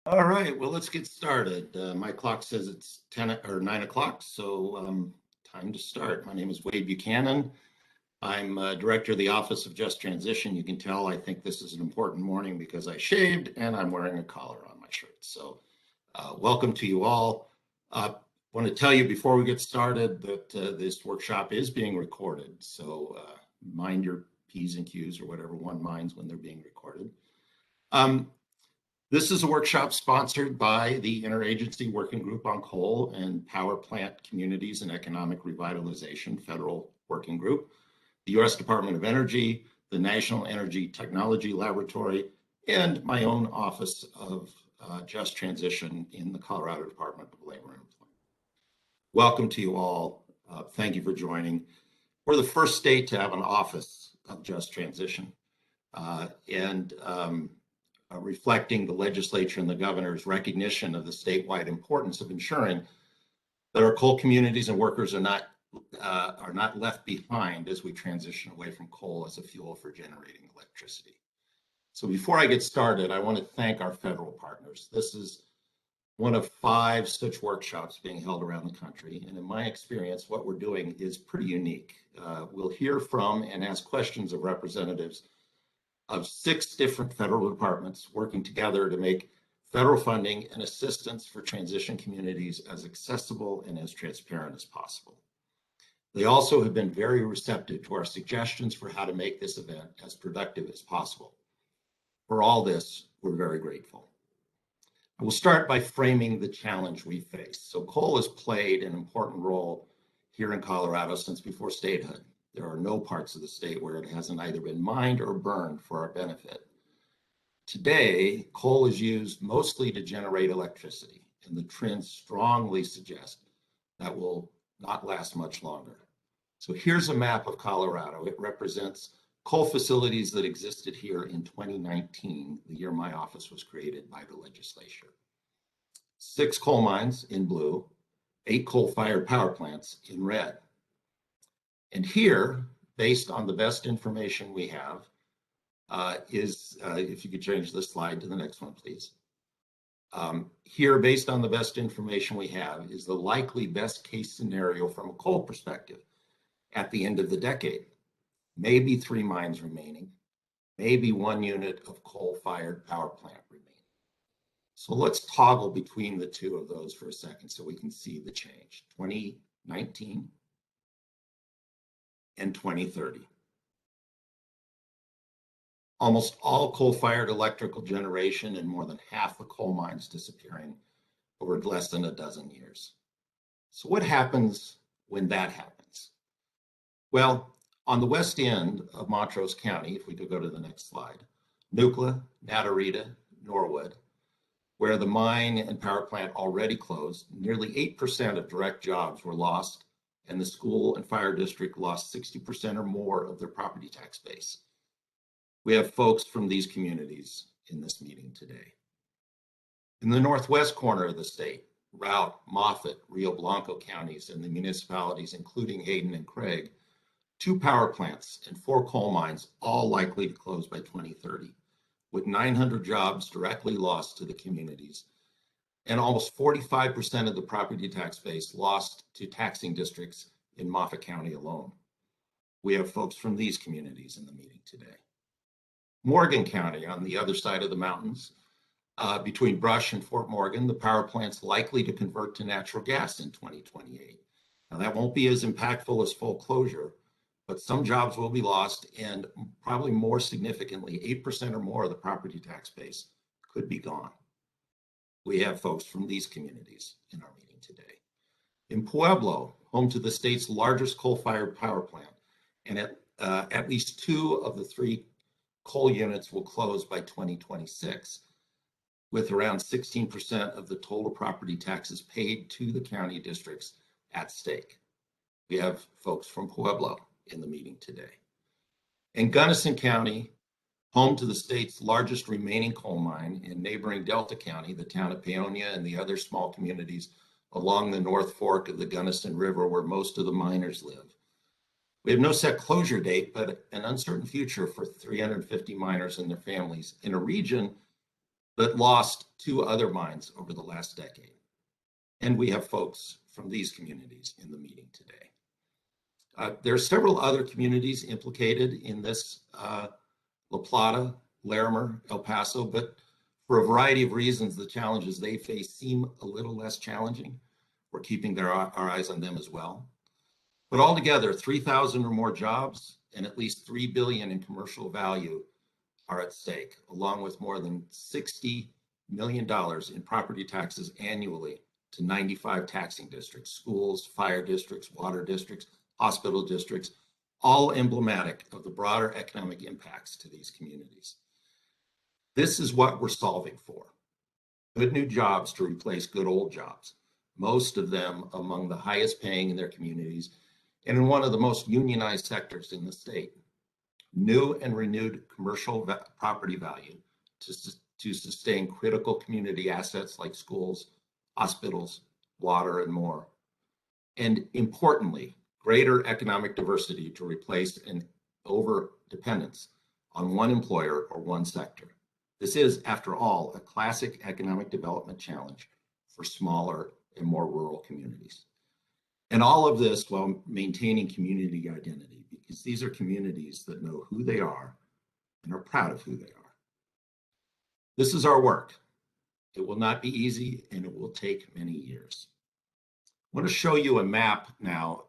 All right, well, let's get started. My clock says it's 10 or 9 o'clock, so time to start. My name is Wade Buchanan. I'm director of the Office of Just Transition. You can tell I think this is an important morning because I shaved and I'm wearing a collar on my shirt. So welcome to you all. Want to tell you before we get started that this workshop is being recorded. So mind your P's and Q's or whatever one minds when they're being recorded. Um, This is a workshop sponsored by the Interagency Working Group on Coal and Power Plant Communities and Economic Revitalization Federal Working Group, the U.S. Department of Energy, the National Energy Technology Laboratory, and my own Office of Just Transition in the Colorado Department of Labor and Employment. Welcome to you all. Thank you for joining. We're the first state to have an Office of Just Transition. And reflecting the legislature and the governor's recognition of the statewide importance of ensuring that our coal communities and workers are not left behind as we transition away from coal as a fuel for generating electricity. So before I get started, I want to thank our federal partners. This is one of 5 such workshops being held around the country. And in my experience, what we're doing is pretty unique. We'll hear from and ask questions of representatives of 6 different federal departments working together to make federal funding and assistance for transition communities as accessible and as transparent as possible. They also have been very receptive to our suggestions for how to make this event as productive as possible. For all this, we're very grateful. I will start by framing the challenge we face. So coal has played an important role here in Colorado since before statehood. There are no parts of the state where it hasn't either been mined or burned for our benefit. Today, coal is used mostly to generate electricity, and the trends strongly suggest that will not last much longer. So here's a map of Colorado. It represents coal facilities that existed here in 2019, the year my office was created by the legislature. 6 coal mines in blue, 8 coal-fired power plants in red. And here, based on the best information we have, if you could change the slide to the next one, please. Here, based on the best information we have, is the likely best case scenario from a coal perspective at the end of the decade. Maybe 3 mines remaining, maybe 1 unit of coal-fired power plant remaining. So let's toggle between the 2 of those for a second so we can see the change. 2019 and 2030. Almost all coal-fired electrical generation and more than half the coal mines disappearing over less than a dozen years. So what happens when that happens? Well, on the west end of Montrose County, if we could go to the next slide, Nucla, Natarita, Norwood, where the mine and power plant already closed, nearly 8% of direct jobs were lost, and the school and fire district lost 60% or more of their property tax base. We have folks from these communities in this meeting today. In the northwest corner of the state, Routt, Moffett, Rio Blanco counties, and the municipalities, including Hayden and Craig, 2 power plants and 4 coal mines, all likely to close by 2030, with 900 jobs directly lost to the communities, and almost 45% of the property tax base lost to taxing districts in Moffett County alone. We have folks from these communities in the meeting today. Morgan County, on the other side of the mountains, between Brush and Fort Morgan, the power plant's likely to convert to natural gas in 2028. Now, that won't be as impactful as full closure, but some jobs will be lost, and probably more significantly, 8% or more of the property tax base could be gone. We have folks from these communities in our meeting today. In Pueblo, home to the state's largest coal-fired power plant, and at least 2 of the 3 coal units will close by 2026, with around 16% of the total property taxes paid to the county districts at stake. We have folks from Pueblo in the meeting today. In Gunnison County, home to the state's largest remaining coal mine, in neighboring Delta County, the town of Paonia and the other small communities along the North Fork of the Gunnison River where most of the miners live. We have no set closure date, but an uncertain future for 350 miners and their families in a region but lost 2 other mines over the last decade. And we have folks from these communities in the meeting today. There are several other communities implicated in this, La Plata, Larimer, El Paso, but for a variety of reasons, the challenges they face seem a little less challenging. We're keeping our eyes on them as well. But altogether, 3,000 or more jobs and at least $3 billion in commercial value are at stake, along with more than $60 million in property taxes annually to 95 taxing districts, schools, fire districts, water districts, hospital districts, all emblematic of the broader economic impacts to these communities. This is what we're solving for. Good new jobs to replace good old jobs, most of them among the highest paying in their communities and in one of the most unionized sectors in the state. New and renewed commercial property value to sustain critical community assets like schools, hospitals, water, and more. And importantly, greater economic diversity to replace an over dependence on one employer or one sector. This is, after all, a classic economic development challenge for smaller and more rural communities. And all of this while maintaining community identity, because these are communities that know who they are and are proud of who they are. This is our work. It will not be easy, and it will take many years. I want to show you a map now,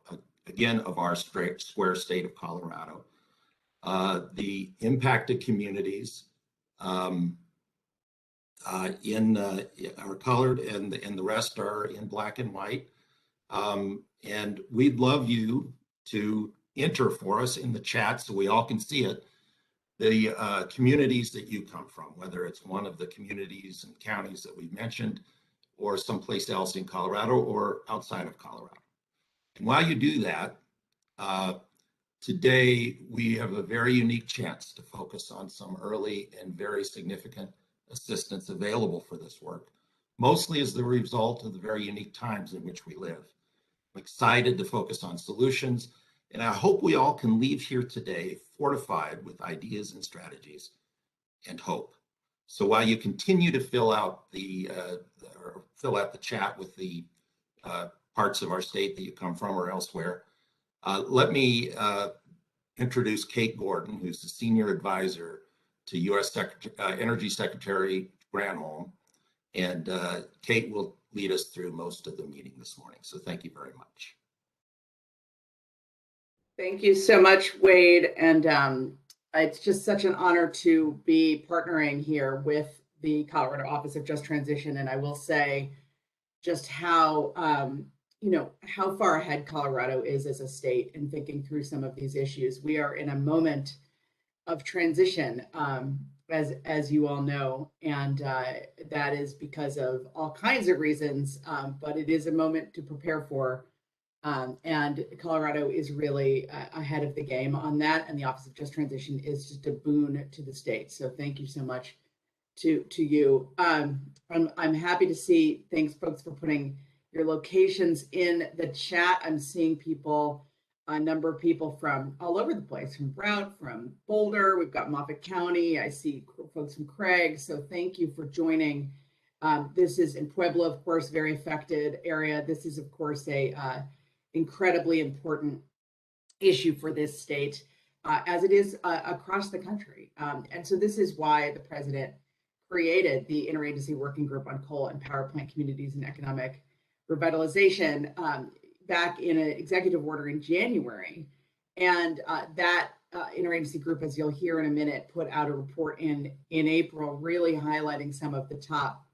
again, of our square state of Colorado. The impacted communities are colored, and the rest are in black and white. And we'd love you to enter for us in the chat so we all can see it, the communities that you come from, whether it's one of the communities and counties that we mentioned, or someplace else in Colorado or outside of Colorado. And while you do that, today we have a very unique chance to focus on some early and very significant assistance available for this work, mostly as the result of the very unique times in which we live. I'm excited to focus on solutions, and I hope we all can leave here today fortified with ideas and strategies and hope. So while you continue to fill out the chat with the parts of our state that you come from or elsewhere, let me introduce Kate Gordon, who's the Senior Advisor to U.S. Energy Secretary Granholm. And Kate will lead us through most of the meeting this morning. So thank you very much. Thank you so much, Wade. And it's just such an honor to be partnering here with the Colorado Office of Just Transition. And I will say just how, how far ahead Colorado is as a state in thinking through some of these issues. We are in a moment of transition, as you all know, and that is because of all kinds of reasons, but it is a moment to prepare for. And Colorado is really ahead of the game on that, and the Office of Just Transition is just a boon to the state. So thank you so much to you. I'm happy to see, thanks folks for putting your locations in the chat. I'm seeing people, a number of people from all over the place, from Broward, from Boulder, we've got Moffat County, I see folks from Craig, so thank you for joining. This is in Pueblo, of course, very affected area. This is, of course, a incredibly important issue for this state, as it is across the country. And so this is why the president created the Interagency Working Group on Coal and Power Plant Communities and Economic Revitalization back in an executive order in January. And that interagency group, as you'll hear in a minute, put out a report in April, really highlighting some of the top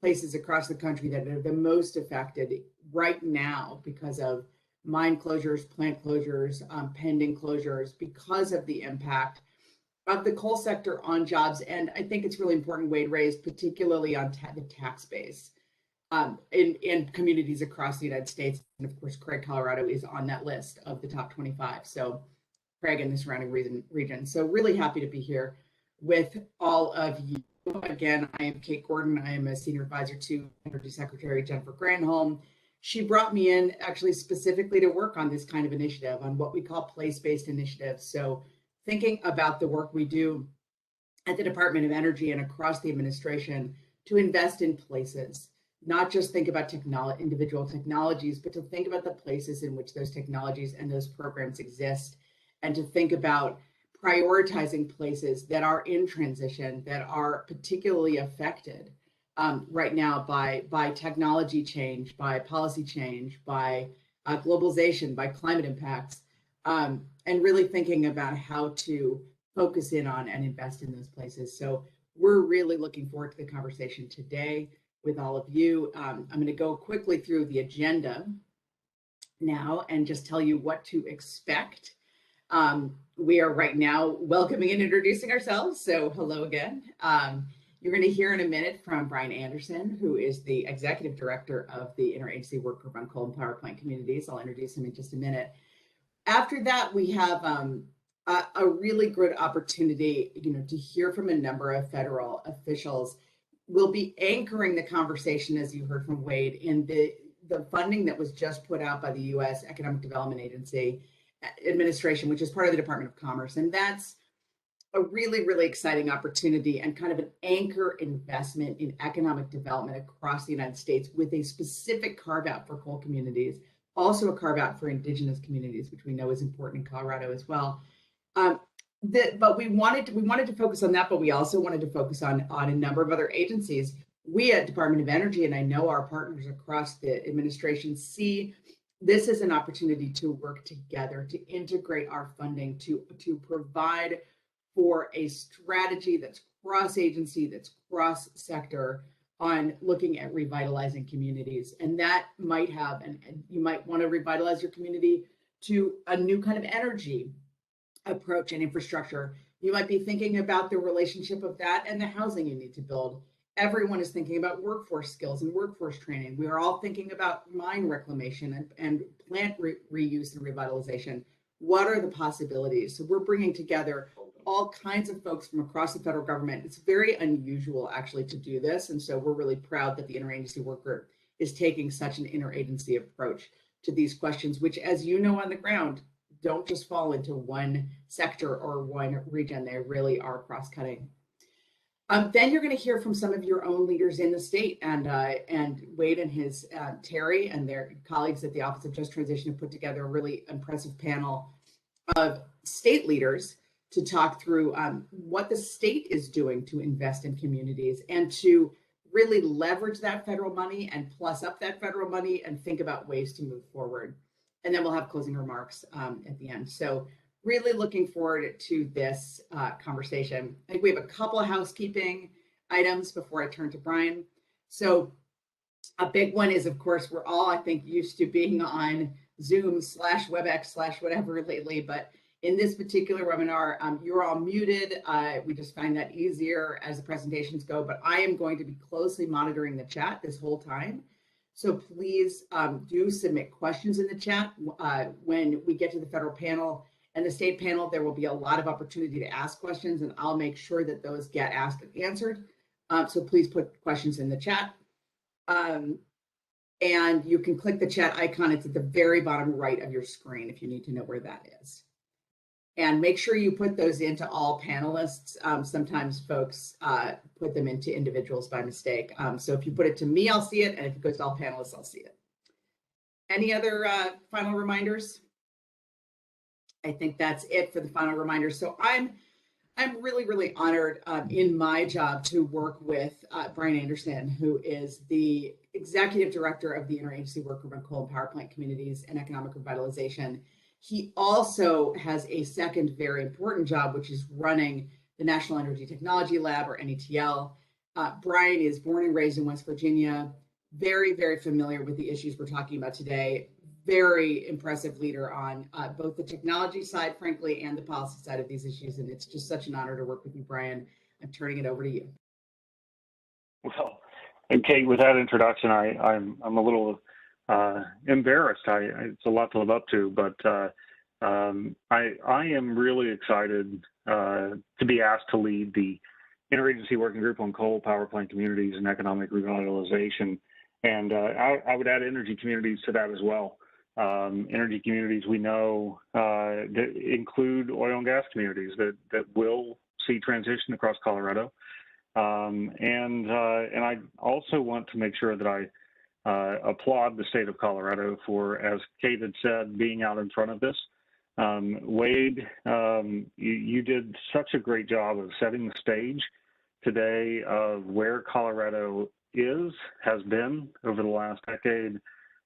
places across the country that are the most affected right now because of mine closures, plant closures, pending closures, because of the impact of the coal sector on jobs. And I think it's really important, Wade raised, particularly on the tax base in communities across the United States. And of course, Craig, Colorado is on that list of the top 25. So Craig and the surrounding region. So really happy to be here with all of you. Again, I am Kate Gordon. I am a senior advisor to Energy Secretary Jennifer Granholm. She brought me in actually specifically to work on this kind of initiative, on what we call place-based initiatives. So thinking about the work we do at the Department of Energy and across the administration to invest in places, not just think about individual technologies, but to think about the places in which those technologies and those programs exist, and to think about prioritizing places that are in transition, that are particularly affected right now by technology change, by policy change, by globalization, by climate impacts, and really thinking about how to focus in on and invest in those places. So we're really looking forward to the conversation today with all of you. I'm going to go quickly through the agenda now and just tell you what to expect. We are right now welcoming and introducing ourselves. So hello again. You're going to hear in a minute from Brian Anderson, who is the Executive Director of the Interagency Work Group on Coal and Power Plant Communities. I'll introduce him in just a minute. After that, we have a really good opportunity, to hear from a number of federal officials. We'll be anchoring the conversation, as you heard from Wade, in the funding that was just put out by the U.S. Economic Development Agency administration, which is part of the Department of Commerce. And that's a really, really exciting opportunity and kind of an anchor investment in economic development across the United States, with a specific carve out for coal communities, also a carve out for Indigenous communities, which we know is important in Colorado as well. But we wanted to focus on that, but we also wanted to focus on a number of other agencies. We at Department of Energy, and I know our partners across the administration, see this as an opportunity to work together, to integrate our funding, to provide for a strategy that's cross-agency, that's cross-sector, on looking at revitalizing communities. And that might have, and you might want to revitalize your community to a new kind of energy approach and infrastructure. You might be thinking about the relationship of that and the housing you need to build. Everyone is thinking about workforce skills and workforce training. We are all thinking about mine reclamation and plant reuse and revitalization. What are the possibilities? So we're bringing together all kinds of folks from across the federal government. It's very unusual, actually, to do this. And so we're really proud that the Interagency Work Group is taking such an interagency approach to these questions, which, as you know, on the ground, don't just fall into one sector or one region. They really are cross-cutting. Then you're going to hear from some of your own leaders in the state, and Wade and his Terry and their colleagues at the Office of Just Transition have put together a really impressive panel of state leaders to talk through what the state is doing to invest in communities and to really leverage that federal money and plus up that federal money and think about ways to move forward. And then we'll have closing remarks at the end. So really looking forward to this conversation. I think we have a couple of housekeeping items before I turn to Brian. So a big one is, of course, we're all, I think, used to being on Zoom / WebEx / whatever lately, but in this particular webinar, you're all muted. We just find that easier as the presentations go, but I am going to be closely monitoring the chat this whole time. So please do submit questions in the chat. When we get to the federal panel and the state panel, there will be a lot of opportunity to ask questions, and I'll make sure that those get asked and answered. So please put questions in the chat. And you can click the chat icon. It's at the very bottom right of your screen if you need to know where that is. And make sure you put those into all panelists. Sometimes folks put them into individuals by mistake. So if you put it to me, I'll see it. And if it goes to all panelists, I'll see it. Any other final reminders? I think that's it for the final reminders. So I'm really, really honored in my job to work with Brian Anderson, who is the Executive Director of the Interagency Work Group on Coal and Power Plant Communities and Economic Revitalization. He also has a second very important job, which is running the National Energy Technology Lab, or NETL. Brian is born and raised in West Virginia, very, very familiar with the issues we're talking about today, very impressive leader on both the technology side, frankly, and the policy side of these issues. And it's just such an honor to work with you, Brian. I'm turning it over to you. Well, and Kate, with that introduction, I'm a little embarrassed. It's a lot to live up to, but I am really excited to be asked to lead the Interagency Working Group on Coal, Power Plant Communities, and Economic Revitalization. And I would add energy communities to that as well. Energy communities we know that include oil and gas communities that will see transition across Colorado. And I also want to make sure that I applaud the state of Colorado for, as Kate had said, being out in front of this. Wade, you did such a great job of setting the stage today of where Colorado has been over the last decade,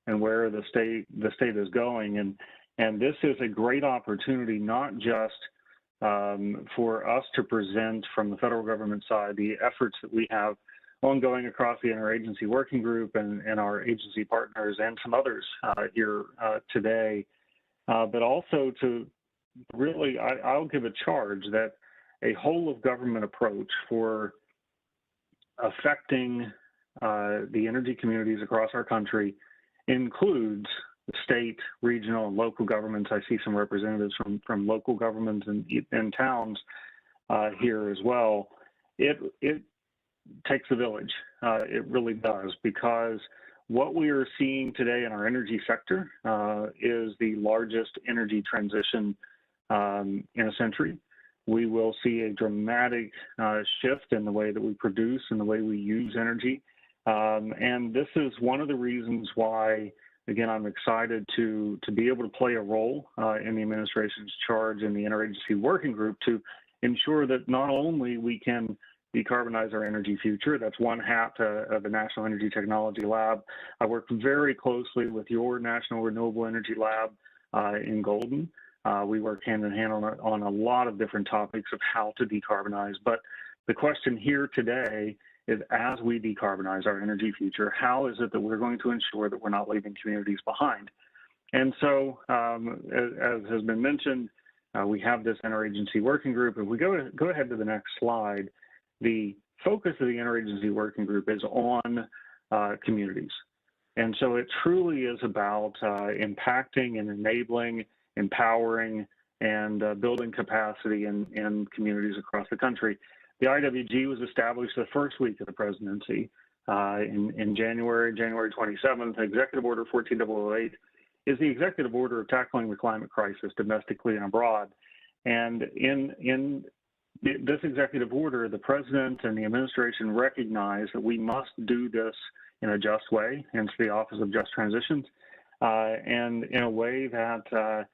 and where the state is going. And this is a great opportunity, not just for us to present from the federal government side the efforts that we have ongoing across the interagency working group and our agency partners and some others here today, but also to really, I'll give a charge that a whole of government approach for affecting the energy communities across our country includes state, regional, and local governments. I see some representatives from local governments and towns here as well. It takes a village. It really does, because what we are seeing today in our energy sector is the largest energy transition in a century. We will see a dramatic shift in the way that we produce and the way we use energy. And this is one of the reasons why, again, I'm excited to be able to play a role in the administration's charge in the interagency working group to ensure that not only we can decarbonize our energy future, that's one hat of the National Energy Technology Lab. I work very closely with your National Renewable Energy Lab in Golden. We work hand in hand on a lot of different topics of how to decarbonize. But the question here today is, as we decarbonize our energy future, how is it that we're going to ensure that we're not leaving communities behind? And so, as has been mentioned, we have this interagency working group. If we go ahead to the next slide, the focus of the interagency working group is on communities. And so it truly is about impacting and enabling, empowering, and building capacity in communities across the country. The IWG was established the first week of the presidency in January 27th. Executive Order 14008 is the executive order of tackling the climate crisis domestically and abroad. And in this executive order, the president and the administration recognize that we must do this in a just way, hence the Office of Just Transitions, and in a way that,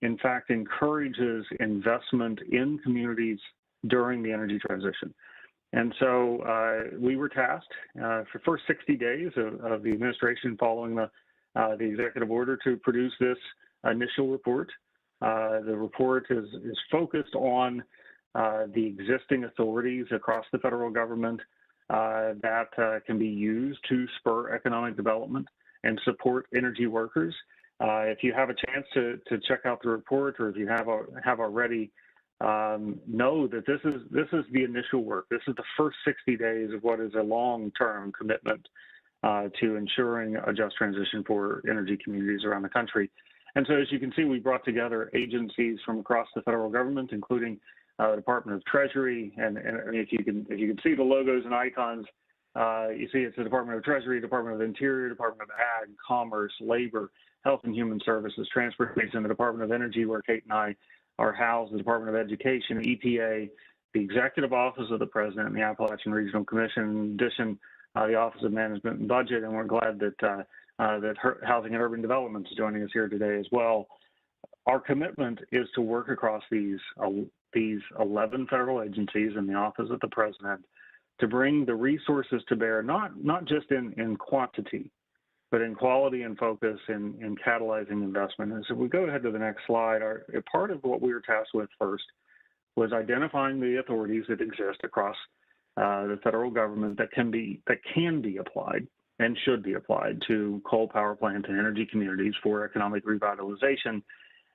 in fact, encourages investment in communities during the energy transition. And so we were tasked for the first 60 days of the administration following the executive order to produce this initial report. The report is focused on the existing authorities across the federal government that can be used to spur economic development and support energy workers. If you have a chance to check out the report, or if you have already, know that this is the initial work. This is the first 60 days of what is a long-term commitment to ensuring a just transition for energy communities around the country. And so, as you can see, we brought together agencies from across the federal government, including the Department of Treasury, and if you can see the logos and icons, you see it's the Department of Treasury, Department of Interior, Department of Ag, Commerce, Labor, Health and Human Services, Transportation, the Department of Energy, where Kate and I are housed, the Department of Education, EPA, the Executive Office of the President, and the Appalachian Regional Commission, in addition, the Office of Management and Budget, and we're glad that Housing and Urban Development is joining us here today as well. Our commitment is to work across these 11 federal agencies and the Office of the President to bring the resources to bear, not just in quantity, but in quality and focus in catalyzing investment. And so if we go ahead to the next slide, a part of what we were tasked with first was identifying the authorities that exist across the federal government that can be applied and should be applied to coal power plants and energy communities for economic revitalization.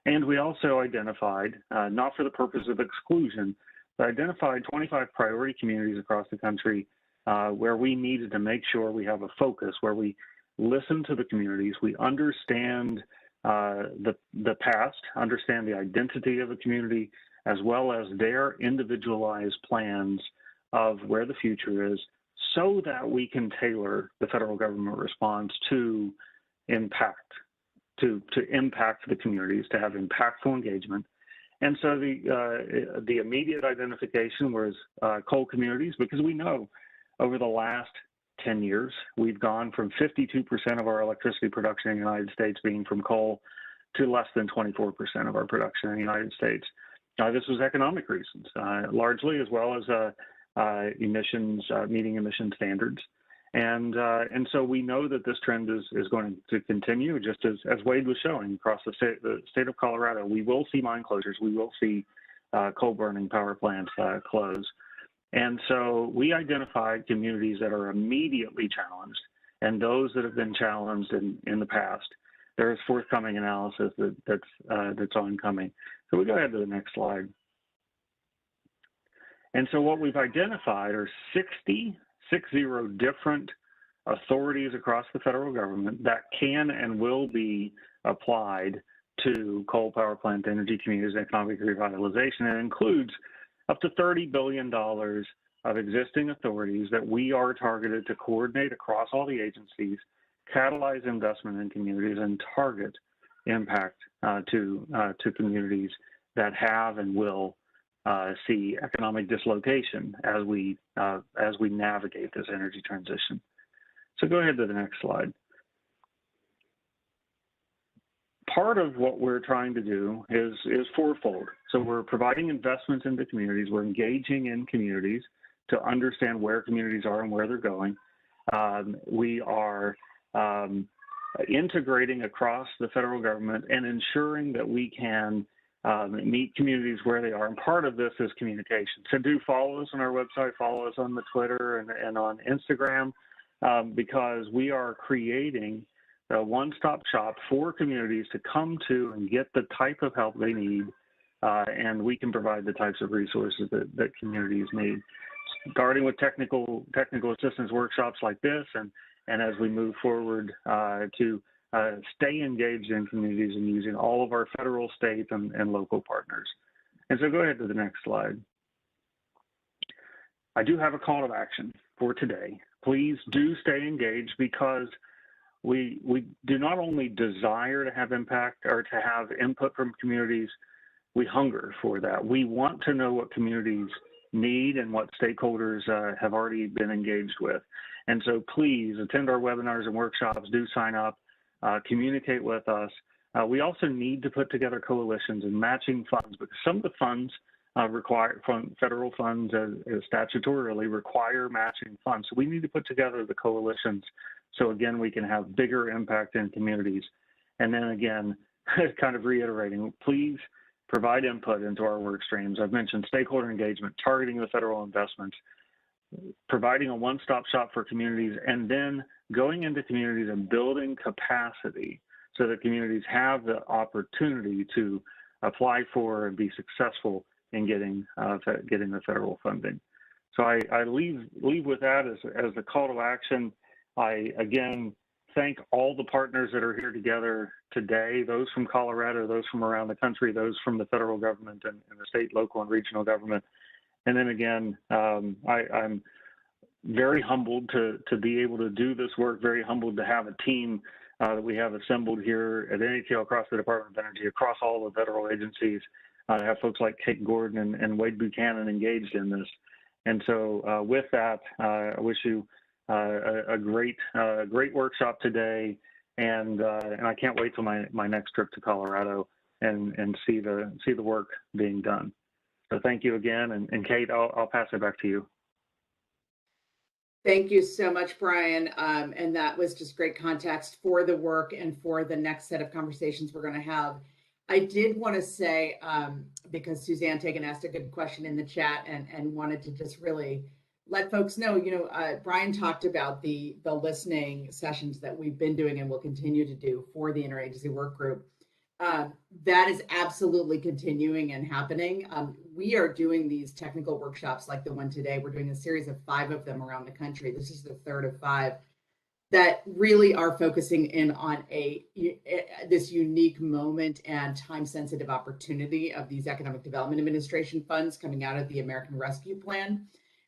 And we also identified, not for the purpose of exclusion, but identified 25 priority communities across the country where we needed to make sure we have a focus, where we listen to the communities, we understand the past, understand the identity of the community, as well as their individualized plans of where the future is, so that we can tailor the federal government response to impact the communities, to have impactful engagement, And so the immediate identification was coal communities, because we know over the last 10 years, we've gone from 52% of our electricity production in the United States being from coal to less than 24% of our production in the United States. This was economic reasons, largely, as well as emissions, meeting emission standards. And so we know that this trend is going to continue, just as Wade was showing across the state of Colorado. We will see mine closures. We will see coal burning power plants close. And so we identified communities that are immediately challenged and those that have been challenged in the past. There is forthcoming analysis that's oncoming. So we go ahead to the next slide. And so what we've identified are 60 different authorities across the federal government that can and will be applied to coal power plant energy communities and economic revitalization. And it includes up to $30 billion of existing authorities that we are targeted to coordinate across all the agencies, catalyze investment in communities, and target impact to communities that have and will see economic dislocation as we navigate this energy transition. So go ahead to the next slide. Part of what we're trying to do is fourfold. So we're providing investments into communities. We're engaging in communities to understand where communities are and where they're going. We are integrating across the federal government and ensuring that we can meet communities where they are. And part of this is communication. So do follow us on our website, follow us on the Twitter and on Instagram, because we are creating a one-stop shop for communities to come to and get the type of help they need, and we can provide the types of resources that communities need. Starting with technical assistance workshops like this, and as we move forward to stay engaged in communities and using all of our federal, state, and local partners. And so go ahead to the next slide. I do have a call to action for today. Please do stay engaged, because we do not only desire to have impact or to have input from communities, we hunger for that. We want to know what communities need and what stakeholders have already been engaged with. And so please attend our webinars and workshops, do sign up, communicate with us. We also need to put together coalitions and matching funds, because some of the funds federal funds statutorily require matching funds. So we need to put together the coalitions so again, we can have bigger impact in communities. And then again, kind of reiterating, please provide input into our work streams. I've mentioned stakeholder engagement, targeting the federal investments, providing a one-stop shop for communities, and then going into communities and building capacity so that communities have the opportunity to apply for and be successful in getting the federal funding. So I leave with that as the call to action. I again thank all the partners that are here together today, those from Colorado, those from around the country, those from the federal government and the state, local, and regional government. And then again, I'm very humbled to be able to do this work, very humbled to have a team that we have assembled here at NATL across the Department of Energy, across all the federal agencies, to have folks like Kate Gordon and Wade Buchanan engaged in this. And so with that, I wish you a great workshop today, and I can't wait till my next trip to Colorado and see the work being done. So thank you again, and Kate, I'll pass it back to you. Thank you so much, Brian. And that was just great context for the work and for the next set of conversations we're going to have. I did want to say, because Suzanne Tagan asked a good question in the chat and wanted to just really let folks know, Brian talked about the listening sessions that we've been doing and will continue to do for the interagency work group. That is absolutely continuing and happening. We are doing these technical workshops like the one today. We're doing a series of 5 of them around the country. This is the 3rd of 5 that really are focusing in on this unique moment and time-sensitive opportunity of these Economic Development Administration funds coming out of the American Rescue Plan.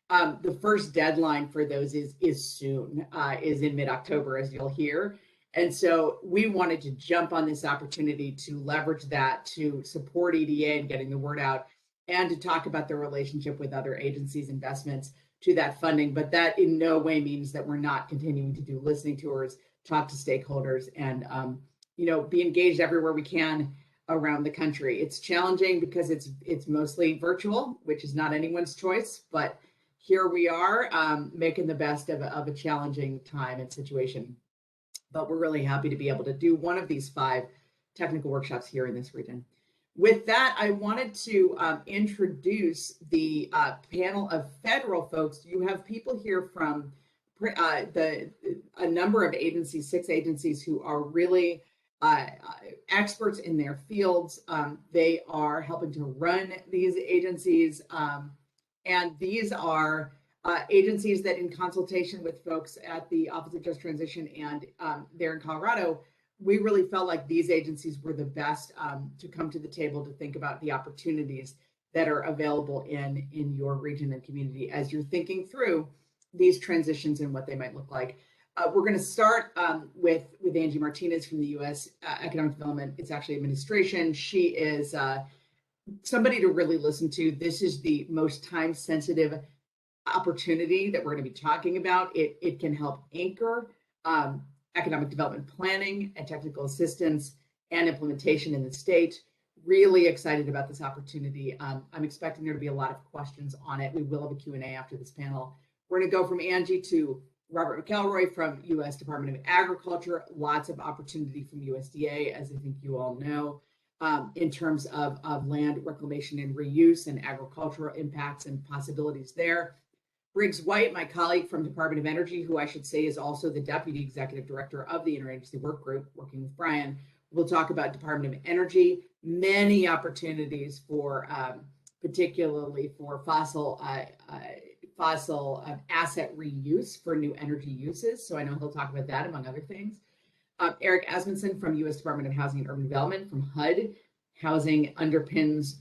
The first deadline for those is soon, is in mid-October, as you'll hear. And so we wanted to jump on this opportunity to leverage that to support EDA and getting the word out, and to talk about their relationship with other agencies' investments to that funding. But that in no way means that we're not continuing to do listening tours, talk to stakeholders, and be engaged everywhere we can around the country. It's challenging because it's mostly virtual, which is not anyone's choice, but here we are, making the best of a challenging time and situation. But we're really happy to be able to do one of these 5 technical workshops here in this region. With that, I wanted to introduce the panel of federal folks. You have people here from a number of agencies, 6 agencies, who are really experts in their fields. They are helping to run these agencies, and these are agencies that, in consultation with folks at the Office of Just Transition and there in Colorado, we really felt like these agencies were the best to come to the table to think about the opportunities that are available in your region and community as you're thinking through these transitions and what they might look like. We're going to start with Angie Martinez from the U.S. Economic Development. It's actually administration. She is somebody to really listen to. This is the most time-sensitive opportunity that we're going to be talking about. It can help anchor economic development planning and technical assistance and implementation in the state. Really excited about this opportunity. I'm expecting there to be a lot of questions on it. We will have a Q&A after this panel. We're going to go from Angie to Robert McElroy from U.S. Department of Agriculture. Lots of opportunity from USDA, as I think you all know, in terms of land reclamation and reuse and agricultural impacts and possibilities there. Briggs White, my colleague from Department of Energy, who I should say is also the Deputy Executive Director of the Interagency Work Group, working with Brian, we'll talk about Department of Energy, many opportunities for, particularly for fossil asset reuse for new energy uses. So I know he'll talk about that, among other things. Eric Asmunsen from U.S. Department of Housing and Urban Development, from HUD. Housing underpins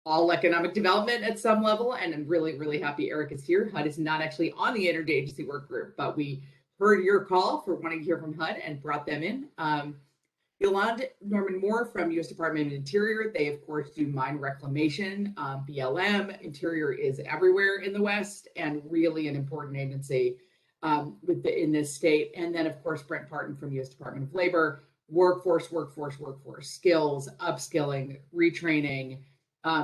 all economic development at some level, and I'm really, really happy Eric is here. HUD is not actually on the Interagency Work Group, but we heard your call for wanting to hear from HUD and brought them in. Yolande Norman Moore from U.S. Department of Interior. They, of course, do mine reclamation. BLM, Interior is everywhere in the West and really an important agency in this state. And then, of course, Brent Parton from U.S. Department of Labor. Workforce, skills, upskilling, retraining,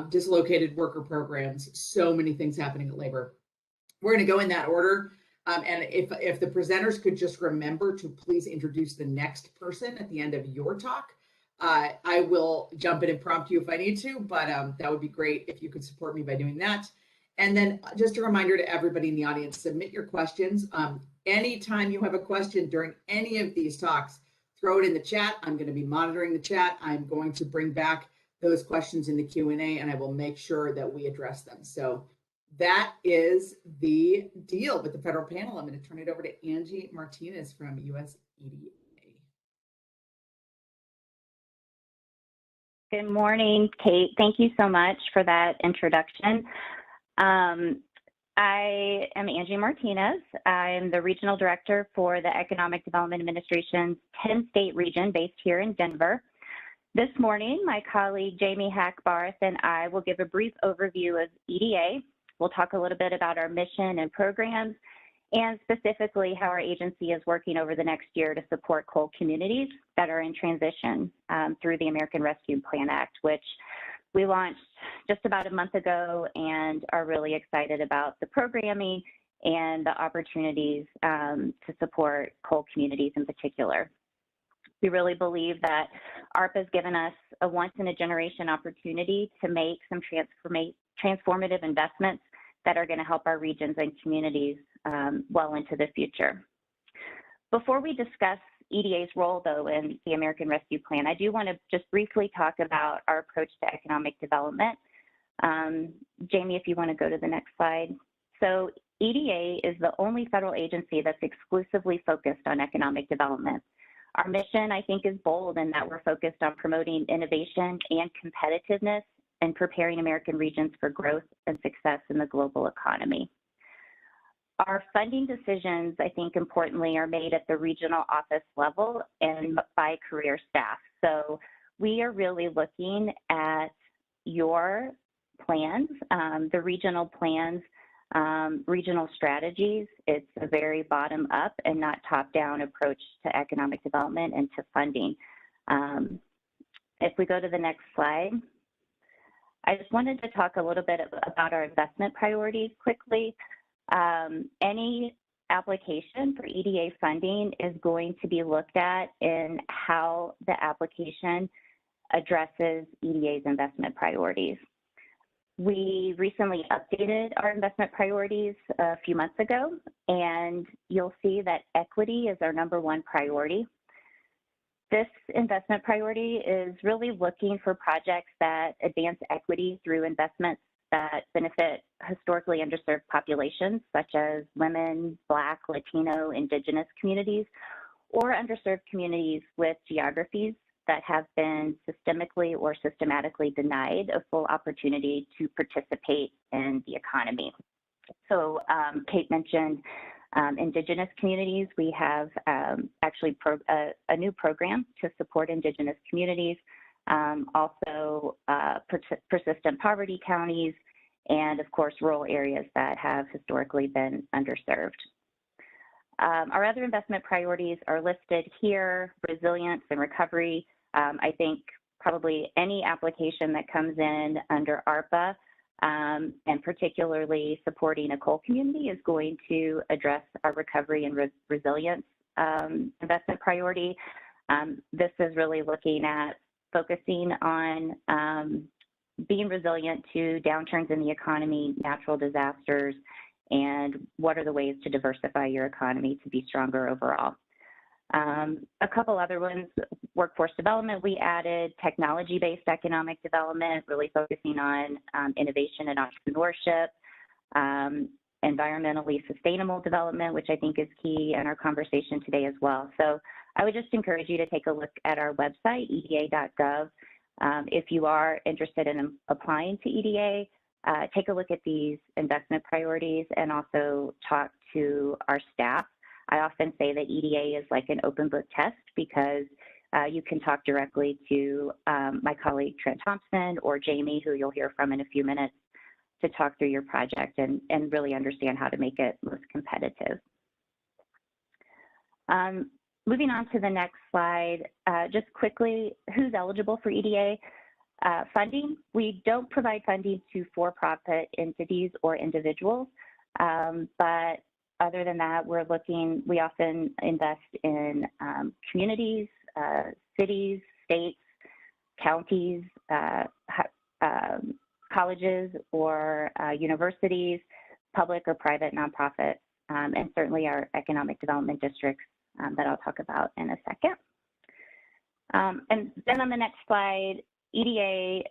dislocated worker programs, so many things happening at labor. We're going to go in that order. And if the presenters could just remember to please introduce the next person at the end of your talk, I will jump in and prompt you if I need to, but that would be great if you could support me by doing that. And then just a reminder to everybody in the audience, submit your questions. Anytime you have a question during any of these talks, throw it in the chat. I'm going to be monitoring the chat. I'm going to bring back those questions in the Q&A, and I will make sure that we address them. So that is the deal with the federal panel. I'm going to turn it over to Angie Martinez from US EDA. Good morning, Kate. Thank you so much for that introduction. I am Angie Martinez. I'm the Regional Director for the Economic Development Administration's 10-state region based here in Denver. This morning, my colleague Jamie Hack-Barth and I will give a brief overview of EDA. We'll talk a little bit about our mission and programs, and specifically how our agency is working over the next year to support coal communities that are in transition through the American Rescue Plan Act, which we launched just about a month ago and are really excited about the programming and the opportunities to support coal communities in particular. We really believe that ARP has given us a once-in-a-generation opportunity to make some transformative investments that are going to help our regions and communities well into the future. Before we discuss EDA's role, though, in the American Rescue Plan, I do want to just briefly talk about our approach to economic development. Jamie, if you want to go to the next slide. So EDA is the only federal agency that's exclusively focused on economic development. Our mission, I think, is bold in that we're focused on promoting innovation and competitiveness and preparing American regions for growth and success in the global economy. Our funding decisions, I think importantly, are made at the regional office level and by career staff. So we are really looking at your plans, the regional plans, regional strategies. It's a very bottom up and not top down approach to economic development and to funding. If we go to the next slide, I just wanted to talk a little bit about our investment priorities quickly. Any application for EDA funding is going to be looked at in how the application addresses EDA's investment priorities. We recently updated our investment priorities a few months ago, and you'll see that equity is our #1 priority. This investment priority is really looking for projects that advance equity through investments that benefit historically underserved populations, such as women, Black, Latino, Indigenous communities, or underserved communities with geographies that have been systemically or systematically denied a full opportunity to participate in the economy. So Kate mentioned Indigenous communities. We have actually a new program to support Indigenous communities, also persistent poverty counties, and of course, rural areas that have historically been underserved. Our other investment priorities are listed here: resilience and recovery. I think probably any application that comes in under ARPA, and particularly supporting a coal community, is going to address our recovery and resilience investment priority. This is really looking at focusing on being resilient to downturns in the economy, natural disasters, and what are the ways to diversify your economy to be stronger overall. A couple other ones: workforce development. We added technology-based economic development, really focusing on innovation and entrepreneurship, environmentally sustainable development, which I think is key in our conversation today as well. So I would just encourage you to take a look at our website, eda.gov. If you are interested in applying to EDA, take a look at these investment priorities and also talk to our staff. I often say that EDA is like an open book test because you can talk directly to my colleague Trent Thompson or Jamie, who you'll hear from in a few minutes, to talk through your project and really understand how to make it most competitive. Moving on to the next slide, just quickly, who's eligible for EDA funding? We don't provide funding to for-profit entities or individuals, but other than that, we often invest in communities, cities, states, counties, colleges or universities, public or private nonprofits, and certainly our economic development districts that I'll talk about in a second. And then on the next slide, EDA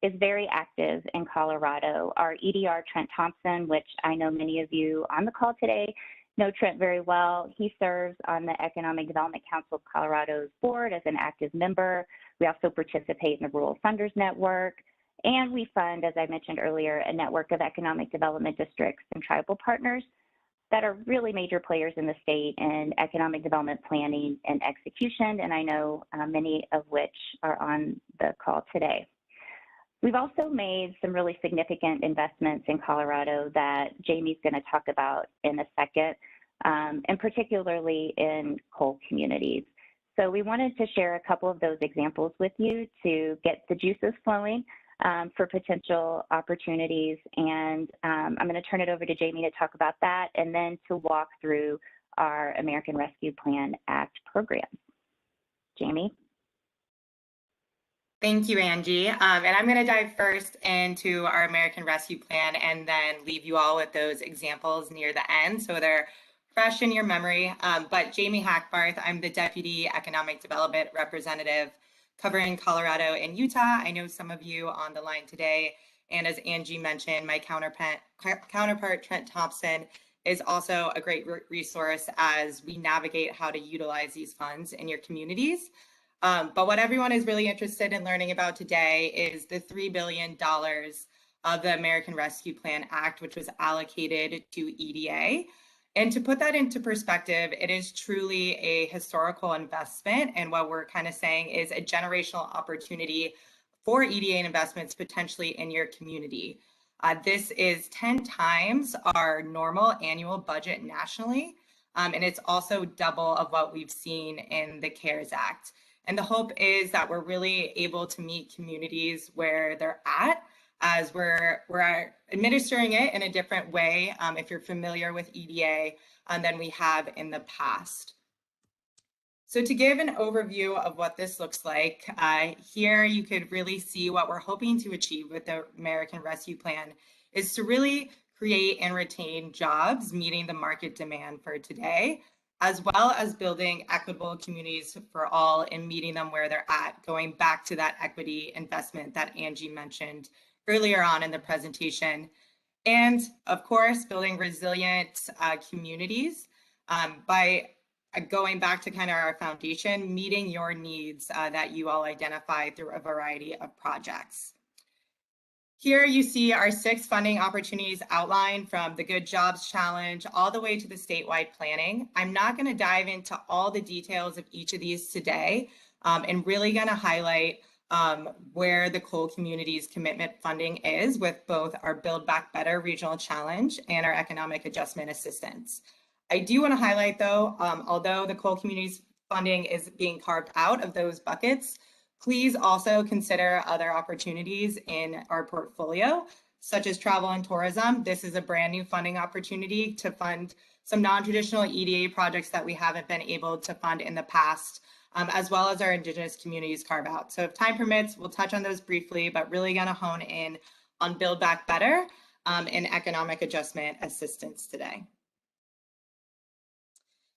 is very active in Colorado. Our EDR, Trent Thompson, which I know many of you on the call today know Trent very well. He serves on the Economic Development Council of Colorado's board as an active member. We also participate in the Rural Funders Network, and we fund, as I mentioned earlier, a network of economic development districts and tribal partners that are really major players in the state in economic development planning and execution, and I know many of which are on the call today. We've also made some really significant investments in Colorado that Jamie's going to talk about in a second, and particularly in coal communities. So we wanted to share a couple of those examples with you to get the juices flowing for potential opportunities. And I'm going to turn it over to Jamie to talk about that and then to walk through our American Rescue Plan Act program. Jamie? Thank you, Angie. And I'm going to dive first into our American Rescue Plan and then leave you all with those examples near the end so they're fresh in your memory. But Jamie Hackbarth, I'm the Deputy Economic Development Representative covering Colorado and Utah. I know some of you on the line today, and as Angie mentioned, my counterpart Trent Thompson is also a great resource as we navigate how to utilize these funds in your communities. But what everyone is really interested in learning about today is the $3 billion of the American Rescue Plan Act, which was allocated to EDA. And to put that into perspective, it is truly a historical investment. And what we're kind of saying is a generational opportunity for EDA investments potentially in your community. This is 10 times our normal annual budget nationally. And it's also double of what we've seen in the CARES Act. And the hope is that we're really able to meet communities where they're at, as we're administering it in a different way, if you're familiar with EDA, than we have in the past. So to give an overview of what this looks like, here you could really see what we're hoping to achieve with the American Rescue Plan is to really create and retain jobs meeting the market demand for today, as well as building equitable communities for all and meeting them where they're at, going back to that equity investment that Angie mentioned earlier on in the presentation. And of course, building resilient communities by going back to kind of our foundation, meeting your needs that you all identify through a variety of projects. Here you see our 6 funding opportunities outlined from the Good Jobs Challenge all the way to the statewide planning. I'm not going to dive into all the details of each of these today, and really going to highlight where the coal communities commitment funding is with both our Build Back Better Regional Challenge and our Economic Adjustment Assistance. I do want to highlight though, although the coal communities funding is being carved out of those buckets, please also consider other opportunities in our portfolio, such as travel and tourism. This is a brand new funding opportunity to fund some non-traditional EDA projects that we haven't been able to fund in the past, as well as our Indigenous communities carve out. So if time permits, we'll touch on those briefly, but really gonna hone in on Build Back Better and economic adjustment assistance today.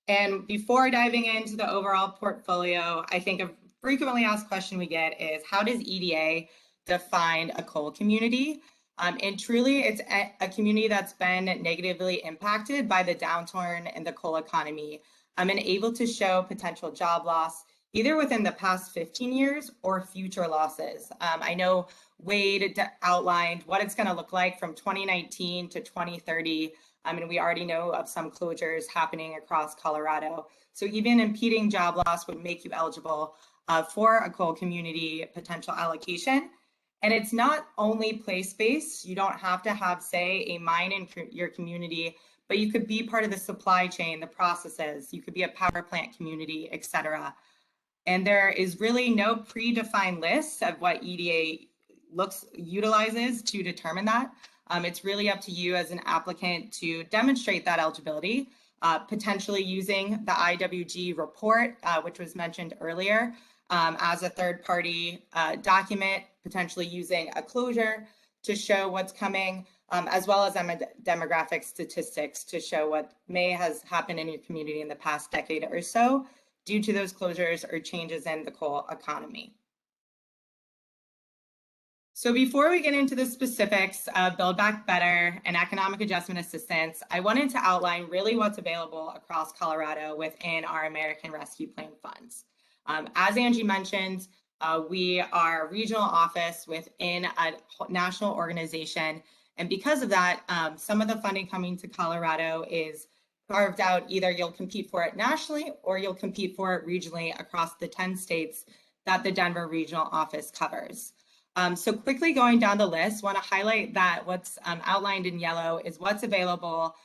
And before diving into the overall portfolio, I think a frequently asked question we get is, how does EDA define a coal community? And truly, it's a community that's been negatively impacted by the downturn in the coal economy, and able to show potential job loss, either within the past 15 years or future losses. I know Wade outlined what it's going to look like from 2019 to 2030. And we already know of some closures happening across Colorado. So even impeding job loss would make you eligible for a coal community potential allocation. And it's not only place-based. You don't have to have, say, a mine in your community, but you could be part of the supply chain, the processes. You could be a power plant community, et cetera. And there is really no predefined list of what EDA utilizes to determine that. It's really up to you as an applicant to demonstrate that eligibility, potentially using the IWG report, which was mentioned earlier, as a third-party document, potentially using a closure to show what's coming, as well as demographic statistics to show what may has happened in your community in the past decade or so due to those closures or changes in the coal economy. So before we get into the specifics of Build Back Better and economic adjustment assistance, I wanted to outline really what's available across Colorado within our American Rescue Plan funds. As Angie mentioned, we are a regional office within a national organization. And because of that, some of the funding coming to Colorado is carved out. Either you'll compete for it nationally or you'll compete for it regionally across the 10 states that the Denver regional office covers. So quickly going down the list, want to highlight that what's outlined in yellow is what's available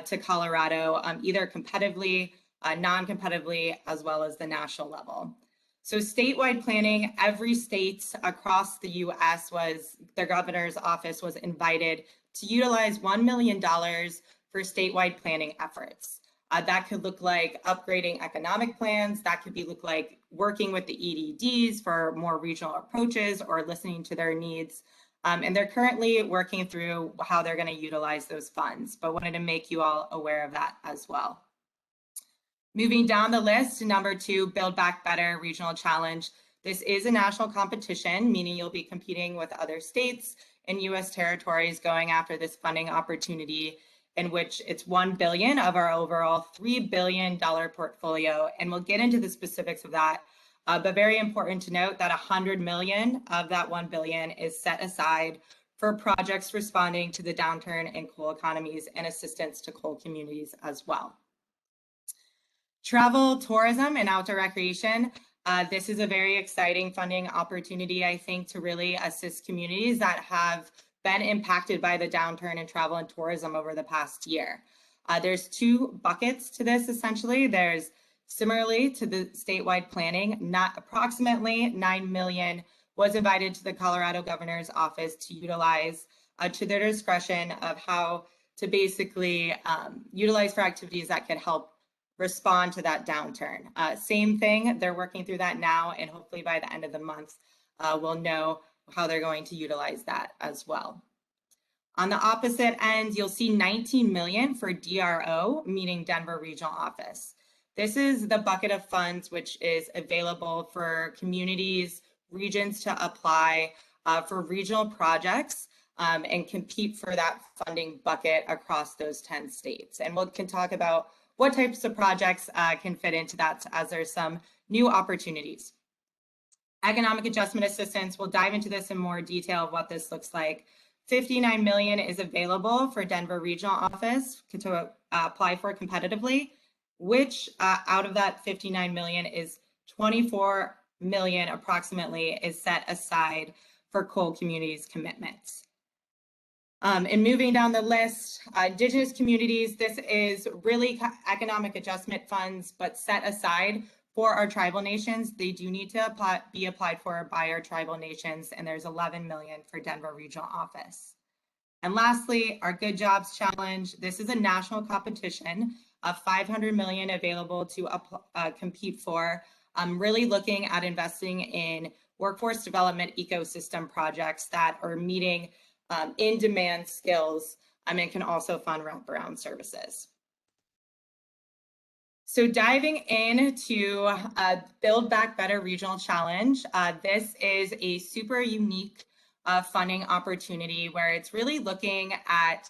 to Colorado, either competitively, non-competitively, as well as the national level. So statewide planning, every state across the US their governor's office was invited to utilize $1 million for statewide planning efforts. That could look like upgrading economic plans. That could look like working with the EDDs for more regional approaches or listening to their needs. And they're currently working through how they're going to utilize those funds, but wanted to make you all aware of that as well. Moving down the list, number 2, Build Back Better Regional Challenge. This is a national competition, meaning you'll be competing with other states and US territories going after this funding opportunity, in which it's $1 billion of our overall $3 billion portfolio. And we'll get into the specifics of that. But very important to note that $100 million of that $1 billion is set aside for projects responding to the downturn in coal economies and assistance to coal communities as well. Travel, tourism, and outdoor recreation. This is a very exciting funding opportunity, I think, to really assist communities that have been impacted by the downturn in travel and tourism over the past year. There's two buckets to this, essentially. There's similarly to the statewide planning, not approximately 9 million was invited to the Colorado Governor's Office to utilize to their discretion of how to basically utilize for activities that could help respond to that downturn. Same thing, they're working through that now, and hopefully by the end of the month, we'll know how they're going to utilize that as well. On the opposite end, you'll see 19 million for DRO, meaning Denver Regional Office. This is the bucket of funds which is available for communities, regions to apply for regional projects and compete for that funding bucket across those 10 states. And we can talk about what types of projects can fit into that as there's some new opportunities. Economic adjustment assistance, we'll dive into this in more detail of what this looks like. 59 million is available for Denver Regional Office to apply for competitively, which out of that 59 million is 24 million approximately is set aside for coal communities commitments. And moving down the list, Indigenous communities, this is really economic adjustment funds, but set aside for our tribal nations. They do need to be applied for by our tribal nations, and there's 11 million for Denver Regional Office. And lastly, our Good Jobs Challenge. This is a national competition of 500 million available to compete for. I'm really looking at investing in workforce development ecosystem projects that are meeting in-demand skills and can also fund wraparound services. So diving into Build Back Better Regional Challenge, this is a super unique funding opportunity where it's really looking at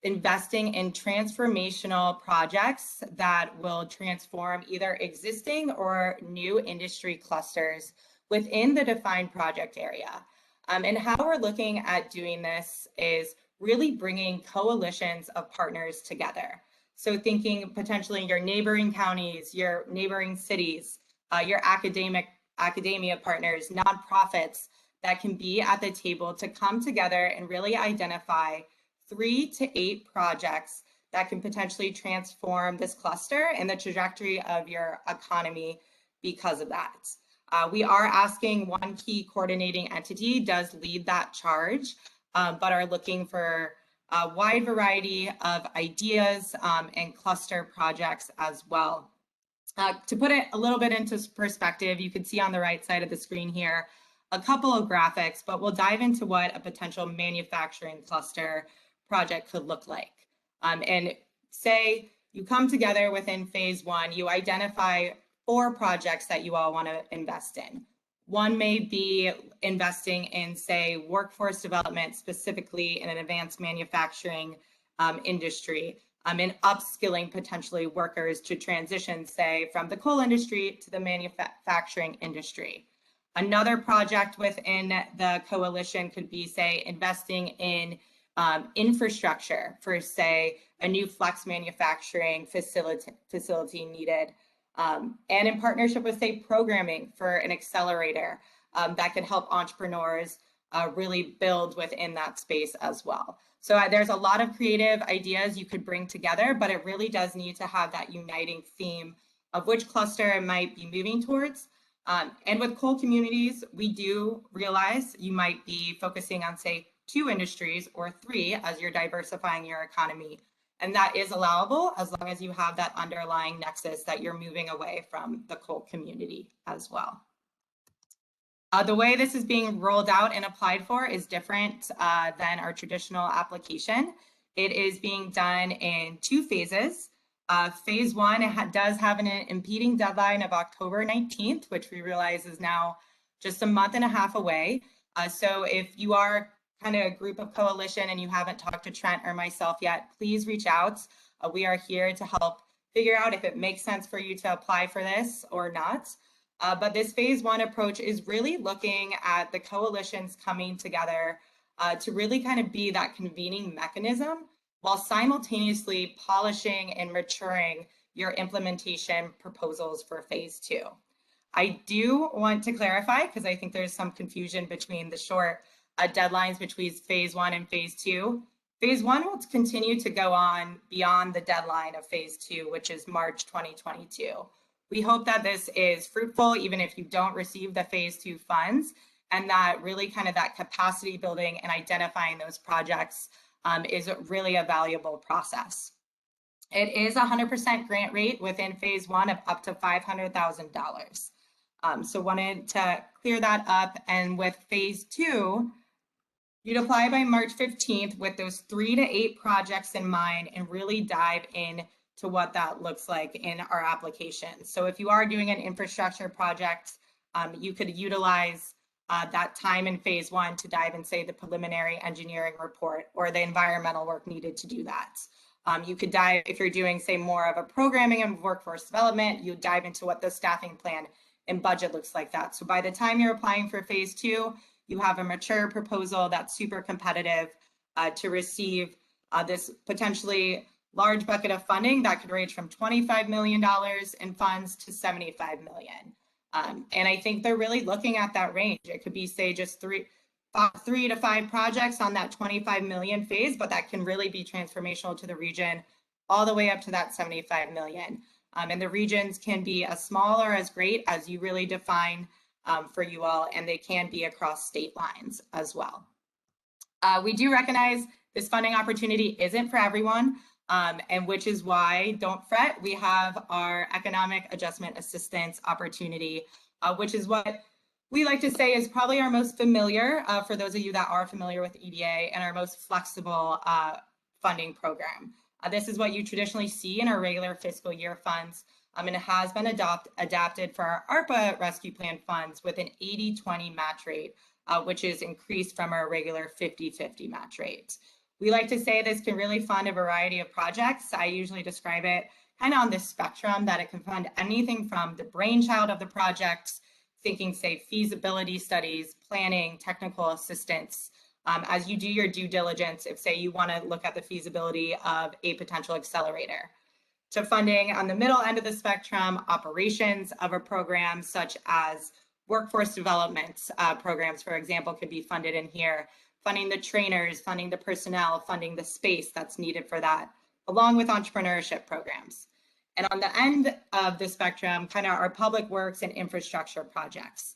investing in transformational projects that will transform either existing or new industry clusters within the defined project area. And how we're looking at doing this is really bringing coalitions of partners together. So thinking potentially your neighboring counties, your neighboring cities, your academia partners, nonprofits that can be at the table to come together and really identify 3 to 8 projects that can potentially transform this cluster and the trajectory of your economy because of that. We are asking one key coordinating entity does lead that charge, but are looking for a wide variety of ideas and cluster projects as well. To put it a little bit into perspective, you can see on the right side of the screen here a couple of graphics, but we'll dive into what a potential manufacturing cluster project could look like. And say you come together within phase 1, you identify 4 projects that you all want to invest in. One may be investing in, say, workforce development, specifically in an advanced manufacturing industry, and upskilling potentially workers to transition, say, from the coal industry to the manufacturing industry. Another project within the coalition could be, say, investing in infrastructure for, say, a new flex manufacturing facility needed. And in partnership with, say, programming for an accelerator that can help entrepreneurs really build within that space as well. So there's a lot of creative ideas you could bring together, but it really does need to have that uniting theme of which cluster it might be moving towards. And with coal communities, we do realize you might be focusing on, say, 2 industries or 3 as you're diversifying your economy. And that is allowable as long as you have that underlying nexus that you're moving away from the coal community as well. The way this is being rolled out and applied for is different than our traditional application. It is being done in 2 phases. Phase 1 does have an impeding deadline of October 19th, which we realize is now just a month and a half away. So if you are kind of a group of coalition and you haven't talked to Trent or myself yet, please reach out. We are here to help figure out if it makes sense for you to apply for this or not. But this phase 1 approach is really looking at the coalitions coming together to really kind of be that convening mechanism while simultaneously polishing and maturing your implementation proposals for phase 2. I do want to clarify, because I think there's some confusion between the short deadlines between phase 1 and phase 2. Phase 1 will continue to go on beyond the deadline of phase 2, which is March 2022. We hope that this is fruitful, even if you don't receive the phase 2 funds, and that really kind of that capacity building and identifying those projects is really a valuable process. It is 100% grant rate within phase 1 of up to $500,000. So wanted to clear that up. And with phase 2, you'd apply by March 15th with those 3 to 8 projects in mind and really dive in to what that looks like in our application. So if you are doing an infrastructure project, you could utilize that time in phase 1 to dive and say the preliminary engineering report or the environmental work needed to do that. You could dive, if you're doing say more of a programming and workforce development, you dive into what the staffing plan and budget looks like that. So by the time you're applying for phase 2, you have a mature proposal that's super competitive to receive this potentially large bucket of funding that could range from $25 million in funds to $75 million. And I think they're really looking at that range. It could be say just 3 to 5 projects on that 25 million phase, but that can really be transformational to the region all the way up to that 75 million. And the regions can be as small or as great as you really define for you all, and they can be across state lines as well. We do recognize this funding opportunity isn't for everyone, and which is why, don't fret, we have our economic adjustment assistance opportunity, which is what we like to say is probably our most familiar, for those of you that are familiar with EDA, and our most flexible funding program. This is what you traditionally see in our regular fiscal year funds, and it has been adapted for our ARPA rescue plan funds with an 80-20 match rate, which is increased from our regular 50-50 match rate. We like to say this can really fund a variety of projects. I usually describe it kind of on this spectrum that it can fund anything from the brainchild of the project, thinking say feasibility studies, planning, technical assistance, as you do your due diligence, if say you want to look at the feasibility of a potential accelerator, to funding on the middle end of the spectrum, operations of a program such as workforce development programs, for example, could be funded in here, funding the trainers, funding the personnel, funding the space that's needed for that, along with entrepreneurship programs. And on the end of the spectrum, kind of our public works and infrastructure projects.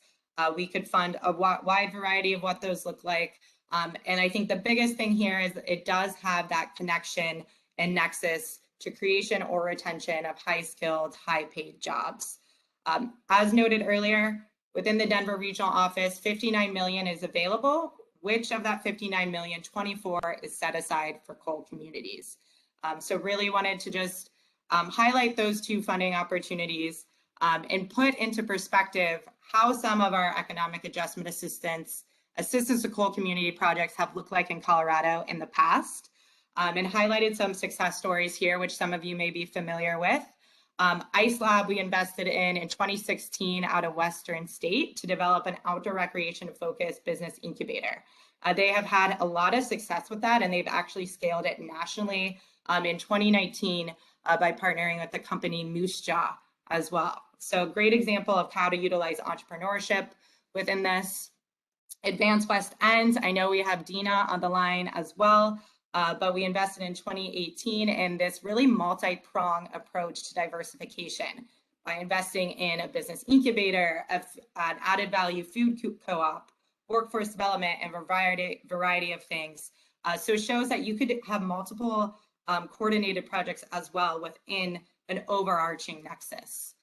We could fund a wide variety of what those look like. And I think the biggest thing here is it does have that connection and nexus to creation or retention of high-skilled, high-paid jobs. As noted earlier, within the Denver Regional Office, $59 million is available, which of that $59 million, 24 is set aside for coal communities. So really wanted to just highlight those 2 funding opportunities and put into perspective how some of our economic adjustment assistance to coal community projects have looked like in Colorado in the past, and highlighted some success stories here, which some of you may be familiar with. Ice Lab we invested in 2016 out of Western State to develop an outdoor recreation focused business incubator. They have had a lot of success with that, and they've actually scaled it nationally in 2019 by partnering with the company Moose Jaw as well. So great example of how to utilize entrepreneurship within this. Advanced West End, I know we have Dina on the line as well, but we invested in 2018 in this really multi-pronged approach to diversification by investing in a business incubator, an added value food co-op, workforce development, and a variety of things. So it shows that you could have multiple coordinated projects as well within an overarching nexus.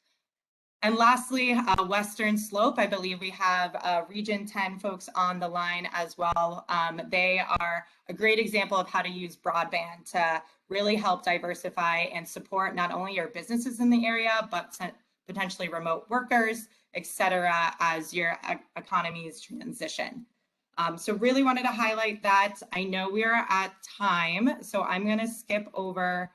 And lastly, Western Slope, I believe we have Region 10 folks on the line as well. They are a great example of how to use broadband to really help diversify and support not only your businesses in the area, but potentially remote workers, et cetera, as your economies transition. So really wanted to highlight that. I know we are at time, so I'm going to skip over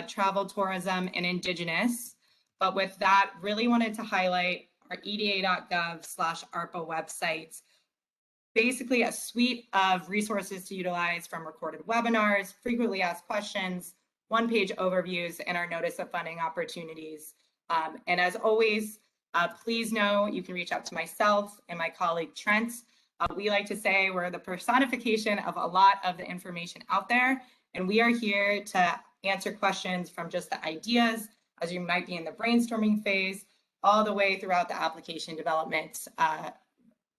travel, tourism, and indigenous. But with that, really wanted to highlight our eda.gov/ARPA website. basically a suite of resources to utilize, from recorded webinars, frequently asked questions, one-page overviews, and our notice of funding opportunities. And as always, please know you can reach out to myself and my colleague Trent. We like to say we're the personification of a lot of the information out there, and we are here to answer questions from just the ideas, as you might be in the brainstorming phase, all the way throughout the application development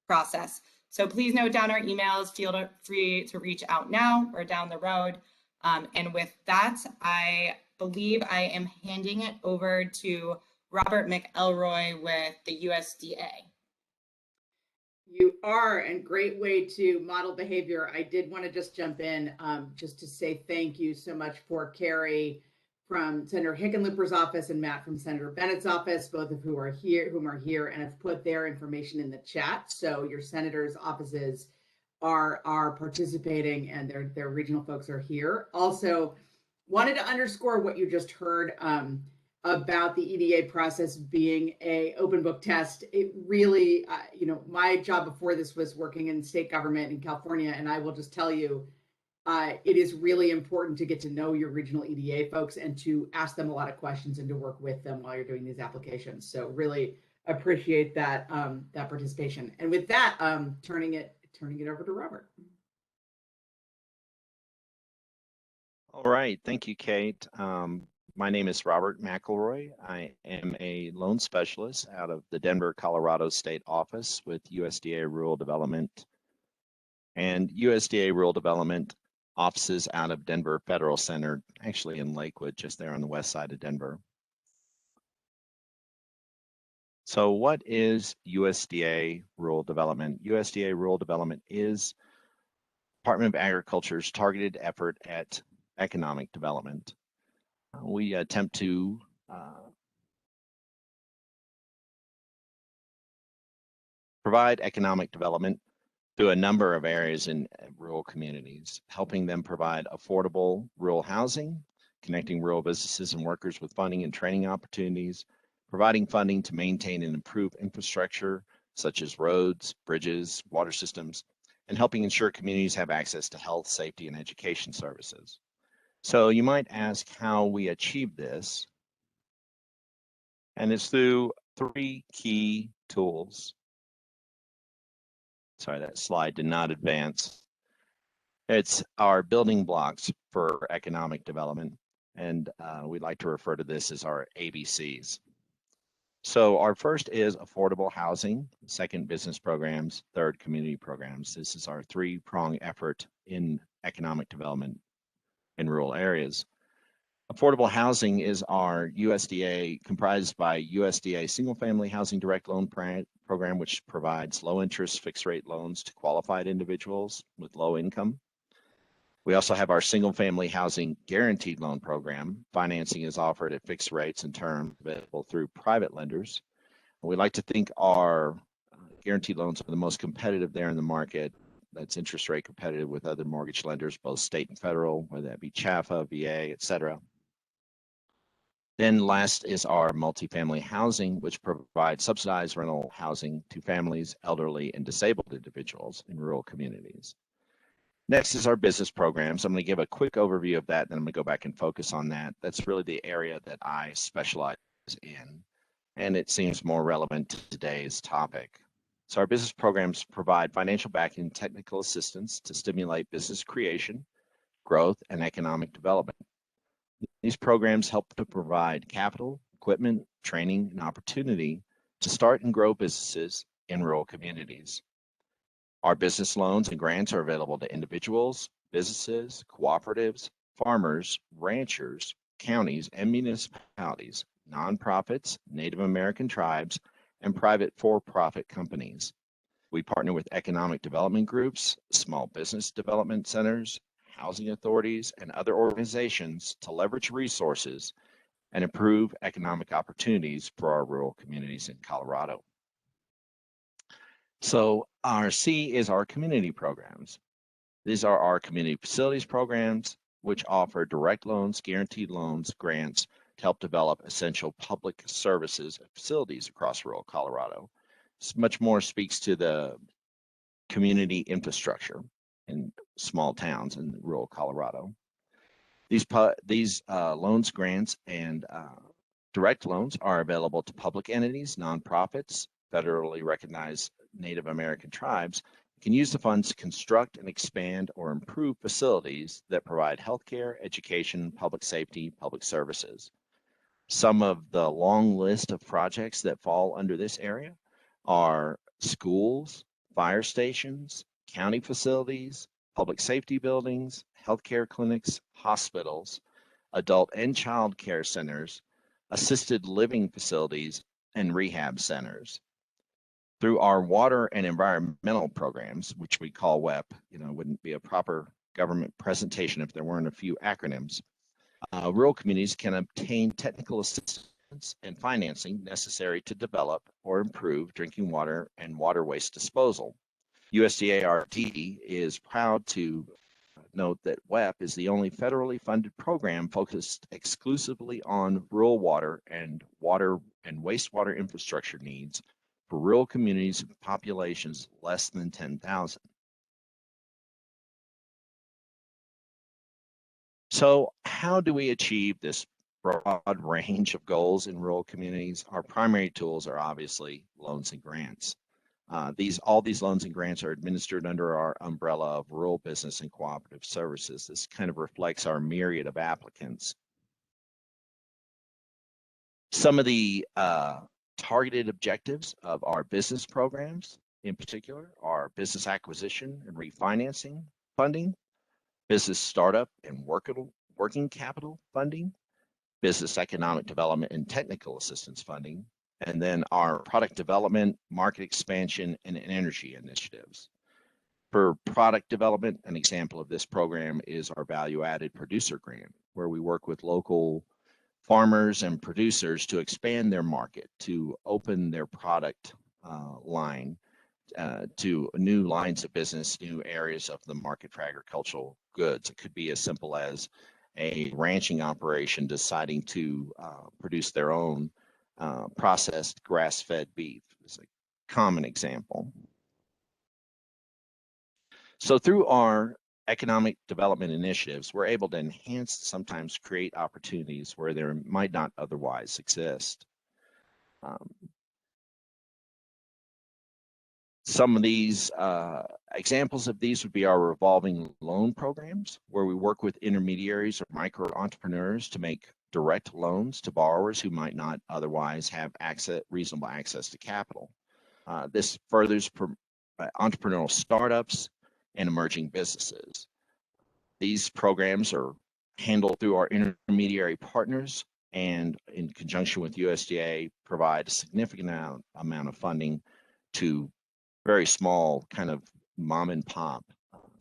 process. So please note down our emails, feel free to reach out now or down the road. And with that, I believe I am handing it over to Robert McElroy with the USDA. You are, and great way to model behavior. I did want to just jump in just to say thank you so much for Carrie from Senator Hickenlooper's office and Matt from Senator Bennett's office, both of whom are here and have put their information in the chat. So your senators' offices are participating, and their regional folks are here. Also, wanted to underscore what you just heard about the EDA process being a open book test. It really, my job before this was working in state government in California, and I will just tell you, it is really important to get to know your regional EDA folks and to ask them a lot of questions and to work with them while you're doing these applications. So really appreciate that that participation. And with that, turning it over to Robert. All right, thank you, Kate. My name is Robert McElroy. I am a loan specialist out of the Denver, Colorado State Office with USDA Rural Development. And USDA Rural Development offices out of Denver Federal Center, actually in Lakewood, just there on the west side of Denver. So what is USDA Rural Development? USDA Rural Development is Department of Agriculture's targeted effort at economic development. We attempt to provide economic development through a number of areas in rural communities, helping them provide affordable rural housing, connecting rural businesses and workers with funding and training opportunities, providing funding to maintain and improve infrastructure such as roads, bridges, water systems, and helping ensure communities have access to health, safety, and education services. So you might ask how we achieve this, and it's through three key tools. Sorry, that slide did not advance. It's our building blocks for economic development, and we'd like to refer to this as our ABCs. So our first is affordable housing, second business programs, third community programs. This is our three-prong effort in economic development in rural areas. Affordable housing is our USDA, comprised by USDA Single Family Housing Direct Loan Program, which provides low interest fixed rate loans to qualified individuals with low income. We also have our Single Family Housing Guaranteed Loan Program. Financing is offered at fixed rates and terms available through private lenders. We like to think our guaranteed loans are the most competitive there in the market. That's interest rate competitive with other mortgage lenders, both state and federal, whether that be CHFA, VA, et cetera. Then last is our multifamily housing, which provides subsidized rental housing to families, elderly, and disabled individuals in rural communities. Next is our business programs. I'm going to give a quick overview of that, then I'm going to go back and focus on that. That's really the area that I specialize in, and it seems more relevant to today's topic. So our business programs provide financial backing and technical assistance to stimulate business creation, growth, and economic development. These programs help to provide capital, equipment, training, and opportunity to start and grow businesses in rural communities. Our business loans and grants are available to individuals, businesses, cooperatives, farmers, ranchers, counties, and municipalities, nonprofits, Native American tribes, and private for-profit companies. We partner with economic development groups, small business development centers, housing authorities, and other organizations to leverage resources and improve economic opportunities for our rural communities in Colorado. So our C is our community programs. These are our community facilities programs, which offer direct loans, guaranteed loans, grants to help develop essential public services and facilities across rural Colorado. This much more speaks to the community infrastructure in small towns in rural Colorado. These loans, grants, and direct loans are available to public entities, nonprofits, federally recognized Native American tribes can use the funds to construct and expand or improve facilities that provide healthcare, education, public safety, public services. Some of the long list of projects that fall under this area are schools, fire stations, county facilities, public safety buildings, healthcare clinics, hospitals, adult and child care centers, assisted living facilities, and rehab centers. Through our water and environmental programs, which we call WEP, wouldn't be a proper government presentation if there weren't a few acronyms. Rural communities can obtain technical assistance and financing necessary to develop or improve drinking water and water waste disposal. USDA RD is proud to note that WEP is the only federally funded program focused exclusively on rural water and wastewater infrastructure needs for rural communities with populations less than 10,000. So how do we achieve this broad range of goals in rural communities? Our primary tools are obviously loans and grants. All these loans and grants are administered under our umbrella of Rural Business and Cooperative Services. This kind of reflects our myriad of applicants. Some of the targeted objectives of our business programs in particular are business acquisition and refinancing funding, business startup and working capital funding, business economic development and technical assistance funding, and then our product development, market expansion, and energy initiatives. For product development, an example of this program is our value-added producer grant, where we work with local farmers and producers to expand their market, to open their product line to new lines of business, new areas of the market for agricultural goods. It could be as simple as a ranching operation deciding to produce their own processed grass-fed beef. It's a common example. So through our economic development initiatives, we're able to enhance, sometimes create opportunities where there might not otherwise exist. Some of these examples of these would be our revolving loan programs, where we work with intermediaries or micro entrepreneurs to make direct loans to borrowers who might not otherwise have reasonable access to capital. This furthers entrepreneurial startups and emerging businesses. These programs are handled through our intermediary partners and in conjunction with USDA provide a significant amount of funding to very small kind of mom and pop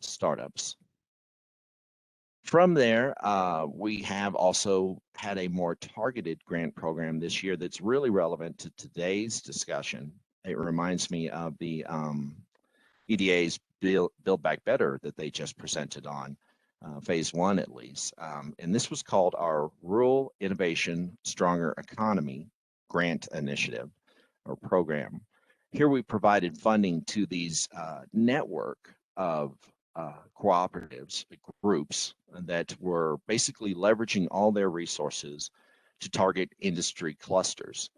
startups. From there, we have also had a more targeted grant program this year that's really relevant to today's discussion. It reminds me of the EDA's Build Back Better that they just presented on, phase 1 at least. And this was called our Rural Innovation Stronger Economy Grant Initiative or program. Here we provided funding to these network of cooperatives, groups that were basically leveraging all their resources to target industry clusters.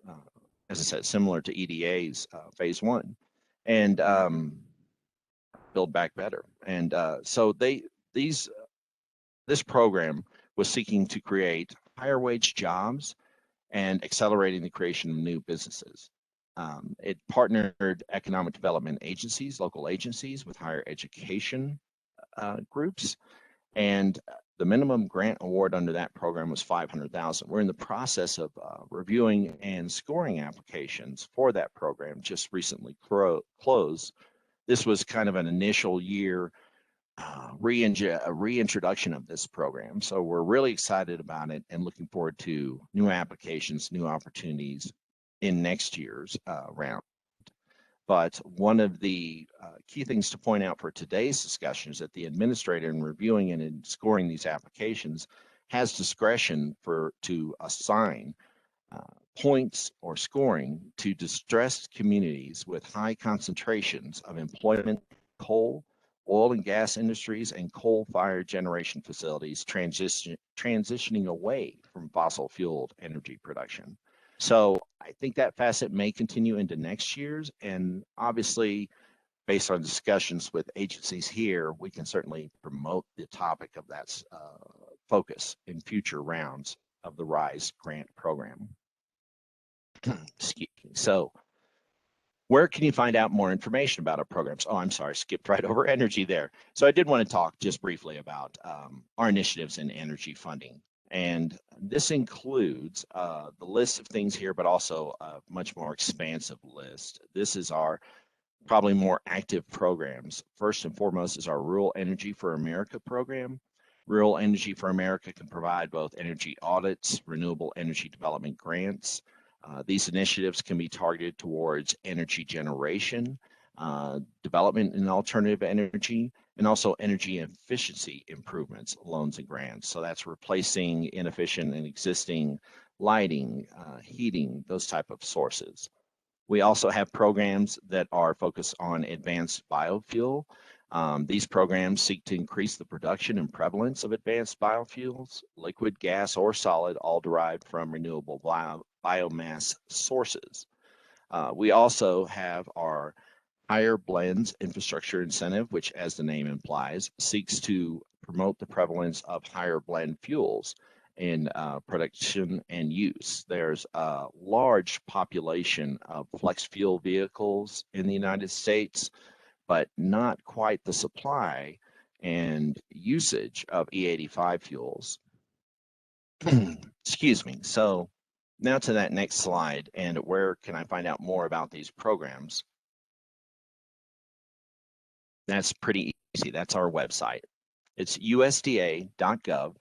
As I said, similar to EDA's phase 1 and Build Back Better. And so this program was seeking to create higher wage jobs and accelerating the creation of new businesses. It partnered economic development agencies, local agencies with higher education groups, and the minimum grant award under that program was $500,000. We're in the process of reviewing and scoring applications for that program, just recently closed. This was kind of an initial year reintroduction of this program. So we're really excited about it and looking forward to new applications, new opportunities in next year's round. But one of the key things to point out for today's discussion is that the administrator in reviewing and in scoring these applications has discretion to assign points or scoring to distressed communities with high concentrations of employment, coal, oil and gas industries, and coal-fired generation facilities transitioning away from fossil-fueled energy production. So I think that facet may continue into next year's, and obviously, based on discussions with agencies here, we can certainly promote the topic of that focus in future rounds of the RISE grant program. Excuse me. So where can you find out more information about our programs? Oh, I'm sorry, skipped right over energy there. So I did want to talk just briefly about our initiatives in energy funding. And this includes the list of things here, but also a much more expansive list. This is our probably more active programs. First and foremost is our Rural Energy for America program. Rural Energy for America can provide both energy audits, renewable energy development grants. These initiatives can be targeted towards energy generation, development in alternative energy, and also energy efficiency improvements, loans and grants. So that's replacing inefficient and existing lighting, heating, those type of sources. We also have programs that are focused on advanced biofuel. These programs seek to increase the production and prevalence of advanced biofuels, liquid, gas, or solid, all derived from renewable biomass sources. We also have our Higher Blends Infrastructure Incentive, which, as the name implies, seeks to promote the prevalence of higher blend fuels in production and use. There's a large population of flex fuel vehicles in the United States, but not quite the supply and usage of E85 fuels. Excuse me. So now to that next slide, and where can I find out more about these programs? That's pretty easy. That's our website. It's usda.gov.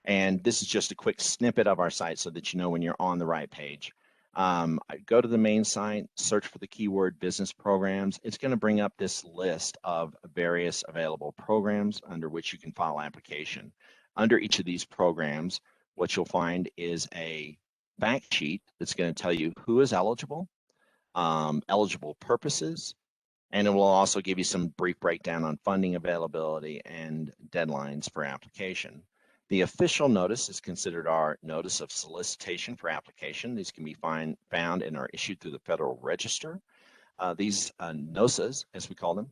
And this is just a quick snippet of our site so that you know when you're on the right page. Go to the main site, search for the keyword business programs. It's going to bring up this list of various available programs under which you can file application. Under each of these programs, what you'll find is a fact sheet that's going to tell you who is eligible, eligible purposes, and it will also give you some brief breakdown on funding availability and deadlines for application. The official notice is considered our notice of solicitation for application. These can be found and are issued through the Federal Register. These NOSAs, as we call them,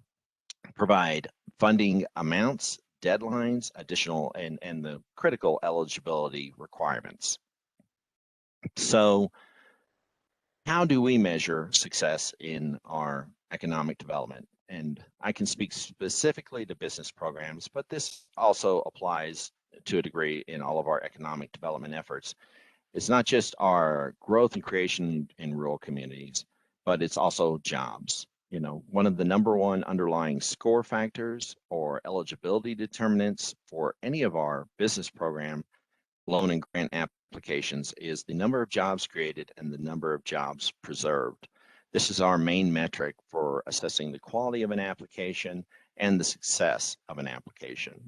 provide funding amounts, deadlines, additional, and the critical eligibility requirements. So how do we measure success in our economic development? And I can speak specifically to business programs, but this also applies to a degree in all of our economic development efforts. It's not just our growth and creation in rural communities, but it's also jobs. You know, one of the number one underlying score factors or eligibility determinants for any of our business program loan and grant applications is the number of jobs created and the number of jobs preserved. This is our main metric for assessing the quality of an application and the success of an application.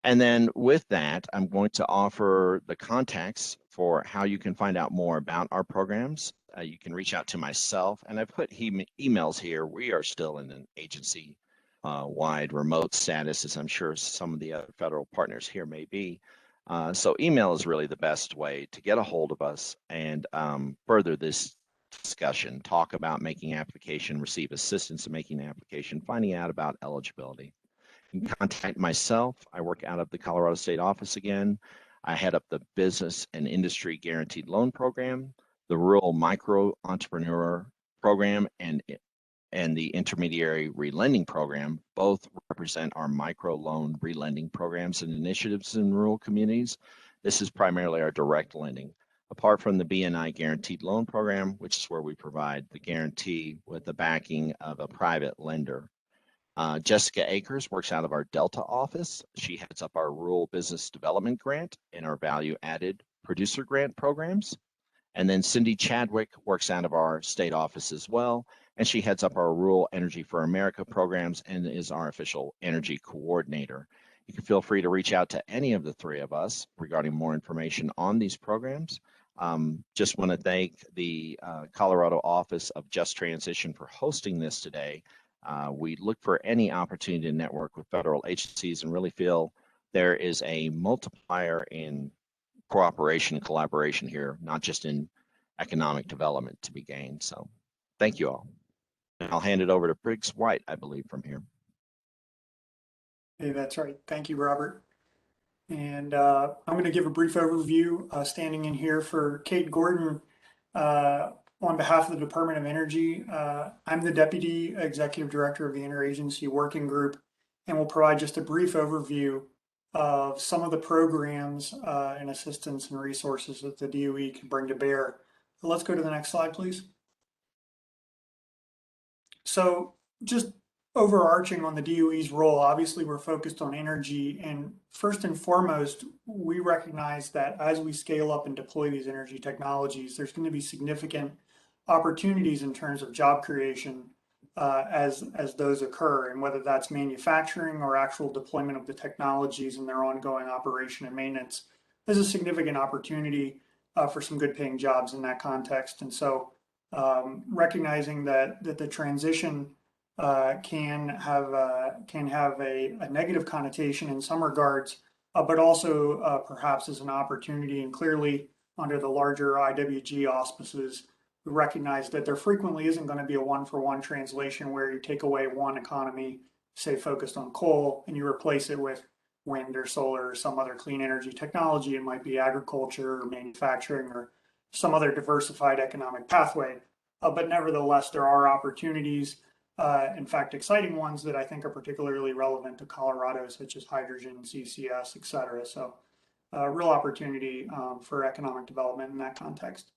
And then with that, I'm going to offer the contacts for how you can find out more about our programs. You can reach out to myself, and I've put emails here. We are still in an agency wide remote status, as I'm sure some of the other federal partners here may be. So email is really the best way to get a hold of us and further this discussion, talk about making application, receive assistance in making an application, finding out about eligibility. You can contact myself. I work out of the Colorado State office again. I head up the Business and Industry Guaranteed Loan Program, the Rural Micro Entrepreneur Program, and the Intermediary Relending Program. Both represent our micro loan relending programs and initiatives in rural communities. This is primarily our direct lending. Apart from the BNI Guaranteed Loan Program, which is where we provide the guarantee with the backing of a private lender. Jessica Akers works out of our Delta office. She heads up our Rural Business Development Grant and our Value Added Producer Grant programs. And then Cindy Chadwick works out of our state office as well, and she heads up our Rural Energy for America programs and is our official energy coordinator. You can feel free to reach out to any of the three of us regarding more information on these programs. Just want to thank the Colorado Office of Just Transition for hosting this today. We look for any opportunity to network with federal agencies and really feel there is a multiplier in cooperation and collaboration here, not just in economic development to be gained. So thank you all. I'll hand it over to Briggs White, I believe, from here. Hey, that's right. Thank you, Robert. And I'm going to give a brief overview, standing in here for Kate Gordon on behalf of the Department of Energy. I'm the Deputy Executive Director of the Interagency Working Group, and will provide just a brief overview of some of the programs and assistance and resources that the DOE can bring to bear. Let's go to the next slide, please. So just overarching on the DOE's role, obviously we're focused on energy, and first and foremost, we recognize that as we scale up and deploy these energy technologies, there's going to be significant opportunities in terms of job creation as those occur, and whether that's manufacturing or actual deployment of the technologies and their ongoing operation and maintenance, there's a significant opportunity for some good paying jobs in that context. And so recognizing that the transition can have a negative connotation in some regards, but also perhaps as an opportunity. And clearly, under the larger IWG auspices, we recognize that there frequently isn't going to be a one-for-one translation where you take away one economy, say focused on coal, and you replace it with wind or solar or some other clean energy technology. It might be agriculture or manufacturing or some other diversified economic pathway. But nevertheless, there are opportunities, in fact, exciting ones that I think are particularly relevant to Colorado, such as hydrogen, CCS, et cetera. So real opportunity for economic development in that context.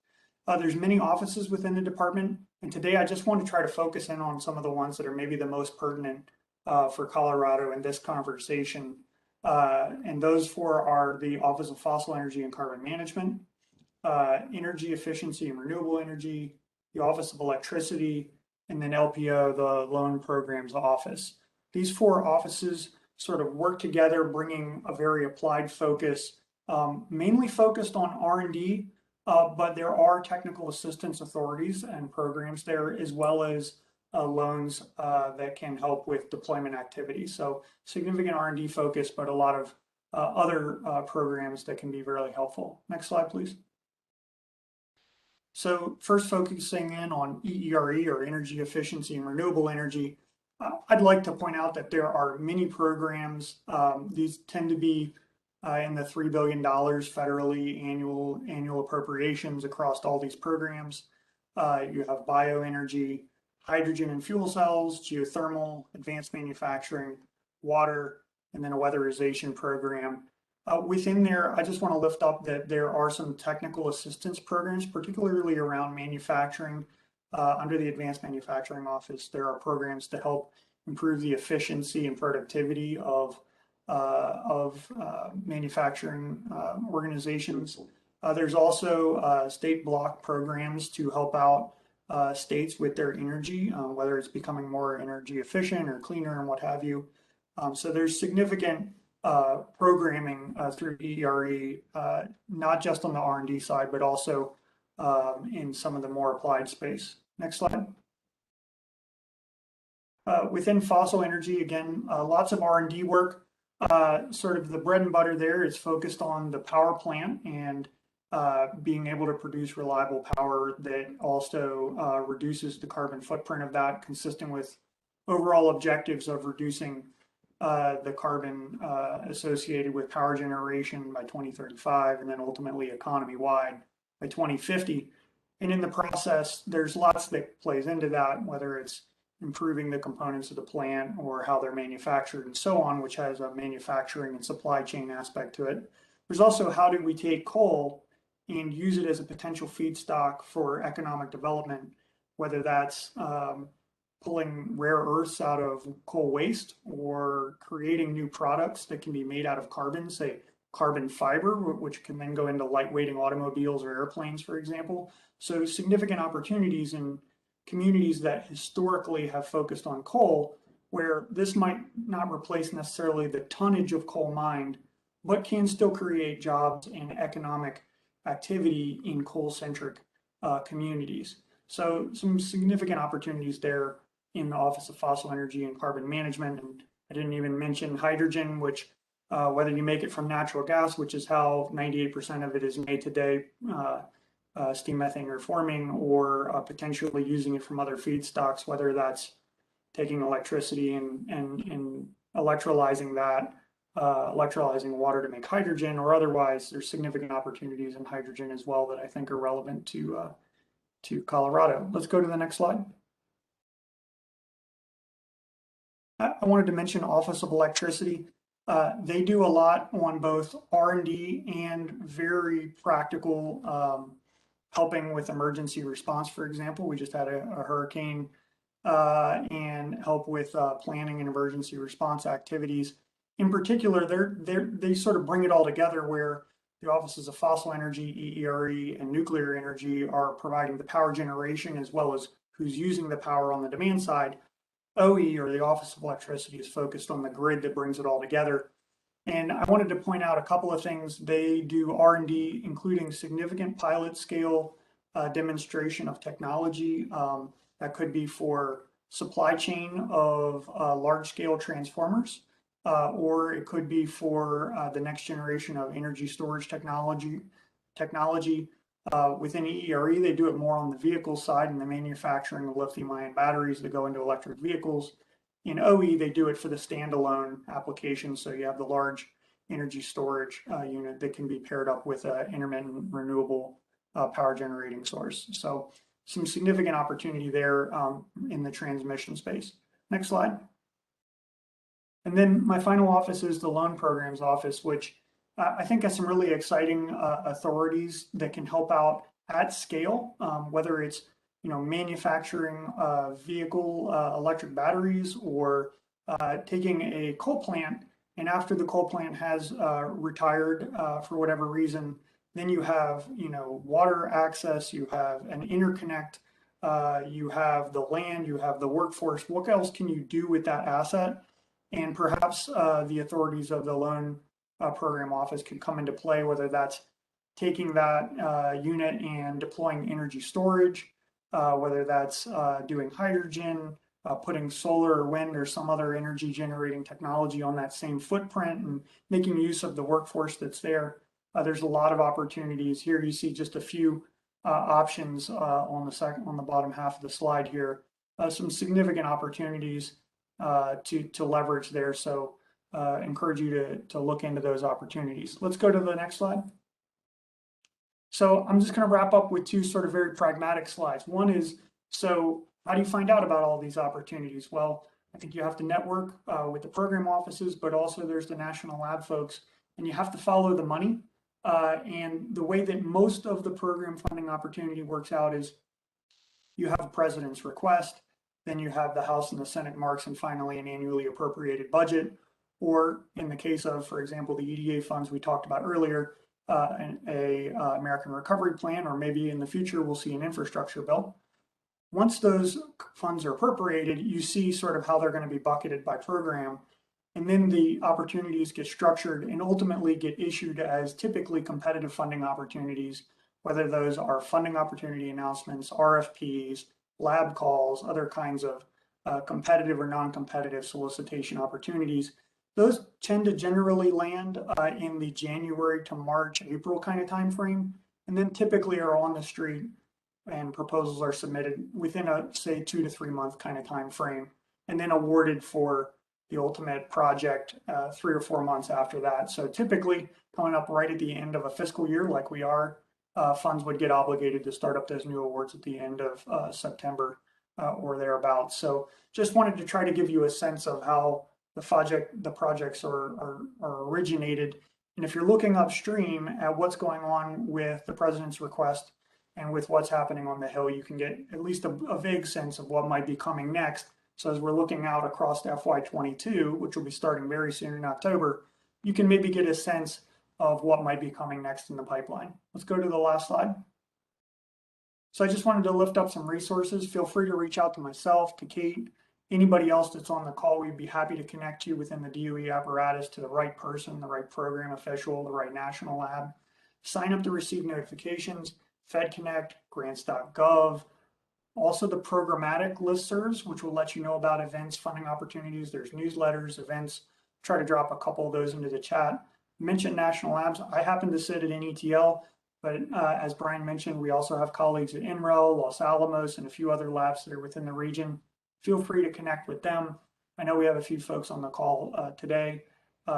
There's many offices within the department, and today I just want to try to focus in on some of the ones that are maybe the most pertinent for Colorado in this conversation. And those four are the Office of Fossil Energy and Carbon Management, Energy Efficiency and Renewable Energy, the Office of Electricity, and then LPO, the Loan Programs Office. These four offices sort of work together, bringing a very applied focus, mainly focused on R&D, but there are technical assistance authorities and programs there, as well as loans that can help with deployment activities. So significant R&D focus, but a lot of other programs that can be really helpful. Next slide, please. So first focusing in on EERE, or energy efficiency and renewable energy, I'd like to point out that there are many programs. These tend to be in the $3 billion federally annual appropriations across all these programs. You have bioenergy, hydrogen and fuel cells, geothermal, advanced manufacturing, water, and then a weatherization program. Within there, I just want to lift up that there are some technical assistance programs, particularly around manufacturing. Under the Advanced Manufacturing Office, there are programs to help improve the efficiency and productivity of manufacturing organizations. There's also state block programs to help out states with their energy, whether it's becoming more energy efficient or cleaner and what have you. So there's significant programming through EERE, not just on the R&D side, but also in some of the more applied space. Next slide. Within fossil energy, again, lots of R&D work. Sort of the bread and butter there is focused on the power plant and being able to produce reliable power that also reduces the carbon footprint of that, consistent with overall objectives of reducing the carbon associated with power generation by 2035, and then ultimately economy-wide by 2050. And in the process, there's lots that plays into that, whether it's improving the components of the plant or how they're manufactured and so on, which has a manufacturing and supply chain aspect to it. There's also how do we take coal and use it as a potential feedstock for economic development, whether that's pulling rare earths out of coal waste or creating new products that can be made out of carbon, say carbon fiber, which can then go into lightweighting automobiles or airplanes, for example. So significant opportunities in communities that historically have focused on coal, where this might not replace necessarily the tonnage of coal mined, but can still create jobs and economic activity in coal-centric communities. So some significant opportunities there in the Office of Fossil Energy and Carbon Management. And I didn't even mention hydrogen, which whether you make it from natural gas, which is how 98% of it is made today, steam methane reforming, or potentially using it from other feedstocks, whether that's taking electricity and electrolyzing that, electrolyzing water to make hydrogen, or otherwise, there's significant opportunities in hydrogen as well that I think are relevant to Colorado. Let's go to the next slide. I wanted to mention Office of Electricity. They do a lot on both R&D and very practical helping with emergency response. For example, we just had a hurricane and help with planning and emergency response activities. In particular, they sort of bring it all together where the offices of fossil energy, EERE, and nuclear energy are providing the power generation as well as who's using the power on the demand side. OE, or the Office of Electricity, is focused on the grid that brings it all together. And I wanted to point out a couple of things. They do R&D, including significant pilot scale demonstration of technology. That could be for supply chain of large scale transformers, or it could be for the next generation of energy storage technology. Within EERE, they do it more on the vehicle side and the manufacturing of lithium-ion batteries that go into electric vehicles. In OE, they do it for the standalone application. So you have the large energy storage unit that can be paired up with an intermittent renewable power generating source. So some significant opportunity there in the transmission space. Next slide. And then my final office is the Loan Programs Office, which I think has some really exciting authorities that can help out at scale, whether it's manufacturing vehicle electric batteries, or taking a coal plant, and after the coal plant has retired for whatever reason, then you have water access, you have an interconnect, you have the land, you have the workforce. What else can you do with that asset? And perhaps the authorities of the Loan Program Office could come into play, whether that's taking that unit and deploying energy storage, whether that's doing hydrogen, putting solar or wind or some other energy generating technology on that same footprint and making use of the workforce that's there. There's a lot of opportunities here. You see just a few options on the bottom half of the slide here. Some significant opportunities to leverage there. So encourage you to look into those opportunities. Let's go to the next slide. So I'm just going to wrap up with two sort of very pragmatic slides. One is, so how do you find out about all these opportunities? Well, I think you have to network with the program offices, but also there's the national lab folks, and you have to follow the money. And the way that most of the program funding opportunity works out is you have a president's request, then you have the House and the Senate marks, and finally an annually appropriated budget. Or in the case of, for example, the EDA funds we talked about earlier, an American Recovery Plan, or maybe in the future we'll see an infrastructure bill. Once those funds are appropriated, you see sort of how they're going to be bucketed by program, and then the opportunities get structured and ultimately get issued as typically competitive funding opportunities, whether those are funding opportunity announcements, RFPs, lab calls, other kinds of competitive or non-competitive solicitation opportunities. Those tend to generally land in the January to March, April kind of time frame, and then typically are on the street and proposals are submitted within a, say, 2 to 3 month kind of time frame, and then awarded for the ultimate project 3 or 4 months after that. So typically coming up right at the end of a fiscal year like we are, funds would get obligated to start up those new awards at the end of September or thereabouts. So just wanted to try to give you a sense of how the projects are originated. And if you're looking upstream at what's going on with the president's request and with what's happening on the Hill, you can get at least a vague sense of what might be coming next. So as we're looking out across FY22, which will be starting very soon in October, you can maybe get a sense of what might be coming next in the pipeline. Let's go to the last slide. So I just wanted to lift up some resources. Feel free to reach out to myself, to Kate, anybody else that's on the call. We'd be happy to connect you within the DOE apparatus to the right person, the right program official, the right national lab. Sign up to receive notifications, FedConnect, grants.gov, Also the programmatic listservs, which will let you know about events, funding opportunities. There's newsletters, events. Try to drop a couple of those into the chat. Mention national labs. I happen to sit at NETL, but as Brian mentioned, we also have colleagues at NREL, Los Alamos, and a few other labs that are within the region. Feel free to connect with them. I know we have a few folks on the call today.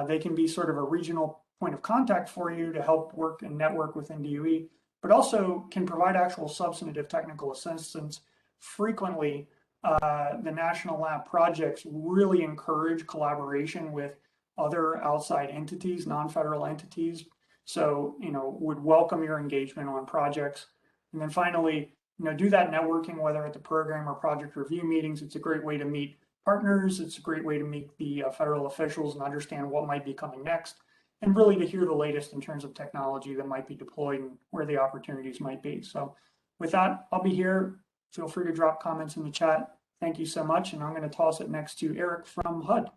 They can be sort of a regional point of contact for you to help work and network within DOE, but also can provide actual substantive technical assistance. Frequently, the national lab projects really encourage collaboration with other outside entities, non-federal entities. So, would welcome your engagement on projects. And then finally, do that networking, whether at the program or project review meetings. It's a great way to meet partners. It's a great way to meet the federal officials and understand what might be coming next, and really to hear the latest in terms of technology that might be deployed and where the opportunities might be. So with that, I'll be here. Feel free to drop comments in the chat. Thank you so much. And I'm going to toss it next to Eric from HUD.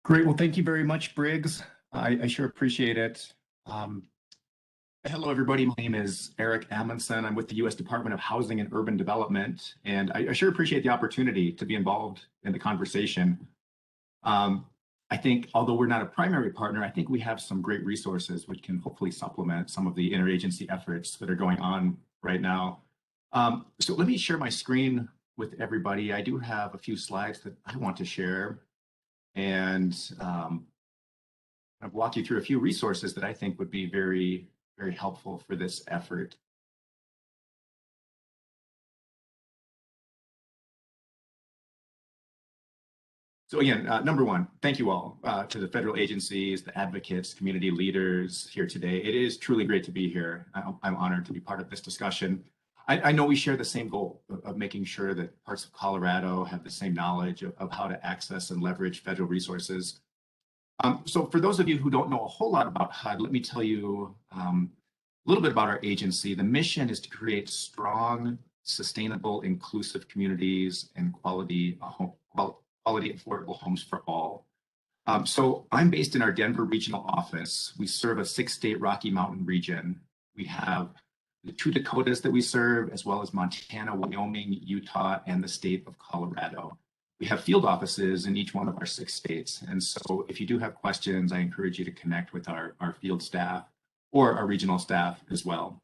Great. Well, thank you very much, Briggs. I sure appreciate it. Hello, everybody. My name is Eric Amundsen. I'm with the U.S. Department of Housing and Urban Development, and I sure appreciate the opportunity to be involved in the conversation. I think, although we're not a primary partner, I think we have some great resources which can hopefully supplement some of the interagency efforts that are going on right now. So let me share my screen with everybody. I do have a few slides that I want to share, and I'll walk you through a few resources that I think would be very helpful for this effort. So again, number one, thank you all to the federal agencies, the advocates, community leaders here today. It is truly great to be here. I'm honored to be part of this discussion. I know we share the same goal of making sure that parts of Colorado have the same knowledge of how to access and leverage federal resources. So for those of you who don't know a whole lot about HUD, let me tell you a little bit about our agency. The mission is to create strong, sustainable, inclusive communities and quality affordable homes for all. So I'm based in our Denver regional office. We serve a 6-state Rocky Mountain region. We have the 2 Dakotas that we serve, as well as Montana, Wyoming, Utah, and the state of Colorado. We have field offices in each one of our 6 states. And so if you do have questions, I encourage you to connect with our field staff or our regional staff as well.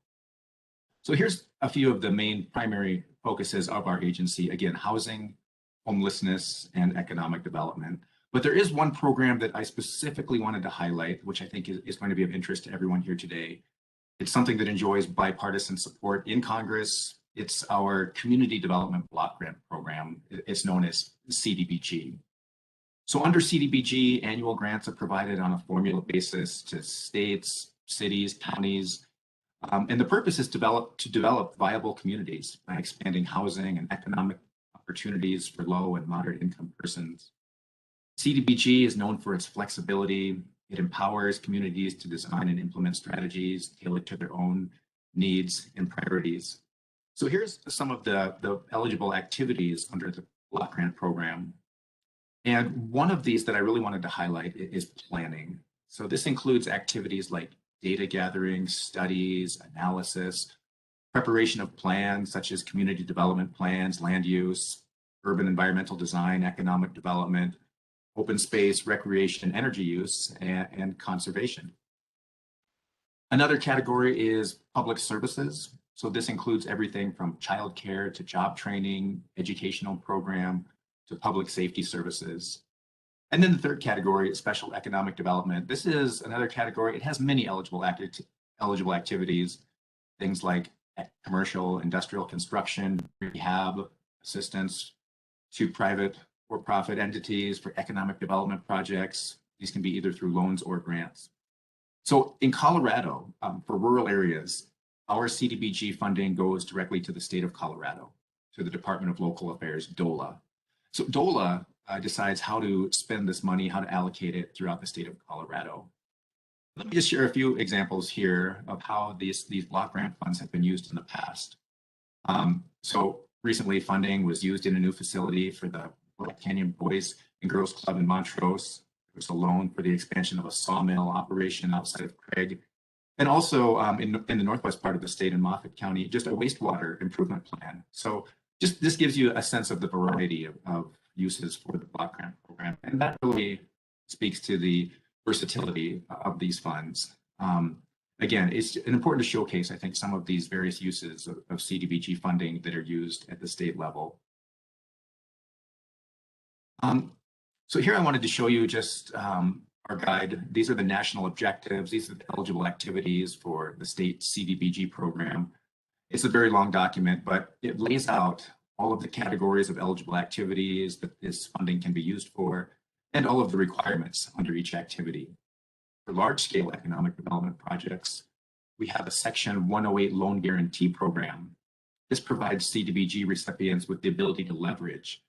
So here's a few of the main primary focuses of our agency. Again, housing, homelessness, and economic development. But there is one program that I specifically wanted to highlight, which I think is going to be of interest to everyone here today. It's something that enjoys bipartisan support in Congress. It's our Community Development Block Grant Program. It's known as CDBG. So under CDBG, annual grants are provided on a formula basis to states, cities, counties, and the purpose is to develop viable communities by expanding housing and economic opportunities for low and moderate income persons. CDBG is known for its flexibility. It empowers communities to design and implement strategies tailored to their own needs and priorities. So here's some of the eligible activities under the block grant program. And one of these that I really wanted to highlight is planning. So this includes activities like data gathering, studies, analysis, preparation of plans such as community development plans, land use, urban environmental design, economic development, open space, recreation, energy use, and conservation. Another category is public services. So this includes everything from childcare to job training, educational program, to public safety services. And then the third category is special economic development. This is another category. It has many eligible activities, things like commercial, industrial construction, rehab, assistance to private for-profit entities for economic development projects. These can be either through loans or grants. So in Colorado, for rural areas, our CDBG funding goes directly to the state of Colorado, to the Department of Local Affairs, DOLA. So DOLA decides how to spend this money, how to allocate it throughout the state of Colorado. Let me just share a few examples here of how these block grant funds have been used in the past. So recently, funding was used in a new facility for the Black Canyon Boys and Girls Club in Montrose. There was a loan for the expansion of a sawmill operation outside of Craig. And also in the northwest part of the state in Moffat County, just a wastewater improvement plan. So just this gives you a sense of the variety of uses for the block grant program. And that really speaks to the versatility of these funds. Again, it's important to showcase, I think, some of these various uses of CDBG funding that are used at the state level. So here I wanted to show you just our guide. These are the national objectives. These are the eligible activities for the state CDBG program. It's a very long document, but it lays out all of the categories of eligible activities that this funding can be used for, and all of the requirements under each activity. For large-scale economic development projects, we have a Section 108 loan guarantee program. This provides CDBG recipients with the ability to leverage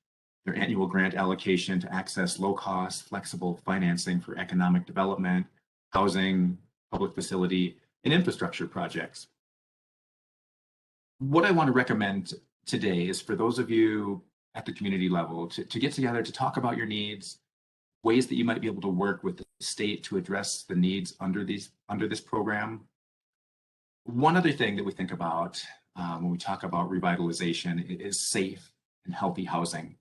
their annual grant allocation to access low-cost, flexible financing for economic development, housing, public facility, and infrastructure projects. What I want to recommend today is for those of you at the community level to get together to talk about your needs, ways that you might be able to work with the state to address the needs under this program. One other thing that we think about when we talk about revitalization is safe and healthy housing.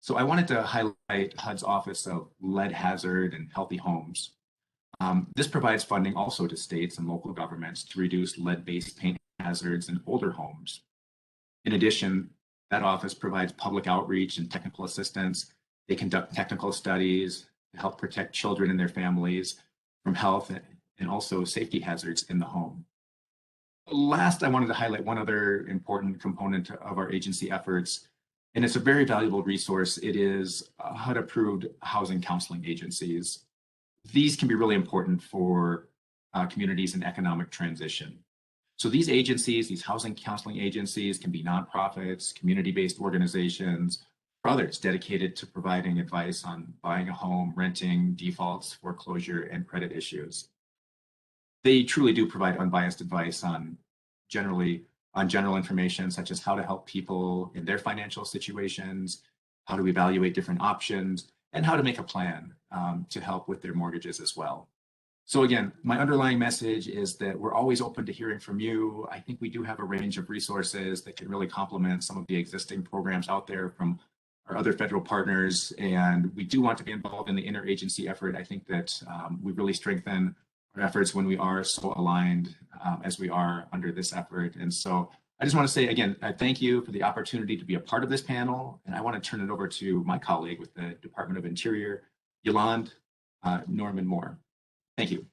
So I wanted to highlight HUD's Office of Lead Hazard and Healthy Homes. This provides funding also to states and local governments to reduce lead-based paint hazards in older homes. In addition, that office provides public outreach and technical assistance. They conduct technical studies to help protect children and their families from health and also safety hazards in the home. Last, I wanted to highlight one other important component of our agency efforts, and it's a very valuable resource. It is HUD-approved housing counseling agencies. These can be really important for communities in economic transition. So these agencies, these housing counseling agencies, can be nonprofits, community-based organizations, or others dedicated to providing advice on buying a home, renting, defaults, foreclosure, and credit issues. They truly do provide unbiased advice on general information, such as how to help people in their financial situations, how to evaluate different options, and how to make a plan to help with their mortgages as well. So again, my underlying message is that we're always open to hearing from you. I think we do have a range of resources that can really complement some of the existing programs out there from our other federal partners. And we do want to be involved in the interagency effort. I think that we really strengthen our efforts when we are so aligned as we are under this effort. And so I just want to say again, thank you for the opportunity to be a part of this panel. And I want to turn it over to my colleague with the Department of Interior, Yolande Norman Moore. Thank you.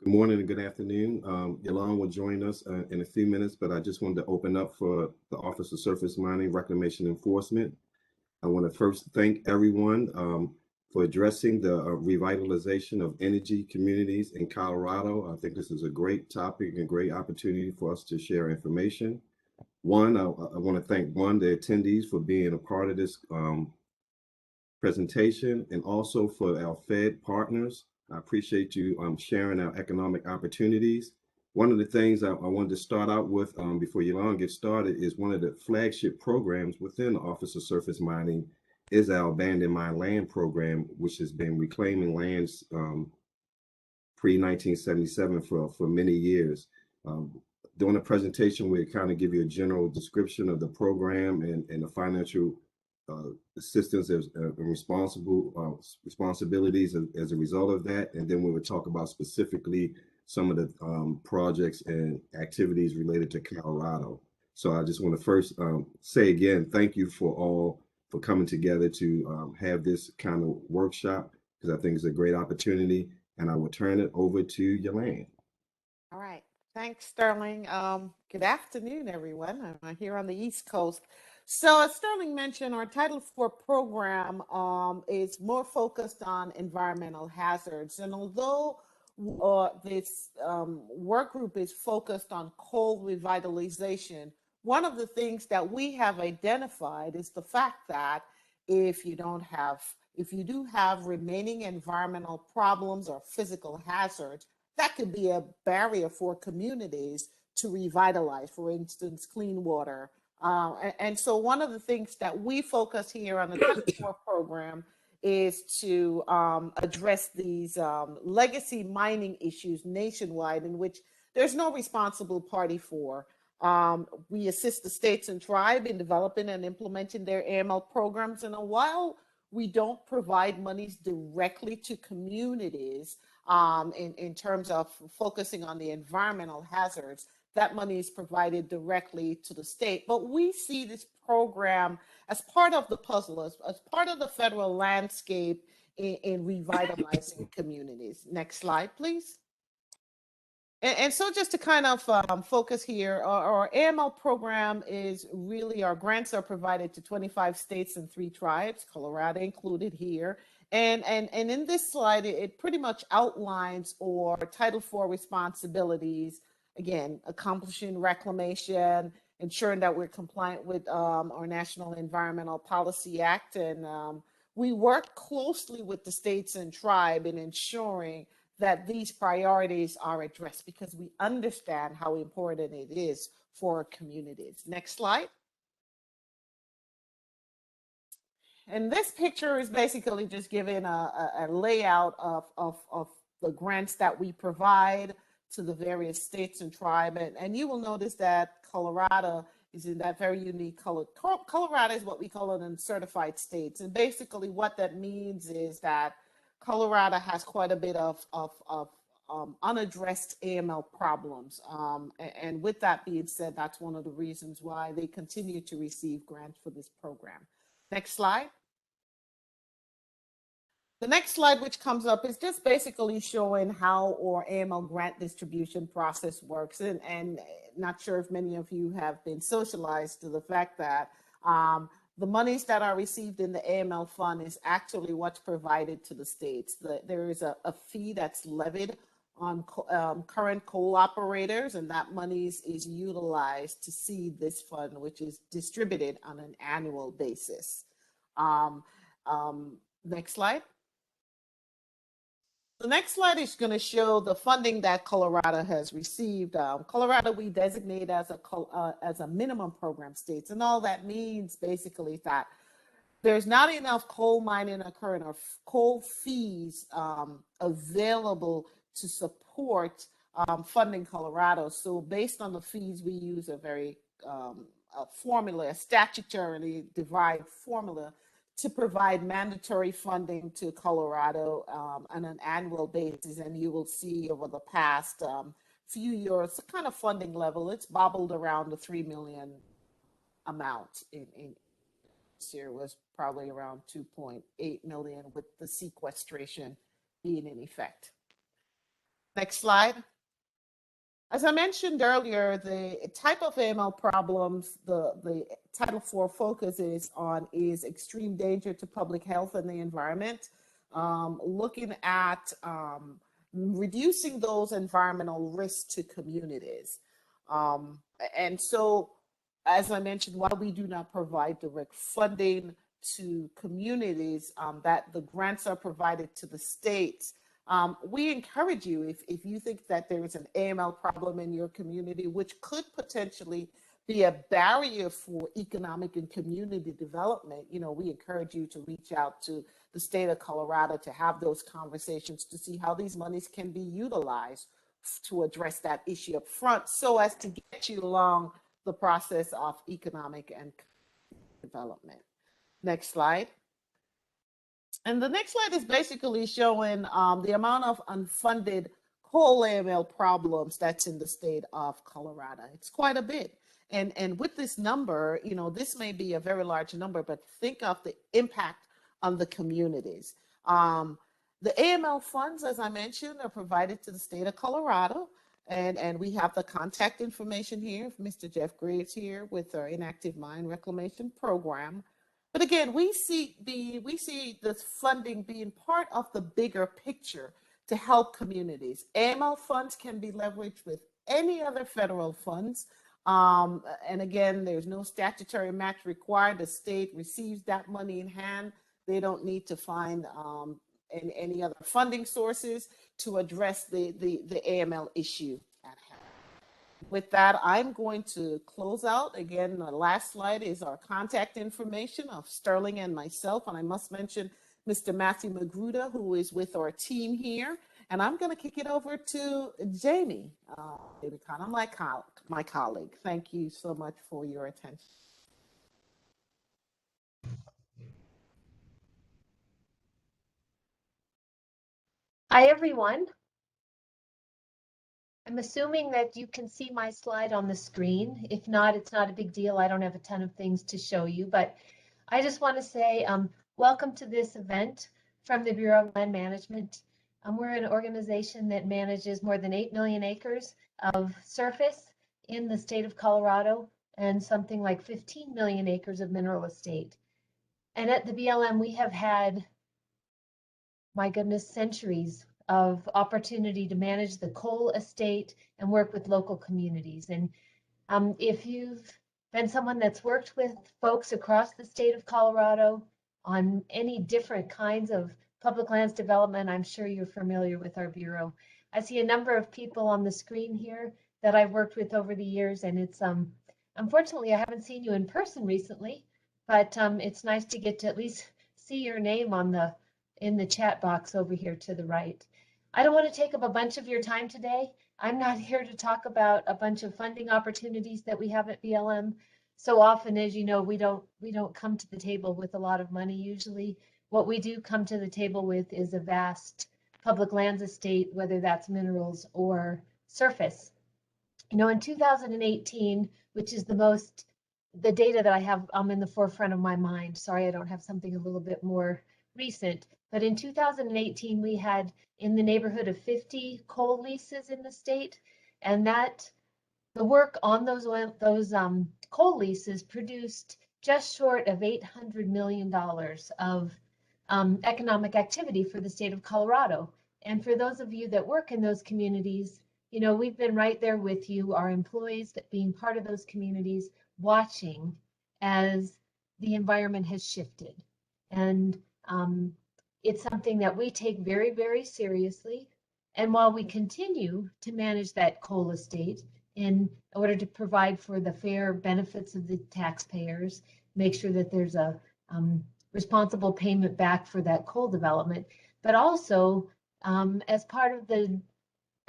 Good morning and good afternoon. Yolande will join us in a few minutes, but I just wanted to open up for the Office of Surface Mining Reclamation Enforcement. I want to first thank everyone for addressing the revitalization of energy communities in Colorado. I think this is a great topic and great opportunity for us to share information. One, I want to thank the attendees for being a part of this presentation, and also for our Fed partners. I appreciate you sharing our economic opportunities. One of the things I wanted to start out with before Yolande gets started is one of the flagship programs within the Office of Surface Mining is our Abandoned Mine Land Program, which has been reclaiming lands pre-1977 for many years. During the presentation, we kind of give you a general description of the program and the financial assistance and responsibilities as a result of that. And then we would talk about specifically some of the projects and activities related to Colorado. So I just want to first say again, thank you for coming together to have this kind of workshop, because I think it's a great opportunity. And I will turn it over to Yolande. All right. Thanks, Sterling. Good afternoon, everyone. I'm here on the East Coast. So as Sterling mentioned, our Title IV program is more focused on environmental hazards. And although this work group is focused on coal revitalization, one of the things that we have identified is the fact that if you do have remaining environmental problems or physical hazards, that could be a barrier for communities to revitalize, for instance, clean water, And so one of the things that we focus here on the Title IV program is to address these legacy mining issues nationwide in which there's no responsible party for. We assist the states and tribes in developing and implementing their AML programs. And while we don't provide monies directly to communities in terms of focusing on the environmental hazards, that money is provided directly to the state. But we see this program as part of the puzzle, as part of the federal landscape in revitalizing communities. Next slide, please. And so just to kind of focus here, our AML program is really, our grants are provided to 25 states and 3 tribes, Colorado included here. And in this slide, it pretty much outlines our Title IV responsibilities. Again, accomplishing reclamation, ensuring that we're compliant with our National Environmental Policy Act. And we work closely with the states and tribe in ensuring that these priorities are addressed because we understand how important it is for our communities. Next slide. And this picture is basically just giving a layout of the grants that we provide to the various states and tribe. And you will notice that Colorado is in that very unique color. Colorado is what we call an uncertified states. And basically what that means is that Colorado has quite a bit of unaddressed AML problems. And with that being said, that's one of the reasons why they continue to receive grants for this program. Next slide. The next slide, which comes up, is just basically showing how our AML grant distribution process works. And not sure if many of you have been socialized to the fact that the monies that are received in the AML fund is actually what's provided to the states. There is a fee that's levied on current coal operators, and that money is utilized to seed this fund, which is distributed on an annual basis. Next slide. The next slide is going to show the funding that Colorado has received. Colorado, we designate as a minimum program states, and all that means basically that there's not enough coal mining occurring or coal fees available to support funding Colorado. So based on the fees, we use a very a formula, a statutorily derived formula to provide mandatory funding to Colorado on an annual basis. And you will see over the past few years, the kind of funding level, it's bobbled around the 3 million amount. In this year was probably around 2.8 million with the sequestration being in effect. Next slide. As I mentioned earlier, the type of AML problems the Title IV focuses on is extreme danger to public health and the environment, looking at reducing those environmental risks to communities. And so, as I mentioned, while we do not provide direct funding to communities, that the grants are provided to the states, we encourage you, if you think that there is an AML problem in your community, which could potentially be a barrier for economic and community development, we encourage you to reach out to the state of Colorado to have those conversations to see how these monies can be utilized to address that issue up front so as to get you along the process of economic and development. Next slide. And the next slide is basically showing the amount of unfunded coal AML problems that's in the state of Colorado. It's quite a bit. And with this number, this may be a very large number, but think of the impact on the communities. The AML funds, as I mentioned, are provided to the state of Colorado. And we have the contact information here. Mr. Jeff Graves here with our Inactive Mine Reclamation Program. But again, we see this funding being part of the bigger picture to help communities. AML funds can be leveraged with any other federal funds. And again, there's no statutory match required. The state receives that money in hand. They don't need to find any other funding sources to address the AML issue at hand. With that, I'm going to close out. Again, the last slide is our contact information of Sterling and myself. And I must mention Mr. Matthew Magruder, who is with our team here. And I'm going to kick it over to Jamie, David Connor, my colleague. Thank you so much for your attention. Hi, everyone. I'm assuming that you can see my slide on the screen. If not, it's not a big deal. I don't have a ton of things to show you, but I just want to say welcome to this event from the Bureau of Land Management. We're an organization that manages more than 8 million acres of surface in the state of Colorado and something like 15 million acres of mineral estate. And at the BLM, we have had, my goodness, centuries of opportunity to manage the coal estate and work with local communities. And if you've been someone that's worked with folks across the state of Colorado on any different kinds of public lands development, I'm sure you're familiar with our Bureau. I see a number of people on the screen here that I've worked with over the years, and it's unfortunately, I haven't seen you in person recently, but it's nice to get to at least see your name in the chat box over here to the right. I don't want to take up a bunch of your time today. I'm not here to talk about a bunch of funding opportunities that we have at BLM. So often, as you know, we don't come to the table with a lot of money usually. What we do come to the table with is a vast public lands estate, whether that's minerals or surface. You know, in 2018, which is the data that I have in the forefront of my mind. Sorry, I don't have something a little bit more recent. But in 2018, we had in the neighborhood of 50 coal leases in the state, and that the work on those coal leases produced just short of $800 million of economic activity for the state of Colorado. And for those of you that work in those communities, you know, we've been right there with you, our employees that being part of those communities, watching as the environment has shifted. And it's something that we take very, very seriously. And while we continue to manage that coal estate in order to provide for the fair benefits of the taxpayers, make sure that there's a responsible payment back for that coal development, but also as part of the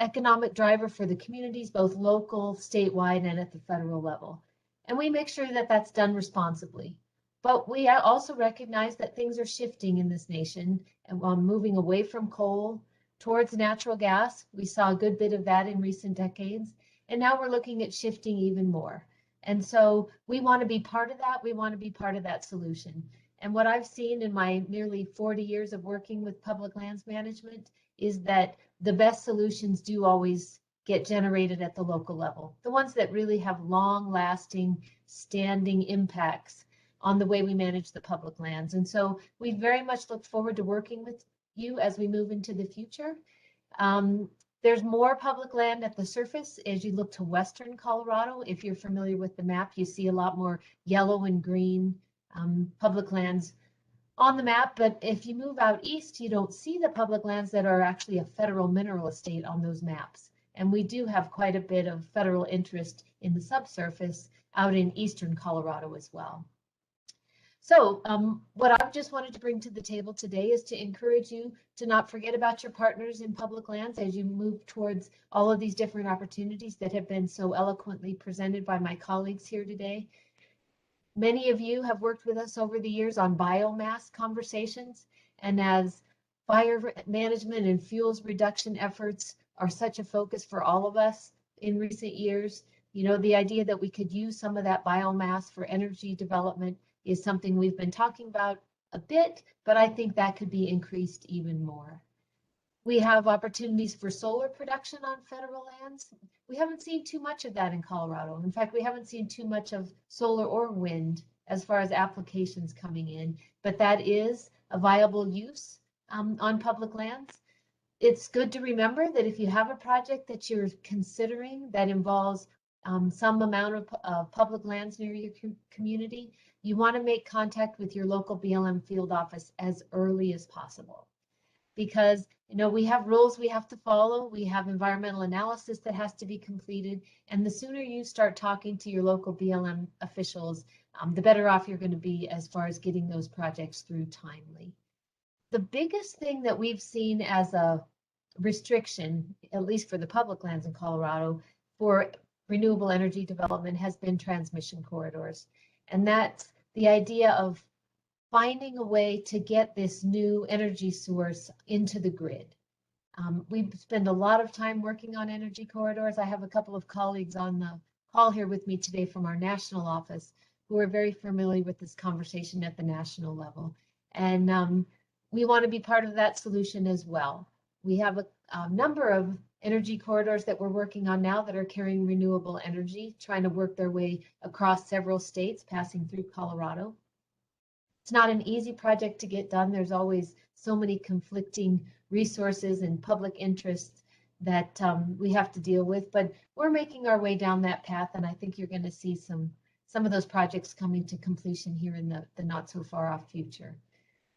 economic driver for the communities, both local, statewide, and at the federal level. And we make sure that that's done responsibly. But we also recognize that things are shifting in this nation and moving away from coal towards natural gas. We saw a good bit of that in recent decades. And now we're looking at shifting even more. And so we want to be part of that. We want to be part of that solution. And what I've seen in my nearly 40 years of working with public lands management is that the best solutions do always get generated at the local level. The ones that really have long-lasting, standing impacts on the way we manage the public lands. And so we very much look forward to working with you as we move into the future. There's more public land at the surface as you look to western Colorado. If you're familiar with the map, you see a lot more yellow and green public lands on the map. But if you move out east, you don't see the public lands that are actually a federal mineral estate on those maps. And we do have quite a bit of federal interest in the subsurface out in eastern Colorado as well. So what I've just wanted to bring to the table today is to encourage you to not forget about your partners in public lands as you move towards all of these different opportunities that have been so eloquently presented by my colleagues here today. Many of you have worked with us over the years on biomass conversations, and as fire management and fuels reduction efforts are such a focus for all of us in recent years, you know, the idea that we could use some of that biomass for energy development is something we've been talking about a bit, but I think that could be increased even more. We have opportunities for solar production on federal lands. We haven't seen too much of that in Colorado. In fact, we haven't seen too much of solar or wind as far as applications coming in, but that is a viable use on public lands. It's good to remember that if you have a project that you're considering that involves some amount of public lands near your community, you want to make contact with your local BLM field office as early as possible. Because You know, we have rules we have to follow. We have environmental analysis that has to be completed. And the sooner you start talking to your local BLM officials, the better off you're going to be as far as getting those projects through timely. The biggest thing that we've seen as a restriction, at least for the public lands in Colorado, for renewable energy development has been transmission corridors. And that's the idea of finding a way to get this new energy source into the grid. We spend a lot of time working on energy corridors. I have a couple of colleagues on the call here with me today from our national office who are very familiar with this conversation at the national level. And we want to be part of that solution as well. We have a number of energy corridors that we're working on now that are carrying renewable energy, trying to work their way across several states, passing through Colorado. It's not an easy project to get done. There's always so many conflicting resources and public interests that we have to deal with, but we're making our way down that path, and I think you're going to see some of those projects coming to completion here in the not so far off future.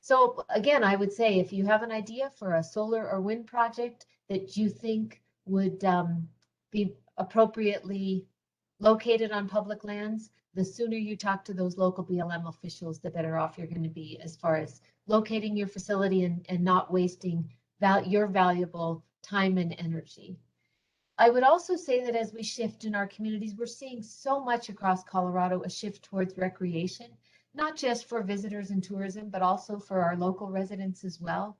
So again, I would say if you have an idea for a solar or wind project that you think would be appropriately located on public lands, the sooner you talk to those local BLM officials, the better off you're going to be as far as locating your facility and not wasting your valuable time and energy. I would also say that as we shift in our communities, we're seeing so much across Colorado, a shift towards recreation, not just for visitors and tourism, but also for our local residents as well.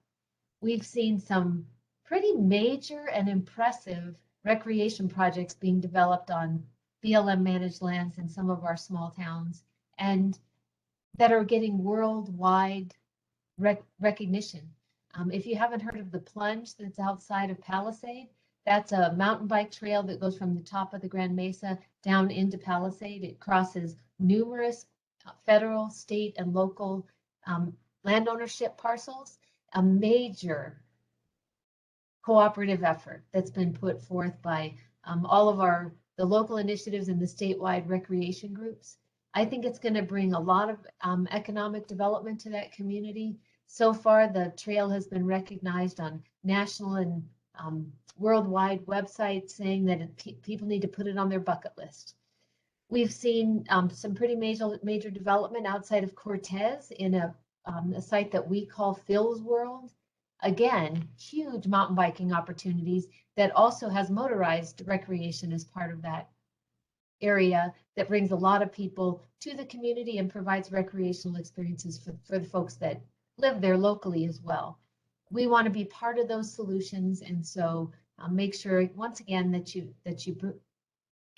We've seen some pretty major and impressive recreation projects being developed on BLM managed lands in some of our small towns and that are getting worldwide recognition. If you haven't heard of the Plunge that's outside of Palisade, that's a mountain bike trail that goes from the top of the Grand Mesa down into Palisade. It crosses numerous federal, state, and local land ownership parcels, a major cooperative effort that's been put forth by all of the local initiatives and the statewide recreation groups. I think it's going to bring a lot of economic development to that community. So far, the trail has been recognized on national and worldwide websites saying that people need to put it on their bucket list. We've seen some pretty major development outside of Cortez in a site that we call Phil's World. Again, huge mountain biking opportunities that also has motorized recreation as part of that area that brings a lot of people to the community and provides recreational experiences for the folks that live there locally as well. We want to be part of those solutions, and so make sure once again that you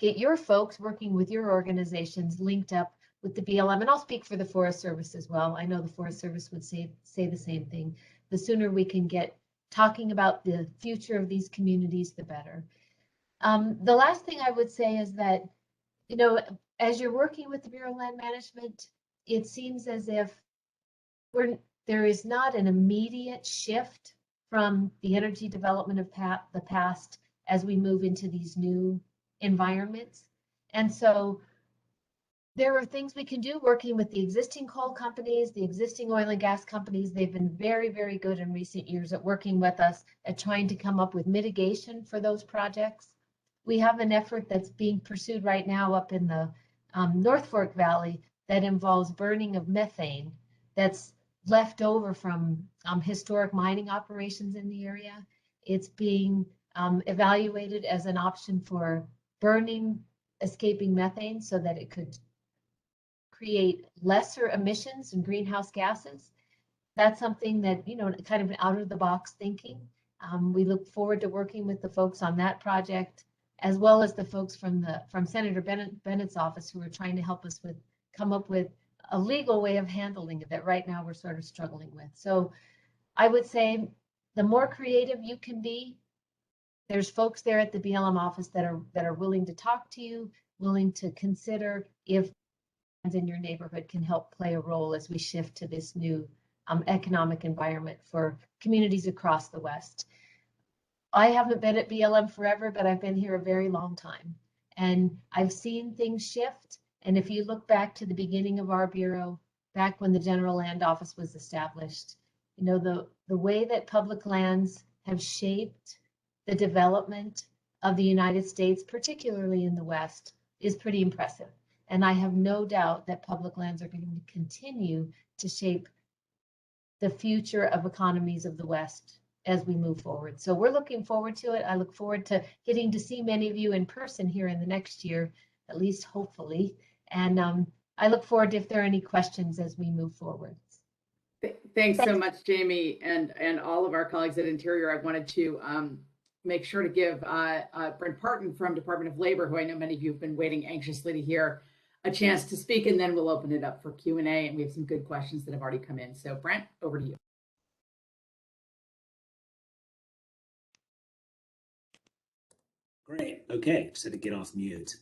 get your folks working with your organizations linked up with the BLM, and I'll speak for the Forest Service as well. I know the Forest Service would say the same thing. The sooner we can get talking about the future of these communities, the better. The last thing I would say is that, you know, as you're working with the Bureau of Land Management, it seems as if there is not an immediate shift from the energy development of the past as we move into these new environments. And so there are things we can do working with the existing coal companies, the existing oil and gas companies. They've been very, very good in recent years at working with us at trying to come up with mitigation for those projects. We have an effort that's being pursued right now up in the North Fork Valley that involves burning of methane that's left over from historic mining operations in the area. It's being evaluated as an option for burning escaping methane so that it could create lesser emissions and greenhouse gases. That's something that, you know, kind of out of the box thinking. We look forward to working with the folks on that project, as well as the folks from Senator Bennett's office who are trying to help us come up with a legal way of handling it that right now we're sort of struggling with. So I would say the more creative you can be, there's folks there at the BLM office that are willing to talk to you, willing to consider if in your neighborhood can help play a role as we shift to this new economic environment for communities across the West. I haven't been at BLM forever, but I've been here a very long time. And I've seen things shift. And if you look back to the beginning of our Bureau, back when the General Land Office was established, you know, the way that public lands have shaped the development of the United States, particularly in the West, is pretty impressive. And I have no doubt that public lands are going to continue to shape the future of economies of the West as we move forward. So we're looking forward to it. I look forward to getting to see many of you in person here in the next year, at least hopefully. And I look forward to if there are any questions as we move forward. Thanks so much, Jamie, and all of our colleagues at Interior. I wanted to make sure to give Brent Parton from Department of Labor, who I know many of you have been waiting anxiously to hear, a chance to speak, and then we'll open it up for Q&A, and we have some good questions that have already come in. So Brent, over to you. Great. Okay, just had to get off mute.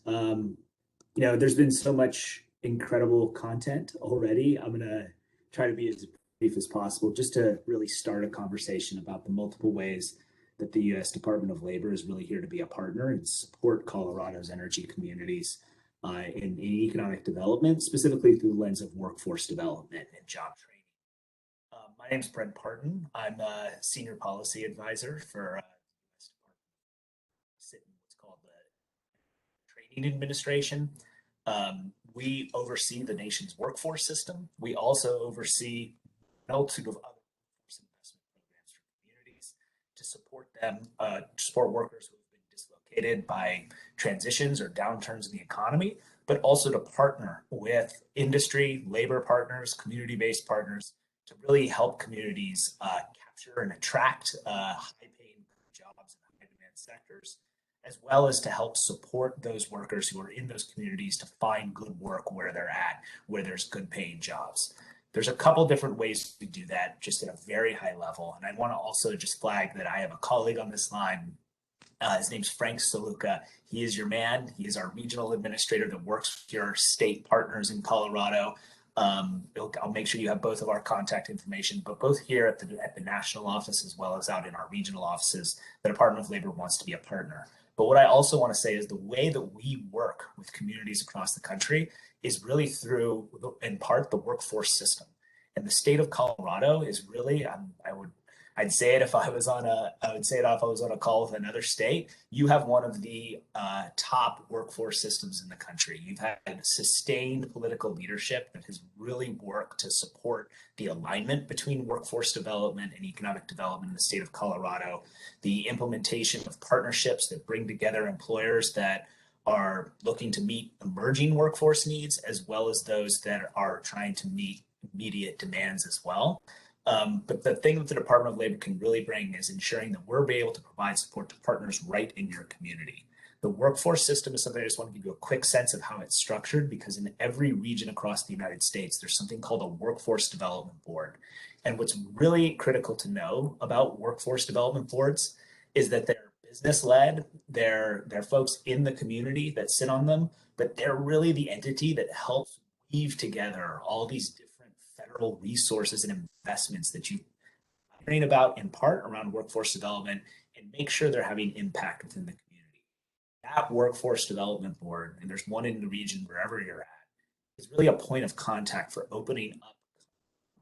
There's been so much incredible content already. I'm gonna try to be as brief as possible, just to really start a conversation about the multiple ways that the U.S. Department of Labor is really here to be a partner and support Colorado's energy communities in economic development, specifically through the lens of workforce development and job training. My name is Brent Parton. I'm a senior policy advisor for U.S. Department, sit in what's called the Training Administration. We oversee the nation's workforce system. We also oversee a multitude of other workforce investment programs for communities to support them, to support workers who have been dislocated by transitions or downturns in the economy, but also to partner with industry, labor partners, community-based partners to really help communities capture and attract high-paying jobs in high-demand sectors, as well as to help support those workers who are in those communities to find good work where they're at, where there's good paying jobs. There's a couple different ways to do that just at a very high level. And I want to also just flag that I have a colleague on this line. His name's Frank Saluka. He is your man. He is our regional administrator that works with your state partners in Colorado. I'll make sure you have both of our contact information, but both here at the national office as well as out in our regional offices, the Department of Labor wants to be a partner. But what I also want to say is the way that we work with communities across the country is really through, in part, the workforce system. And the state of Colorado is really, I'd say it if I was on a call with another state. You have one of the top workforce systems in the country. You've had sustained political leadership that has really worked to support the alignment between workforce development and economic development in the state of Colorado, the implementation of partnerships that bring together employers that are looking to meet emerging workforce needs, as well as those that are trying to meet immediate demands as well. But the thing that the Department of Labor can really bring is ensuring that we're able to provide support to partners right in your community. The workforce system is something I just want to give you a quick sense of how it's structured, because in every region across the United States, there's something called a workforce development board. And what's really critical to know about workforce development boards is that they're business-led, they're folks in the community that sit on them, but they're really the entity that helps weave together all these different federal resources and investments that you train about in part around workforce development and make sure they're having impact within the community. That workforce development board, and there's one in the region wherever you're at, is really a point of contact for opening up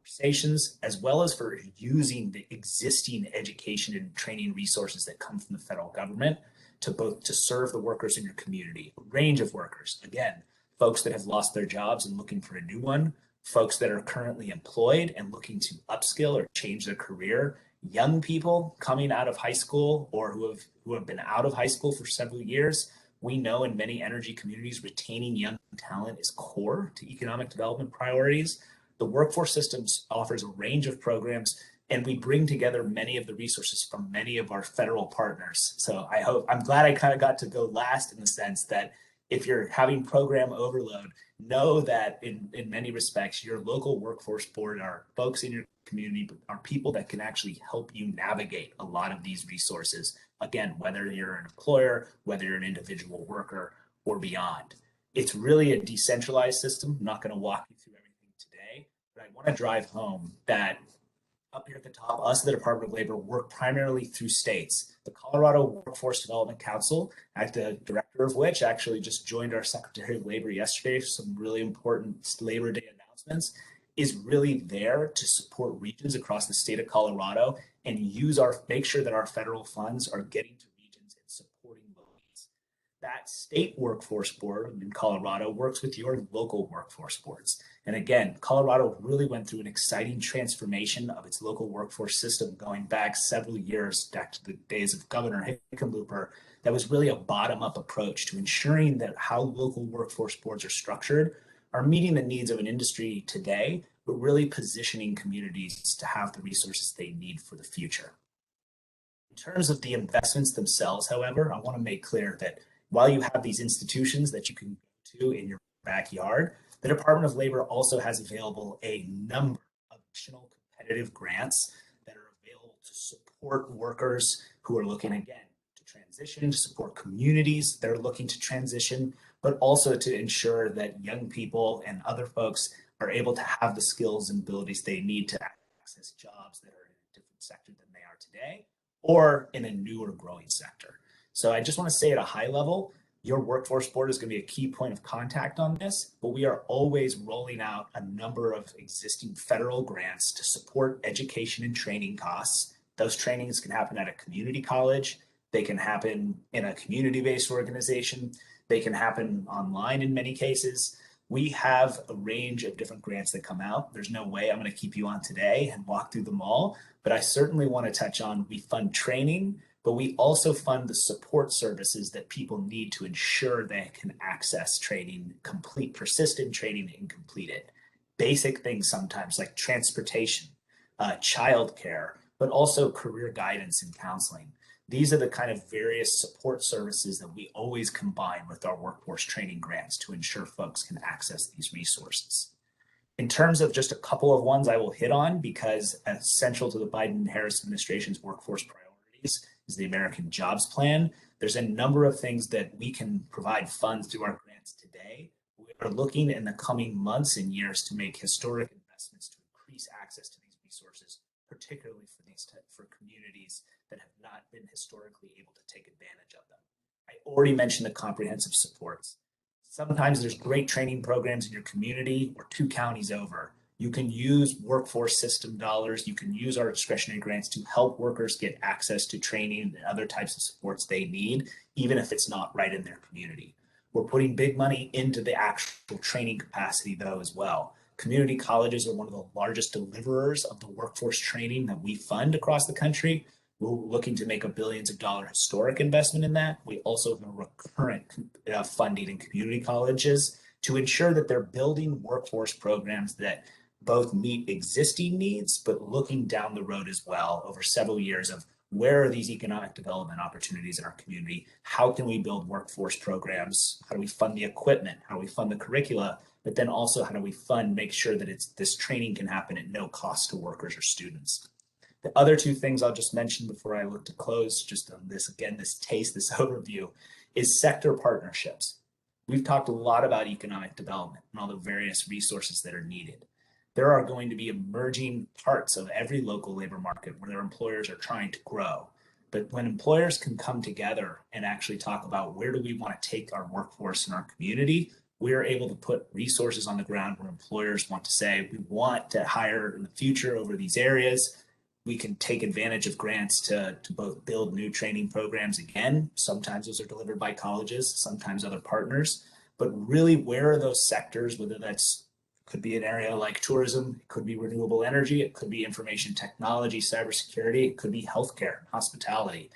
conversations, as well as for using the existing education and training resources that come from the federal government to serve the workers in your community, a range of workers. Again, folks that have lost their jobs and looking for a new one, folks that are currently employed and looking to upskill or change their career, young people coming out of high school or who have been out of high school for several years. We know in many energy communities, retaining young talent is core to economic development priorities. The workforce systems offers a range of programs, and we bring together many of the resources from many of our federal partners. So I'm glad I kind of got to go last in the sense that if you're having program overload, know that in many respects, your local workforce board are folks in your community, are people that can actually help you navigate a lot of these resources. Again, whether you're an employer, whether you're an individual worker, or beyond. It's really a decentralized system. I'm not going to walk you through everything today, but I want to drive home that up here at the top, us, the Department of Labor, work primarily through states. The Colorado Workforce Development Council, the director of which actually just joined our Secretary of Labor yesterday for some really important Labor Day announcements, is really there to support regions across the state of Colorado and make sure that our federal funds are getting to regions and supporting local needs. That state workforce board in Colorado works with your local workforce boards. And again, Colorado really went through an exciting transformation of its local workforce system going back several years, back to the days of Governor Hickenlooper. That was really a bottom-up approach to ensuring that how local workforce boards are structured are meeting the needs of an industry today, but really positioning communities to have the resources they need for the future. In terms of the investments themselves, however, I want to make clear that while you have these institutions that you can go to in your backyard, the Department of Labor also has available a number of additional competitive grants that are available to support workers who are looking, again, to transition, to support communities that are looking to transition, but also to ensure that young people and other folks are able to have the skills and abilities they need to access jobs that are in a different sector than they are today, or in a new or growing sector. So I just want to say at a high level, your workforce board is going to be a key point of contact on this, but we are always rolling out a number of existing federal grants to support education and training costs. Those trainings can happen at a community college. They can happen in a community-based organization. They can happen online in many cases. We have a range of different grants that come out. There's no way I'm going to keep you on today and walk through them all, but I certainly want to touch on, we fund training, but we also fund the support services that people need to ensure they can access training, complete persistent training and complete it. Basic things sometimes like transportation, childcare, but also career guidance and counseling. These are the kind of various support services that we always combine with our workforce training grants to ensure folks can access these resources. In terms of just a couple of ones I will hit on, because essential to the Biden-Harris administration's workforce priorities is the American Jobs Plan. There's a number of things that we can provide funds through our grants today. We are looking in the coming months and years to make historic investments to increase access to these resources, particularly for communities that have not been historically able to take advantage of them. I already mentioned the comprehensive supports. Sometimes there's great training programs in your community or 2 counties over. You can use workforce system dollars. You can use our discretionary grants to help workers get access to training and other types of supports they need, even if it's not right in their community. We're putting big money into the actual training capacity though as well. Community colleges are one of the largest deliverers of the workforce training that we fund across the country. We're looking to make a billions of dollar historic investment in that. We also have a recurrent funding in community colleges to ensure that they're building workforce programs that both meet existing needs, but looking down the road as well over several years of where are these economic development opportunities in our community? How can we build workforce programs? How do we fund the equipment? How do we fund the curricula? But then also how do we make sure that this training can happen at no cost to workers or students? The other 2 things I'll just mention before I look to close, just on this, again, this overview, is sector partnerships. We've talked a lot about economic development and all the various resources that are needed. There are going to be emerging parts of every local labor market where their employers are trying to grow. But when employers can come together and actually talk about where do we want to take our workforce in our community, we are able to put resources on the ground where employers want to say, we want to hire in the future over these areas. We can take advantage of grants to both build new training programs. Again, sometimes those are delivered by colleges, sometimes other partners, but really where are those sectors, whether that's could be an area like tourism, it could be renewable energy, it could be information technology, cybersecurity, it could be healthcare, hospitality.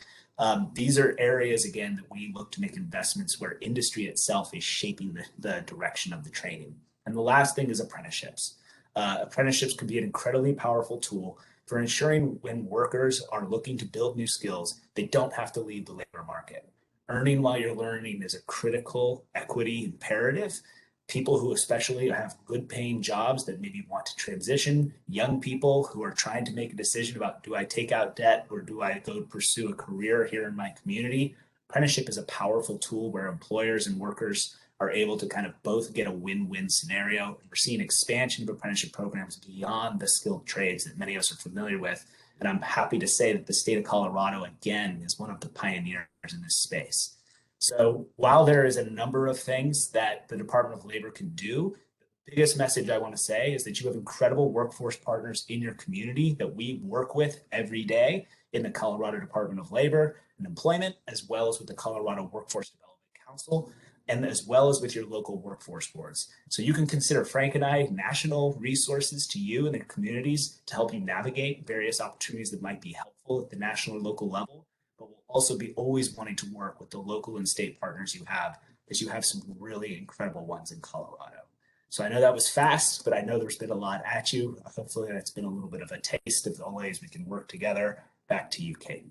These are areas, again, that we look to make investments where industry itself is shaping the direction of the training. And the last thing is apprenticeships. Apprenticeships could be an incredibly powerful tool for ensuring when workers are looking to build new skills, they don't have to leave the labor market. Earning while you're learning is a critical equity imperative. People who especially have good paying jobs that maybe want to transition, young people who are trying to make a decision about, do I take out debt or do I go pursue a career here in my community? Apprenticeship is a powerful tool where employers and workers are able to kind of both get a win-win scenario. We're seeing expansion of apprenticeship programs beyond the skilled trades that many of us are familiar with. And I'm happy to say that the state of Colorado, again, is one of the pioneers in this space. So while there is a number of things that the Department of Labor can do, biggest message I want to say is that you have incredible workforce partners in your community that we work with every day in the Colorado Department of Labor and Employment, as well as with the Colorado Workforce Development Council, and as well as with your local workforce boards. So you can consider Frank and I national resources to you and the communities to help you navigate various opportunities that might be helpful at the national or local level, but we'll also be always wanting to work with the local and state partners you have, as you have some really incredible ones in Colorado. So I know that was fast, but I know there's been a lot at you. Hopefully that's been a little bit of a taste of the ways we can work together. Back to you, Kate.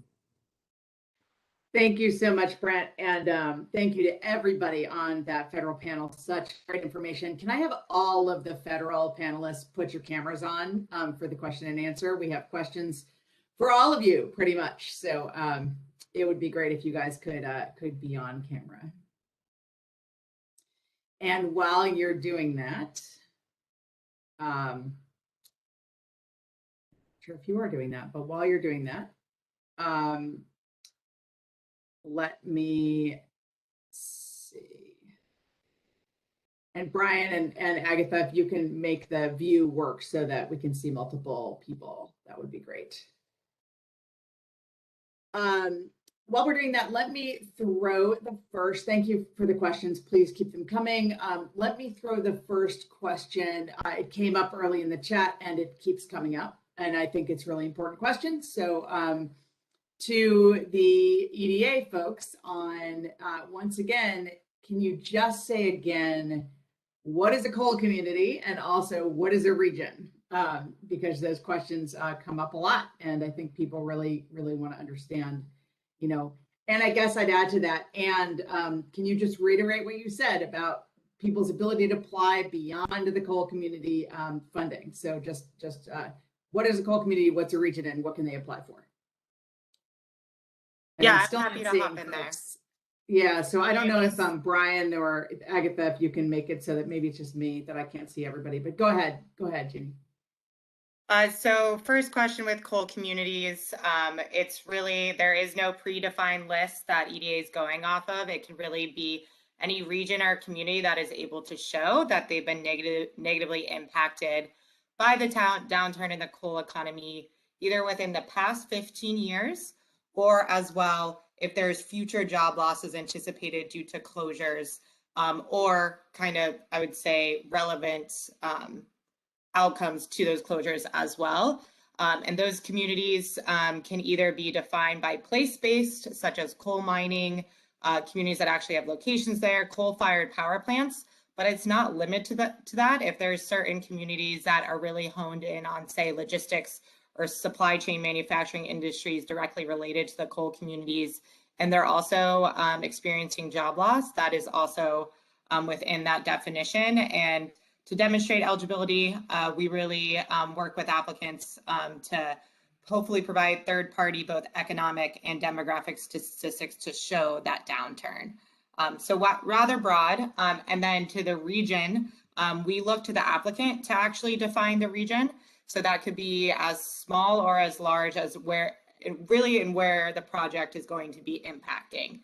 Thank you so much, Brent. And thank you to everybody on that federal panel. Such great information. Can I have all of the federal panelists put your cameras on for the question and answer? We have questions for all of you pretty much. So it would be great if you guys could be on camera. And while you're doing that, sure if you are doing that, but while you're doing that, let me see. And Brian and Agatha, if you can make the view work so that we can see multiple people, that would be great. While we're doing that, let me throw the first, thank you for the questions. Please keep them coming. Let me throw the first question. It came up early in the chat and it keeps coming up. And I think it's really important question. So to the EDA folks on, once again, can you just say again, what is a coal community and also what is a region? Because those questions come up a lot and I think people really want to understand, you know, and I guess I'd add to that. And can you just reiterate what you said about people's ability to apply beyond the coal community funding? So just what is a coal community, what's a region, and what can they apply for? And yeah, I'm happy to hop in there. Yeah, so I don't know if Brian or Agatha, if you can make it so that maybe it's just me that I can't see everybody, but go ahead, Jeannie. So first question with coal communities, it's really, there is no predefined list that EDA is going off of. It can really be any region or community that is able to show that they've been negatively impacted by the downturn in the coal economy, either within the past 15 years or as well if there's future job losses anticipated due to closures or kind of, I would say, relevant outcomes to those closures as well. And those communities can either be defined by place-based, such as coal mining, communities that actually have locations there, coal-fired power plants, but it's not limited to that. If there's certain communities that are really honed in on, say, logistics or supply chain manufacturing industries directly related to the coal communities, and they're also experiencing job loss, that is also within that definition. And to demonstrate eligibility, we really work with applicants to hopefully provide third-party, both economic and demographic statistics to show that downturn. So rather broad. And then to the region, we look to the applicant to actually define the region. So that could be as small or as large as where the project is going to be impacting.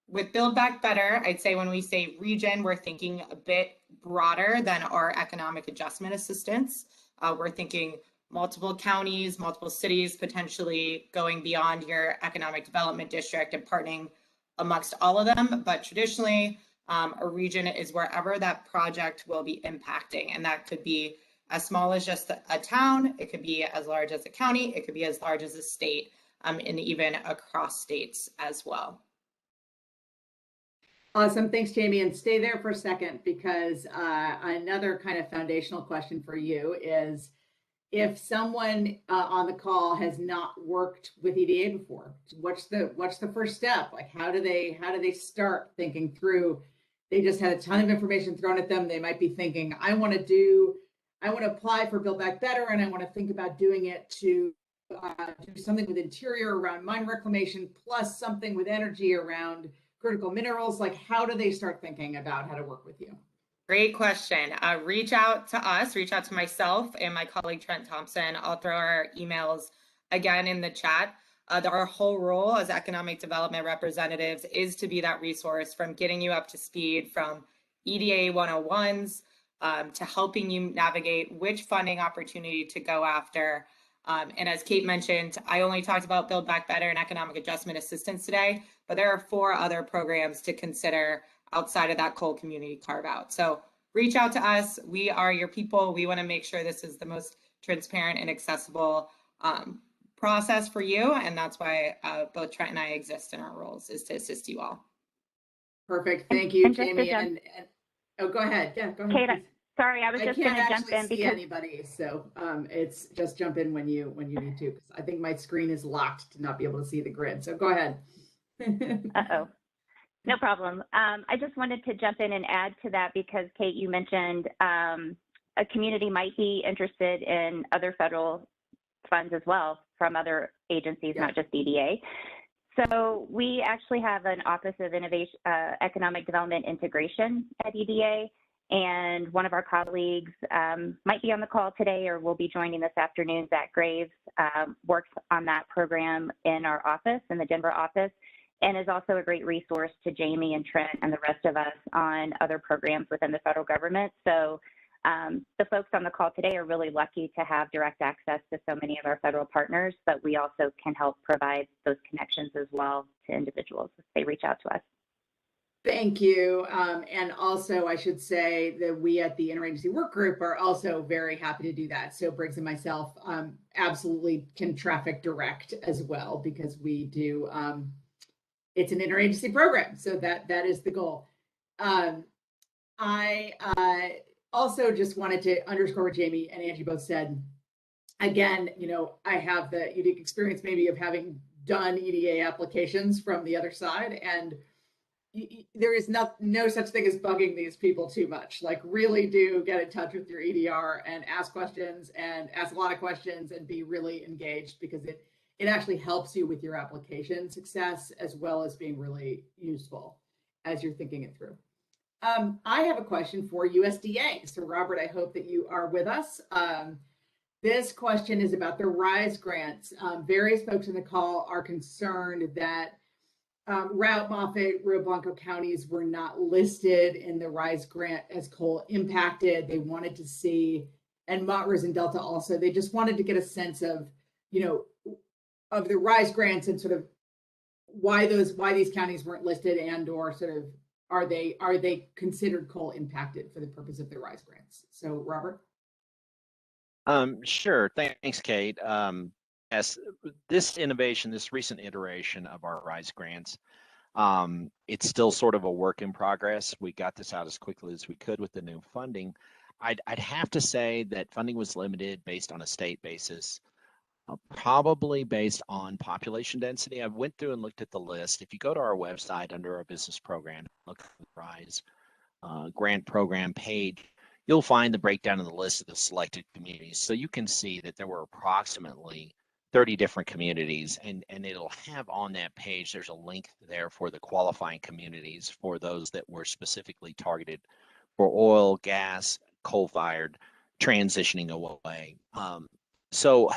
With Build Back Better, I'd say when we say region, we're thinking a bit broader than our economic adjustment assistance. We're thinking multiple counties, multiple cities, potentially going beyond your economic development district and partnering amongst all of them. But traditionally, a region is wherever that project will be impacting. And that could be as small as just a town, it could be as large as a county, it could be as large as a state, and even across states as well. Awesome, thanks, Jamie. And stay there for a second because another kind of foundational question for you is, if someone on the call has not worked with EDA before, what's the first step? Like, how do they start thinking through? They just had a ton of information thrown at them. They might be thinking, I want to apply for Build Back Better, and I want to think about doing it to do something with interior around mine reclamation, plus something with energy around critical minerals. Like, how do they start thinking about how to work with you? Great question. Reach out to us, reach out to myself and my colleague Trent Thompson. I'll throw our emails again in the chat. Our whole role as economic development representatives is to be that resource from getting you up to speed from EDA 101s, to helping you navigate which funding opportunity to go after. And as Kate mentioned, I only talked about Build Back Better and economic adjustment assistance today, but there are 4 other programs to consider outside of that coal community carve out. So reach out to us. We are your people. We want to make sure this is the most transparent and accessible process for you. And that's why both Trent and I exist in our roles, is to assist you all. Perfect. Thank you, And just to Jamie. jump- And oh, go ahead. Yeah, go ahead. Kate, Please. sorry, I was I just can't going to jump actually in see because anybody, so it's just jump in when you need to. 'Cause I think my screen is locked to not be able to see the grid. So go ahead. uh-oh. No problem. I just wanted to jump in and add to that because, Kate, you mentioned a community might be interested in other federal funds as well from other agencies, Yeah. not just EDA. So we actually have an Office of Innovation, Economic Development Integration at EDA, and one of our colleagues might be on the call today or will be joining this afternoon. Zach Graves works on that program in our office, in the Denver office, and is also a great resource to Jamie and Trent and the rest of us on other programs within the federal government. So the folks on the call today are really lucky to have direct access to so many of our federal partners, but we also can help provide those connections as well to individuals if they reach out to us. Thank you. And also, I should say that we at the Interagency Work Group are also very happy to do that. So Briggs and myself absolutely can traffic direct as well, because we do, it's an interagency program. So that is the goal. I also just wanted to underscore what Jamie and Angie both said. Again, I have the unique experience maybe of having done EDA applications from the other side, and there is no such thing as bugging these people too much. Like, really do get in touch with your EDR and ask questions, and ask a lot of questions, and be really engaged, because it actually helps you with your application success, as well as being really useful as you're thinking it through. I have a question for USDA. So Robert, I hope that you are with us. This question is about the RISE grants. Various folks in the call are concerned that Routt, Moffett, Rio Blanco counties were not listed in the RISE grant as coal impacted. They wanted to see, and Montrose and Delta also, they just wanted to get a sense of, of the RISE grants, and sort of why these counties weren't listed, and or sort of are they considered coal impacted for the purpose of the RISE grants? So Robert? Sure. Thanks, Kate. As this recent iteration of our RISE grants, it's still sort of a work in progress. We got this out as quickly as we could with the new funding. I'd have to say that funding was limited based on a state basis, probably based on population density. I went through and looked at the list. If you go to our website under our business program, look at the RISE grant program page, you'll find the breakdown of the list of the selected communities. So you can see that there were approximately 30 different communities, and it'll have on that page, there's a link there for the qualifying communities for those that were specifically targeted for oil, gas, coal-fired, transitioning away. So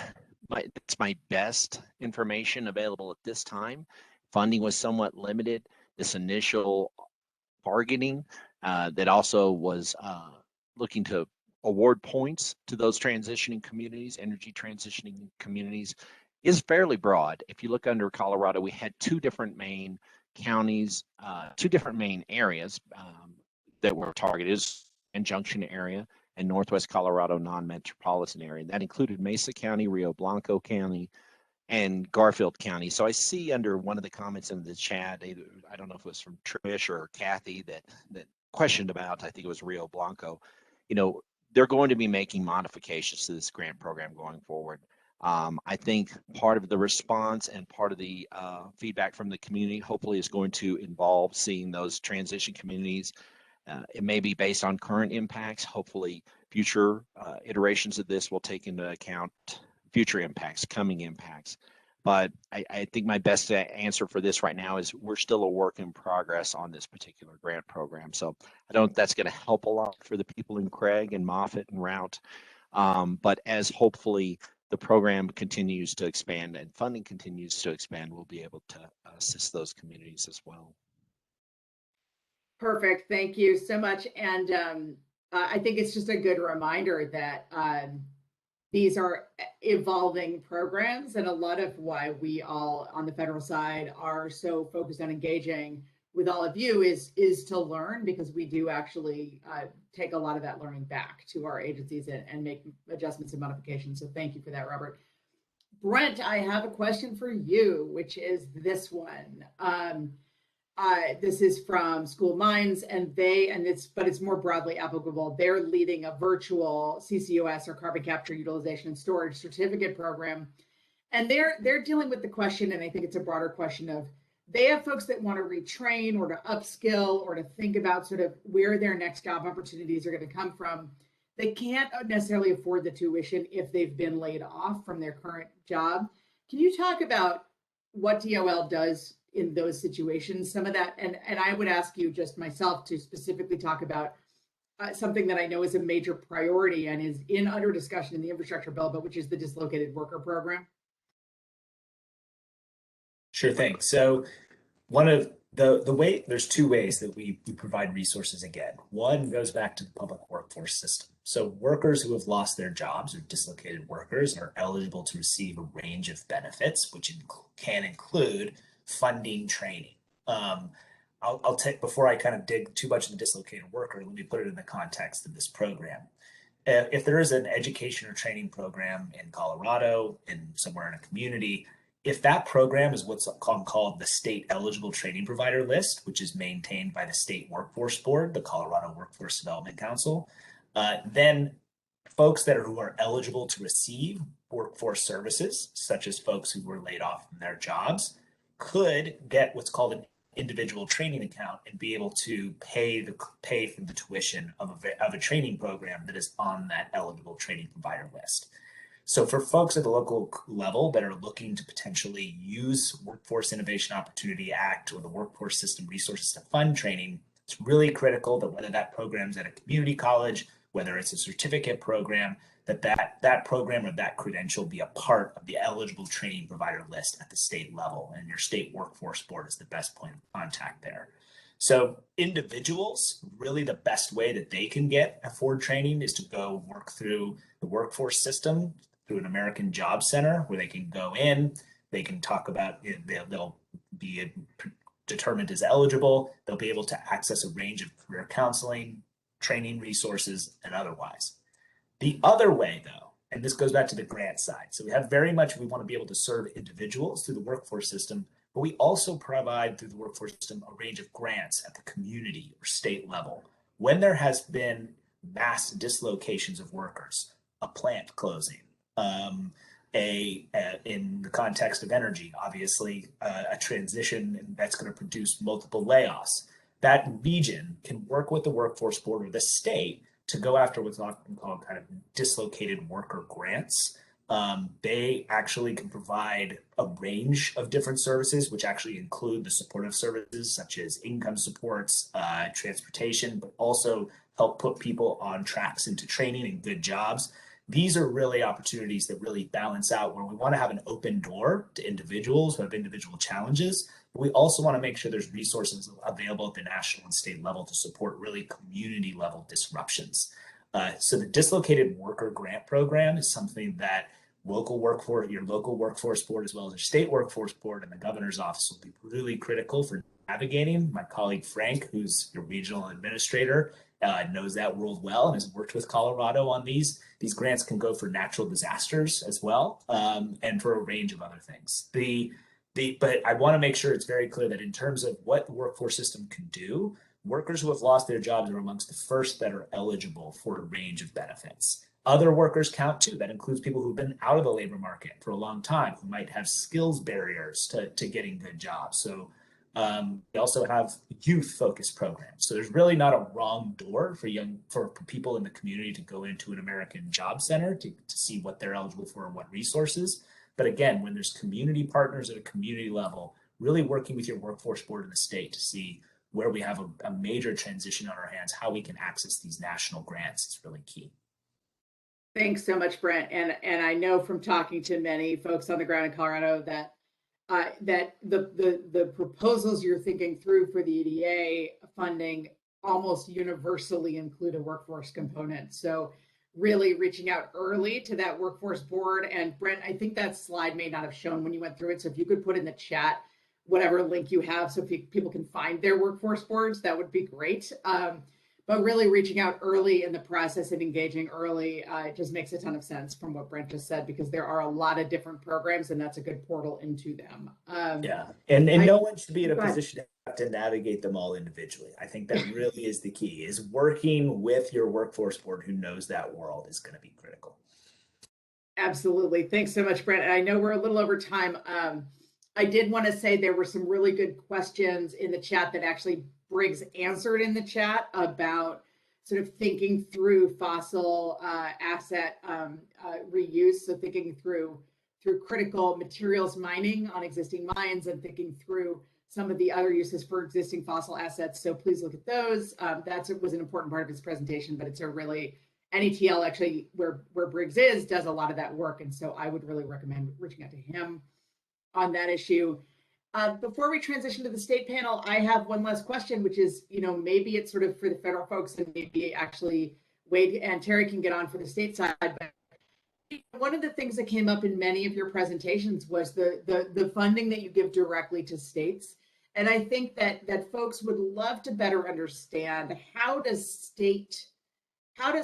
it's my best information available at this time. Funding was somewhat limited. This initial bargaining that also was looking to award points to those transitioning communities, energy transitioning communities, is fairly broad. If you look under Colorado, we had 2 different main counties, 2 different main areas that were targeted, and Junction area and Northwest Colorado non-metropolitan area. That included Mesa County, Rio Blanco County, and Garfield County. So I see under one of the comments in the chat, either, I don't know if it was from Trish or Kathy, that questioned about, I think it was Rio Blanco, they're going to be making modifications to this grant program going forward. I think part of the response and part of the feedback from the community hopefully is going to involve seeing those transition communities. It may be based on current impacts. Hopefully future iterations of this will take into account future impacts, coming impacts. But I think my best answer for this right now is we're still a work in progress on this particular grant program. So I don't think that's going to help a lot for the people in Craig and Moffett and Routt. But as hopefully the program continues to expand and funding continues to expand, we'll be able to assist those communities as well. Perfect. Thank you so much. And I think it's just a good reminder that these are evolving programs, and a lot of why we all on the federal side are so focused on engaging with all of you is to learn, because we do actually take a lot of that learning back to our agencies and make adjustments and modifications. So thank you for that, Robert. Brent, I have a question for you, which is this one. This is from School Minds, and it's more broadly applicable. They're leading a virtual CCUS, or carbon capture, utilization, and storage certificate program, and they're dealing with the question, and I think it's a broader question of, they have folks that want to retrain or to upskill or to think about sort of where their next job opportunities are going to come from. They can't necessarily afford the tuition if they've been laid off from their current job. Can you talk about what DOL does in those situations, some of that? And I would ask you just myself to specifically talk about something that I know is a major priority and is under discussion in the infrastructure bill, but which is the dislocated worker program. Sure thing. So one of the way, there's two ways that we provide resources again. One goes back to the public workforce system. So workers who have lost their jobs, or dislocated workers, are eligible to receive a range of benefits, which can include funding, training. I'll take, before I kind of dig too much in the dislocated worker, let me put it in the context of this program. If there is an education or training program in Colorado, in somewhere in a community, if that program is what's called the state eligible training provider list, which is maintained by the state workforce board, the Colorado Workforce Development Council, then folks who are eligible to receive workforce services, such as folks who were laid off from their jobs, could get what's called an individual training account and be able to pay for the tuition of a training program that is on that eligible training provider list. So for folks at the local level that are looking to potentially use Workforce Innovation Opportunity Act or the workforce system resources to fund training, it's really critical that whether that program's at a community college, whether it's a certificate program, that program or that credential be a part of the eligible training provider list at the state level, and your state workforce board is the best point of contact there. So individuals, really the best way that they can afford training is to go work through the workforce system, through an American Job Center, where they can go in, they can talk about, they'll be determined as eligible, they'll be able to access a range of career counseling, training resources, and otherwise. The other way, though, and this goes back to the grant side. So we want to be able to serve individuals through the workforce system, but we also provide through the workforce system a range of grants at the community or state level. When there has been mass dislocations of workers, a plant closing, in the context of energy, obviously, a transition that's going to produce multiple layoffs, that region can work with the workforce board or the state to go after what's often called kind of dislocated worker grants. They actually can provide a range of different services, which actually include the supportive services such as income supports, transportation, but also help put people on tracks into training and good jobs. These are really opportunities that really balance out where we want to have an open door to individuals who have individual challenges, but we also want to make sure there's resources available at the national and state level to support really community level disruptions. So the dislocated worker grant program is something that your local workforce board, as well as your state workforce board and the governor's office, will be really critical for navigating. My colleague Frank, who's your regional administrator, knows that world well and has worked with Colorado on these. These grants can go for natural disasters as well, and for a range of other things. But I want to make sure it's very clear that in terms of what the workforce system can do, workers who have lost their jobs are amongst the first that are eligible for a range of benefits. Other workers count too. That includes people who've been out of the labor market for a long time, who might have skills barriers to getting good jobs. So we also have youth-focused programs. So there's really not a wrong door for people in the community to go into an American Job Center to see what they're eligible for and what resources. But again, when there's community partners at a community level, really working with your workforce board in the state to see where we have a major transition on our hands, how we can access these national grants is really key. Thanks so much, Brent. And I know from talking to many folks on the ground in Colorado that that the proposals you're thinking through for the EDA funding almost universally include a workforce component. So really reaching out early to that workforce board. And Brent, I think that slide may not have shown when you went through it. So if you could put in the chat whatever link you have so people can find their workforce boards, that would be great. But really reaching out early in the process and engaging early, it just makes a ton of sense from what Brent just said, because there are a lot of different programs and that's a good portal into them. Yeah, and no one should be in a Go ahead. position to have to navigate them all individually. I think that really is the key, is working with your workforce board who knows that world is going to be critical. Absolutely. Thanks so much, Brent. And I know we're a little over time. I did want to say there were some really good questions in the chat that actually Briggs answered in the chat about sort of thinking through fossil asset reuse. So thinking through critical materials mining on existing mines and thinking through some of the other uses for existing fossil assets. So please look at those. That was an important part of his presentation, but it's a really, NETL actually, where Briggs is, does a lot of that work. And so I would really recommend reaching out to him on that issue. Before we transition to the state panel, I have one last question, which is, maybe it's sort of for the federal folks and maybe actually Wade and Terry can get on for the state side. But one of the things that came up in many of your presentations was the funding that you give directly to states. And I think that folks would love to better understand how does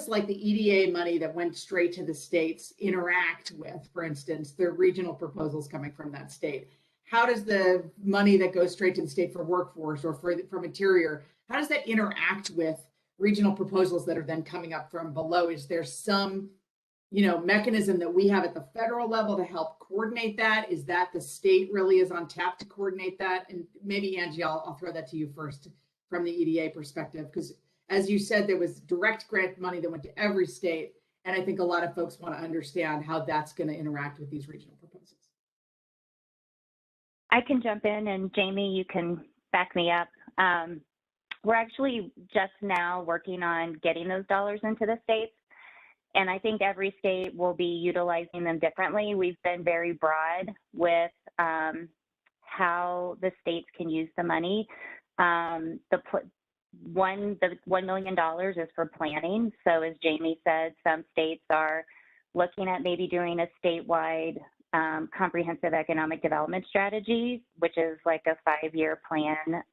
like the EDA money that went straight to the states interact with, for instance, the regional proposals coming from that state? How does the money that goes straight to the state for workforce or from Interior, how does that interact with regional proposals that are then coming up from below? Is there some, mechanism that we have at the federal level to help coordinate that? Is that the state really is on tap to coordinate that? And maybe Angie, I'll throw that to you first from the EDA perspective, because as you said, there was direct grant money that went to every state. And I think a lot of folks want to understand how that's going to interact with these regional proposals. I can jump in, and Jamie, you can back me up. We're actually just now working on getting those dollars into the states. And I think every state will be utilizing them differently. We've been very broad with how the states can use the money. The $1 million is for planning. So as Jamie said, some states are looking at maybe doing a statewide comprehensive economic development strategy, which is like a 5-year plan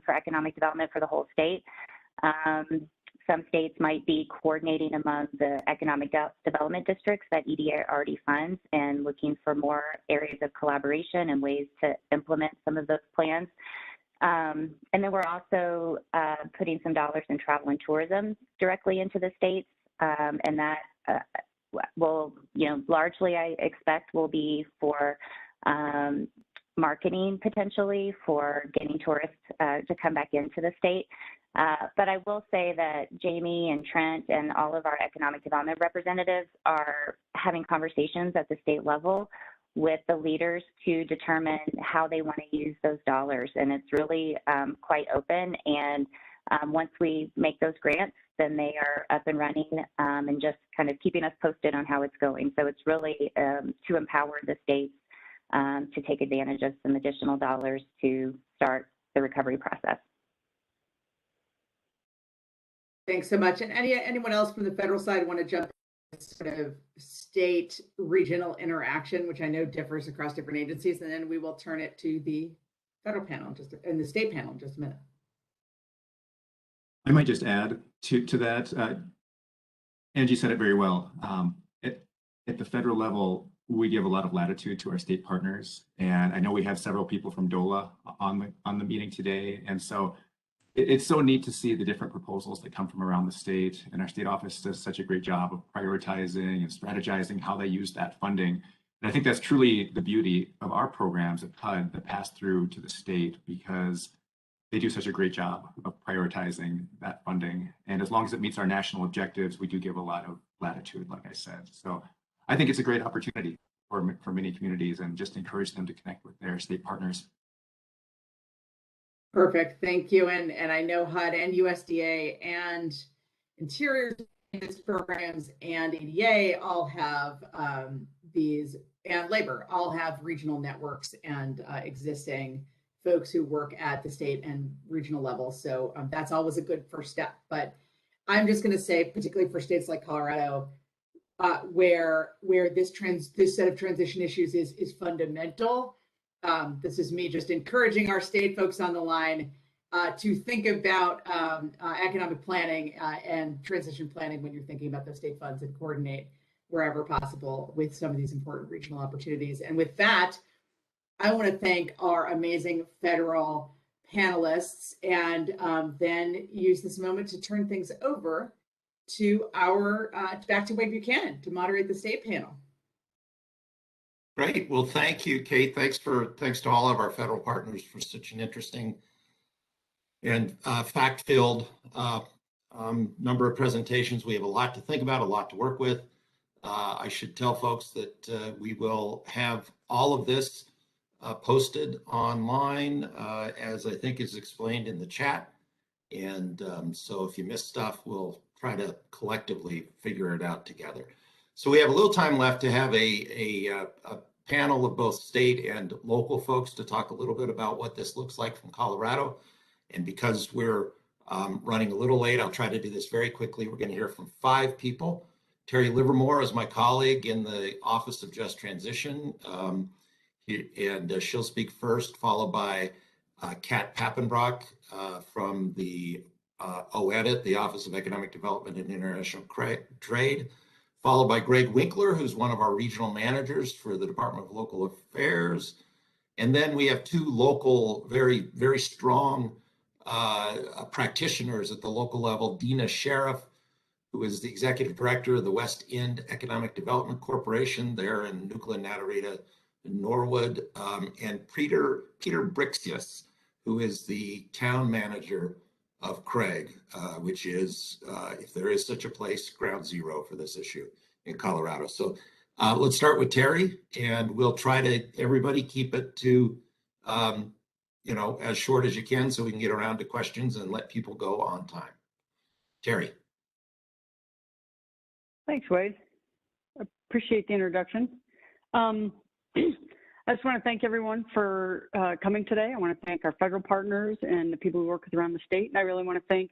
for economic development for the whole state. Some states might be coordinating among the economic development districts that EDA already funds and looking for more areas of collaboration and ways to implement some of those plans. And then we're also putting some dollars in travel and tourism directly into the states. And that will, largely I expect will be for marketing potentially for getting tourists to come back into the state. But I will say that Jamie and Trent and all of our economic development representatives are having conversations at the state level with the leaders to determine how they want to use those dollars. And it's really quite open. And once we make those grants, then they are up and running and just kind of keeping us posted on how it's going. So it's really to empower the states to take advantage of some additional dollars to start the recovery process. Thanks so much. And anyone else from the federal side want to jump in, sort of state regional interaction, which I know differs across different agencies, and then we will turn it to the federal panel and the state panel in just a minute. I might just add to that. Angie said it very well. At the federal level, we give a lot of latitude to our state partners, and I know we have several people from DOLA on the meeting today, and so it's so neat to see the different proposals that come from around the state, and our state office does such a great job of prioritizing and strategizing how they use that funding. And I think that's truly the beauty of our programs at HUD that pass through to the state, because they do such a great job of prioritizing that funding. And as long as it meets our national objectives, we do give a lot of latitude, like I said. So I think it's a great opportunity for many communities, and just encourage them to connect with their state partners. Perfect, thank you. And I know HUD and USDA and Interior programs and EDA all have these, and labor all have regional networks and existing folks who work at the state and regional level. So that's always a good first step. But I'm just going to say, particularly for states like Colorado, where this set of transition issues is fundamental. This is me just encouraging our state folks on the line to think about economic planning and transition planning when you're thinking about those state funds, and coordinate wherever possible with some of these important regional opportunities. And with that, I want to thank our amazing federal panelists, and then use this moment to turn things over to back to Wade Buchanan to moderate the state panel. Great. Well, thank you, Kate. Thanks to all of our federal partners for such an interesting and fact-filled number of presentations. We have a lot to think about, a lot to work with. I should tell folks that we will have all of this posted online, as I think is explained in the chat. And so if you miss stuff, we'll try to collectively figure it out together. So we have a little time left to have a panel of both state and local folks to talk a little bit about what this looks like from Colorado. And because we're running a little late, I'll try to do this very quickly. We're going to hear from 5 people. Terry Livermore is my colleague in the Office of Just Transition. And she'll speak first, followed by Kat Pappenbrock from the OEDIT, the Office of Economic Development and International Trade, followed by Greg Winkler, who's one of our regional managers for the Department of Local Affairs. And then we have 2 local, very, very strong practitioners at the local level, Dina Sheriff, who is the Executive Director of the West End Economic Development Corporation there in Nuclear Natarita in Norwood, and Peter Brixius, who is the town manager of Craig, which is, if there is such a place, ground zero for this issue in Colorado. So let's start with Terry, and we'll try to, everybody, keep it to, as short as you can so we can get around to questions and let people go on time. Terry. Thanks, Wade. Appreciate the introduction. I just want to thank everyone for coming today. I want to thank our federal partners and the people who work with around the state. And I really want to thank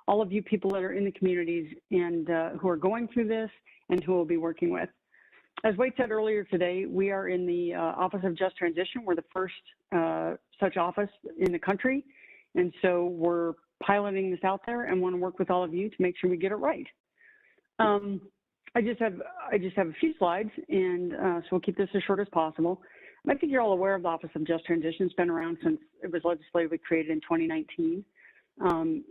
all of you people that are in the communities and who are going through this and who we'll be working with. As Wade said earlier today, we are in the Office of Just Transition. We're the first such office in the country. And so we're piloting this out there and want to work with all of you to make sure we get it right. I just have a few slides, and so we'll keep this as short as possible. I think you're all aware of the Office of Just Transition. It's been around since it was legislatively created in 2019.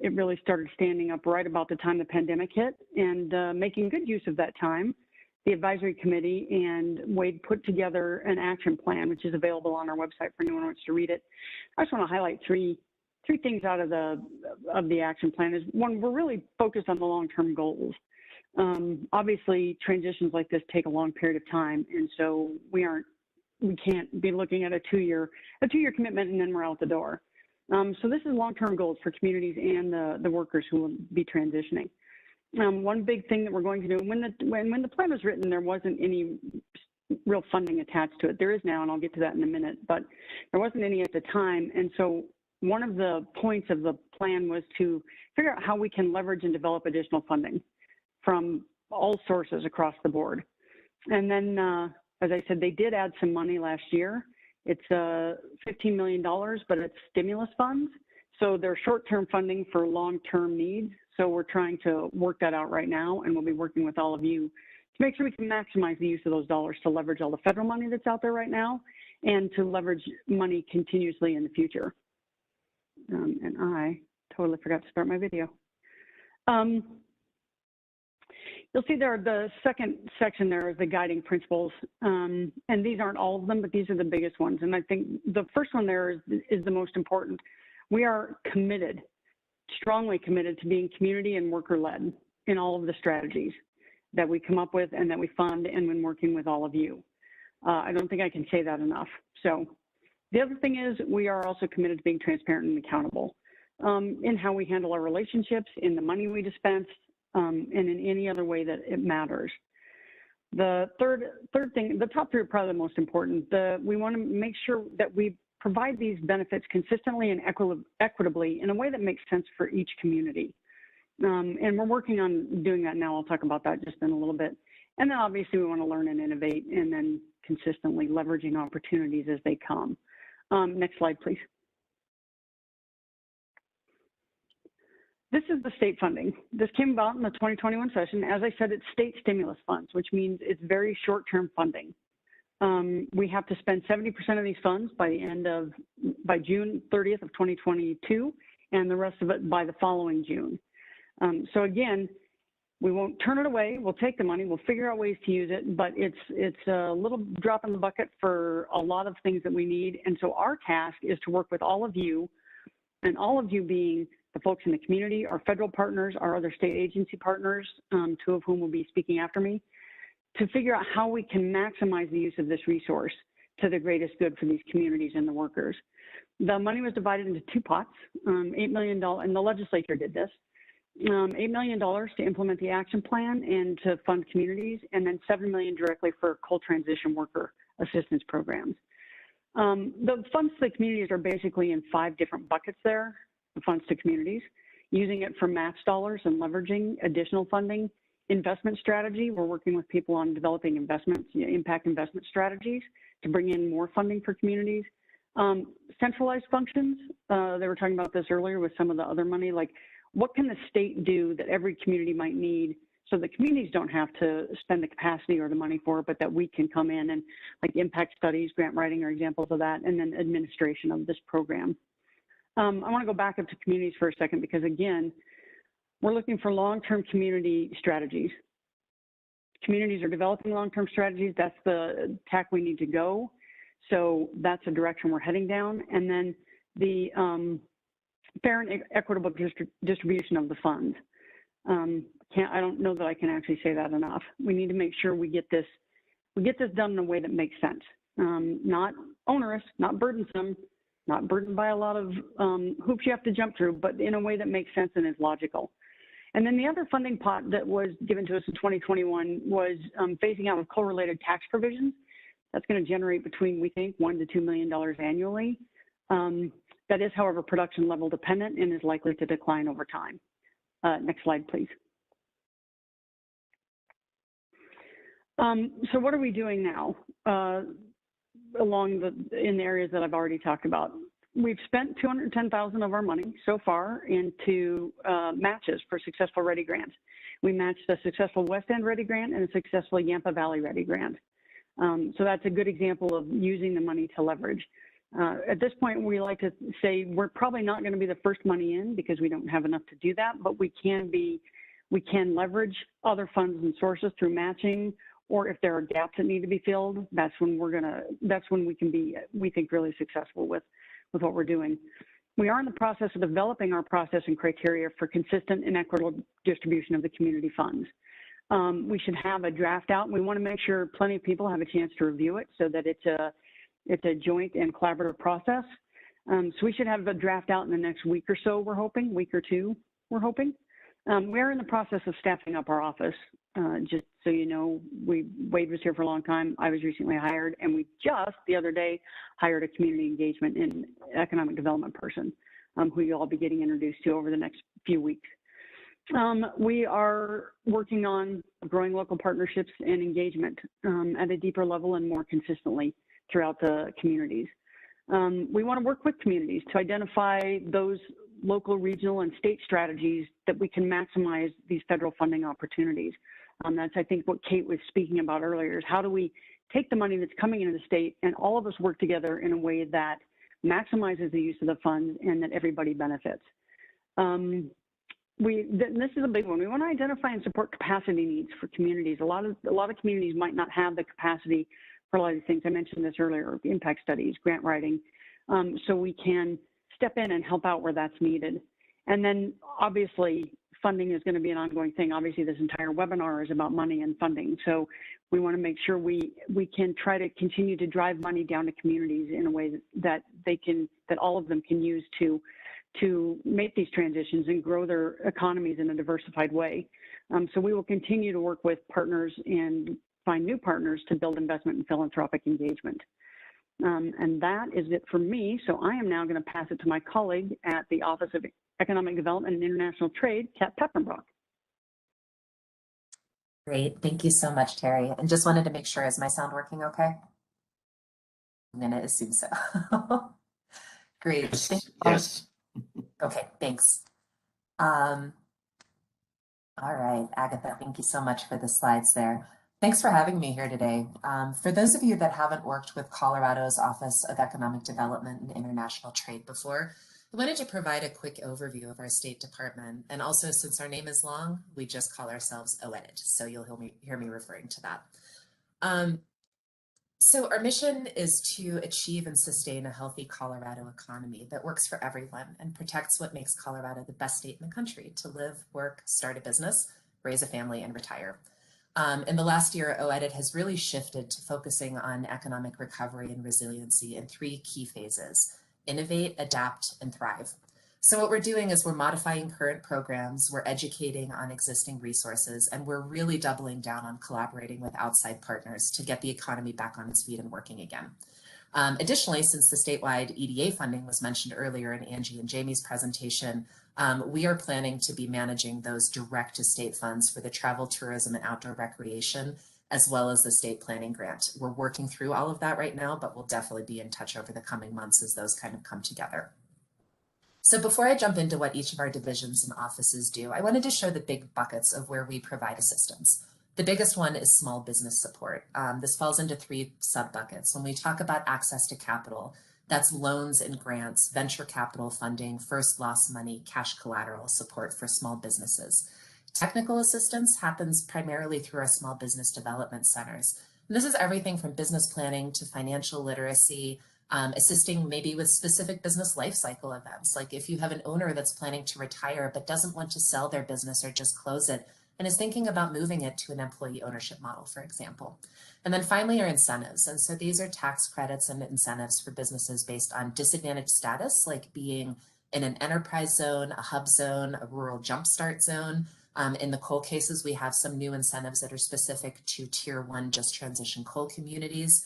It really started standing up right about the time the pandemic hit, and making good use of that time, the advisory committee and Wade put together an action plan, which is available on our website for anyone who wants to read it. I just want to highlight three things out of the action plan. Is one, we're really focused on the long-term goals. Obviously, transitions like this take a long period of time, and so we can't be looking at a two-year commitment and then we're out the door. So this is long-term goals for communities and the workers who will be transitioning. One big thing that we're going to do, when the plan was written, there wasn't any real funding attached to it. There is now, and I'll get to that in a minute, but there wasn't any at the time. And so one of the points of the plan was to figure out how we can leverage and develop additional funding from all sources across the board. And then, as I said, they did add some money last year. It's $15 million, but it's stimulus funds. So they're short-term funding for long-term needs. So we're trying to work that out right now, and we'll be working with all of you to make sure we can maximize the use of those dollars to leverage all the federal money that's out there right now and to leverage money continuously in the future. And I totally forgot to start my video. You'll see there, the second section there is the guiding principles. And these aren't all of them, but these are the biggest ones. And I think the first one there is the most important. We are committed, strongly committed to being community and worker-led in all of the strategies that we come up with and that we fund and when working with all of you. I don't think I can say that enough. So the other thing is we are also committed to being transparent and accountable in how we handle our relationships, in the money we dispense, and in any other way that it matters. The third thing, the top three are probably the most important. We want to make sure that we provide these benefits consistently and equitably in a way that makes sense for each community. And we're working on doing that now. I'll talk about that just in a little bit. And then obviously we want to learn and innovate and then consistently leveraging opportunities as they come. Next slide, please. This is the state funding. This came about in the 2021 session. As I said, it's state stimulus funds, which means it's very short-term funding. We have to spend 70% of these funds by June 30th of 2022, and the rest of it by the following June. So again, we won't turn it away. We'll take the money. We'll figure out ways to use it, but it's a little drop in the bucket for a lot of things that we need. And so our task is to work with all of you, and all of you being the folks in the community, our federal partners, our other state agency partners, two of whom will be speaking after me, to figure out how we can maximize the use of this resource to the greatest good for these communities and the workers. The money was divided into two pots, $8 million, and the legislature did this, $8 million to implement the action plan and to fund communities, and then $7 million directly for coal transition worker assistance programs. The funds to the communities are basically in 5 different buckets there, the funds to communities, using it for match dollars and leveraging additional funding. Investment strategy, we're working with people on developing investments, impact investment strategies to bring in more funding for communities. Centralized functions, they were talking about this earlier with some of the other money, like what can the state do that every community might need so the communities don't have to spend the capacity or the money for it, but that we can come in and like impact studies, grant writing are examples of that, and then administration of this program. I want to go back up to communities for a second because again, we're looking for long-term community strategies. Communities are developing long-term strategies. That's the tack we need to go. So that's a direction we're heading down. And then the fair and equitable distribution of the funds. I don't know that I can actually say that enough. We need to make sure we get this done in a way that makes sense. Not onerous, not burdensome, not burdened by a lot of hoops you have to jump through, but in a way that makes sense and is logical. And then the other funding pot that was given to us in 2021 was phasing out of coal-related tax provisions. That's going to generate between, we think, $1 to $2 million annually. That is, however, production level dependent and is likely to decline over time. Next slide, please. So what are we doing now in the areas that I've already talked about? We've spent $210,000 of our money so far into matches for successful READY grants. We matched a successful West End READY grant and a successful Yampa Valley READY grant. So that's a good example of using the money to leverage. At this point, we like to say we're probably not going to be the first money in because we don't have enough to do that, but we can leverage other funds and sources through matching, or if there are gaps that need to be filled, that's when we can be, we think, really successful with what we're doing. We are in the process of developing our process and criteria for consistent and equitable distribution of the community funds. We should have a draft out. We want to make sure plenty of people have a chance to review it so that it's a joint and collaborative process. So we should have a draft out in the next week or so, we're hoping, week or two, we're hoping. We're in the process of staffing up our office. Just so you know, Wade was here for a long time. I was recently hired, and we just the other day hired a community engagement and economic development person who you'll all be getting introduced to over the next few weeks. We are working on growing local partnerships and engagement at a deeper level and more consistently throughout the communities. We want to work with communities to identify those local, regional, and state strategies that we can maximize these federal funding opportunities. That's, I think, what Kate was speaking about earlier, is how do we take the money that's coming into the state and all of us work together in a way that maximizes the use of the funds and that everybody benefits. This is a big one. We want to identify and support capacity needs for communities. A lot of communities might not have the capacity for a lot of these things. I mentioned this earlier, impact studies, grant writing, so we can step in and help out where that's needed. And then obviously funding is going to be an ongoing thing. Obviously this entire webinar is about money and funding. So we want to make sure we can try to continue to drive money down to communities in a way that all of them can use to make these transitions and grow their economies in a diversified way. So we will continue to work with partners and find new partners to build investment and philanthropic engagement. And that is it for me. So I am now going to pass it to my colleague at the Office of Economic Development and International Trade, Kat Peppenbrock. Great. Thank you so much, Terry. And just wanted to make sure, is my sound working okay? I'm going to assume so. Great. Yes. Okay, thanks. All right, Agatha, thank you so much for the slides there. Thanks for having me here today. For those of you that haven't worked with Colorado's Office of Economic Development and International Trade before, I wanted to provide a quick overview of our State Department. And also, since our name is long, we just call ourselves OEDIT, so you'll hear me referring to that. So our mission is to achieve and sustain a healthy Colorado economy that works for everyone and protects what makes Colorado the best state in the country to live, work, start a business, raise a family, and retire. In the last year, OEDIT has really shifted to focusing on economic recovery and resiliency in 3 key phases: innovate, adapt, and thrive. So what we're doing is we're modifying current programs, we're educating on existing resources, and we're really doubling down on collaborating with outside partners to get the economy back on its feet and working again. Additionally, since the statewide EDA funding was mentioned earlier in Angie and Jamie's presentation, we are planning to be managing those direct to state funds for the travel, tourism, and outdoor recreation, as well as the state planning grant. We're working through all of that right now, but we'll definitely be in touch over the coming months as those kind of come together. So before I jump into what each of our divisions and offices do, I wanted to show the big buckets of where we provide assistance. The biggest one is small business support. This falls into 3 sub-buckets. When we talk about access to capital, that's loans and grants, venture capital funding, first loss money, cash collateral support for small businesses. Technical assistance happens primarily through our small business development centers. And this is everything from business planning to financial literacy, assisting maybe with specific business life cycle events. Like if you have an owner that's planning to retire but doesn't want to sell their business or just close it and is thinking about moving it to an employee ownership model, for example. And then finally are incentives. And so these are tax credits and incentives for businesses based on disadvantaged status, like being in an enterprise zone, a hub zone, a rural jumpstart zone. In the coal cases, we have some new incentives that are specific to Tier 1 just transition coal communities.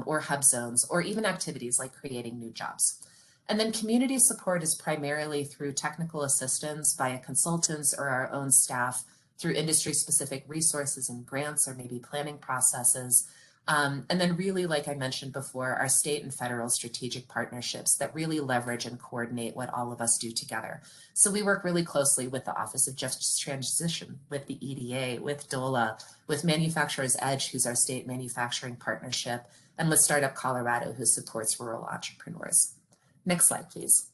Or hub zones, or even activities like creating new jobs. And then community support is primarily through technical assistance via consultants or our own staff, through industry-specific resources and grants or maybe planning processes. And then really, like I mentioned before, our state and federal strategic partnerships that really leverage and coordinate what all of us do together. So we work really closely with the Office of Just Transition, with the EDA, with DOLA, with Manufacturers Edge, who's our state manufacturing partnership, and with Startup Colorado, who supports rural entrepreneurs. Next slide, please.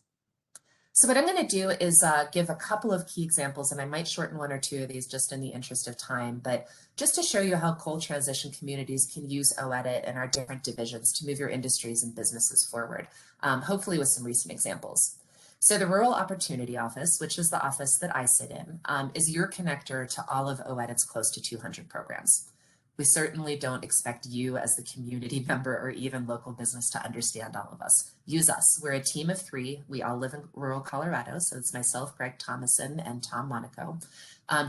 So what I'm going to do is give a couple of key examples, and I might shorten 1 or 2 of these just in the interest of time, but just to show you how coal transition communities can use OEDIT and our different divisions to move your industries and businesses forward, hopefully with some recent examples. So the Rural Opportunity Office, which is the office that I sit in, is your connector to all of OEDIT's close to 200 programs. We certainly don't expect you as the community member or even local business to understand all of us. Use us. We're a team of 3. We all live in rural Colorado. So it's myself, Greg Thomason, and Tom Monaco,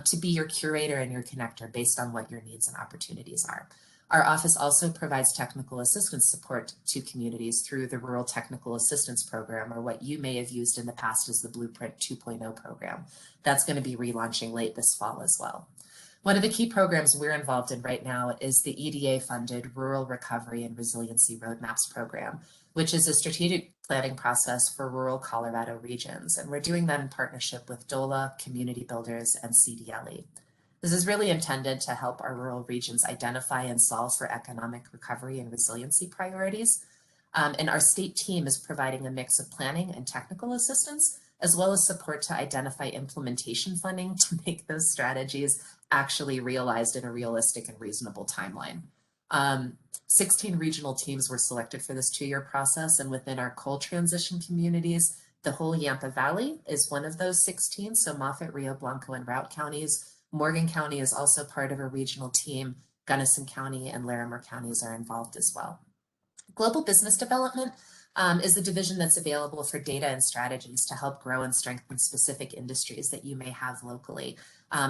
to be your curator and your connector based on what your needs and opportunities are. Our office also provides technical assistance support to communities through the Rural Technical Assistance Program, or what you may have used in the past as the Blueprint 2.0 program. That's going to be relaunching late this fall as well. One of the key programs we're involved in right now is the EDA-funded Rural Recovery and Resiliency Roadmaps program, which is a strategic planning process for rural Colorado regions. And we're doing that in partnership with DOLA, Community Builders, and CDLE. This is really intended to help our rural regions identify and solve for economic recovery and resiliency priorities. And our state team is providing a mix of planning and technical assistance, as well as support to identify implementation funding to make those strategies actually realized in a realistic and reasonable timeline. 16 regional teams were selected for this 2-year process, and within our coal transition communities, the whole Yampa Valley is one of those 16, so Moffett, Rio Blanco, and Routt counties. Morgan County is also part of a regional team. Gunnison County and Larimer counties are involved as well. Global Business Development is the division that's available for data and strategies to help grow and strengthen specific industries that you may have locally.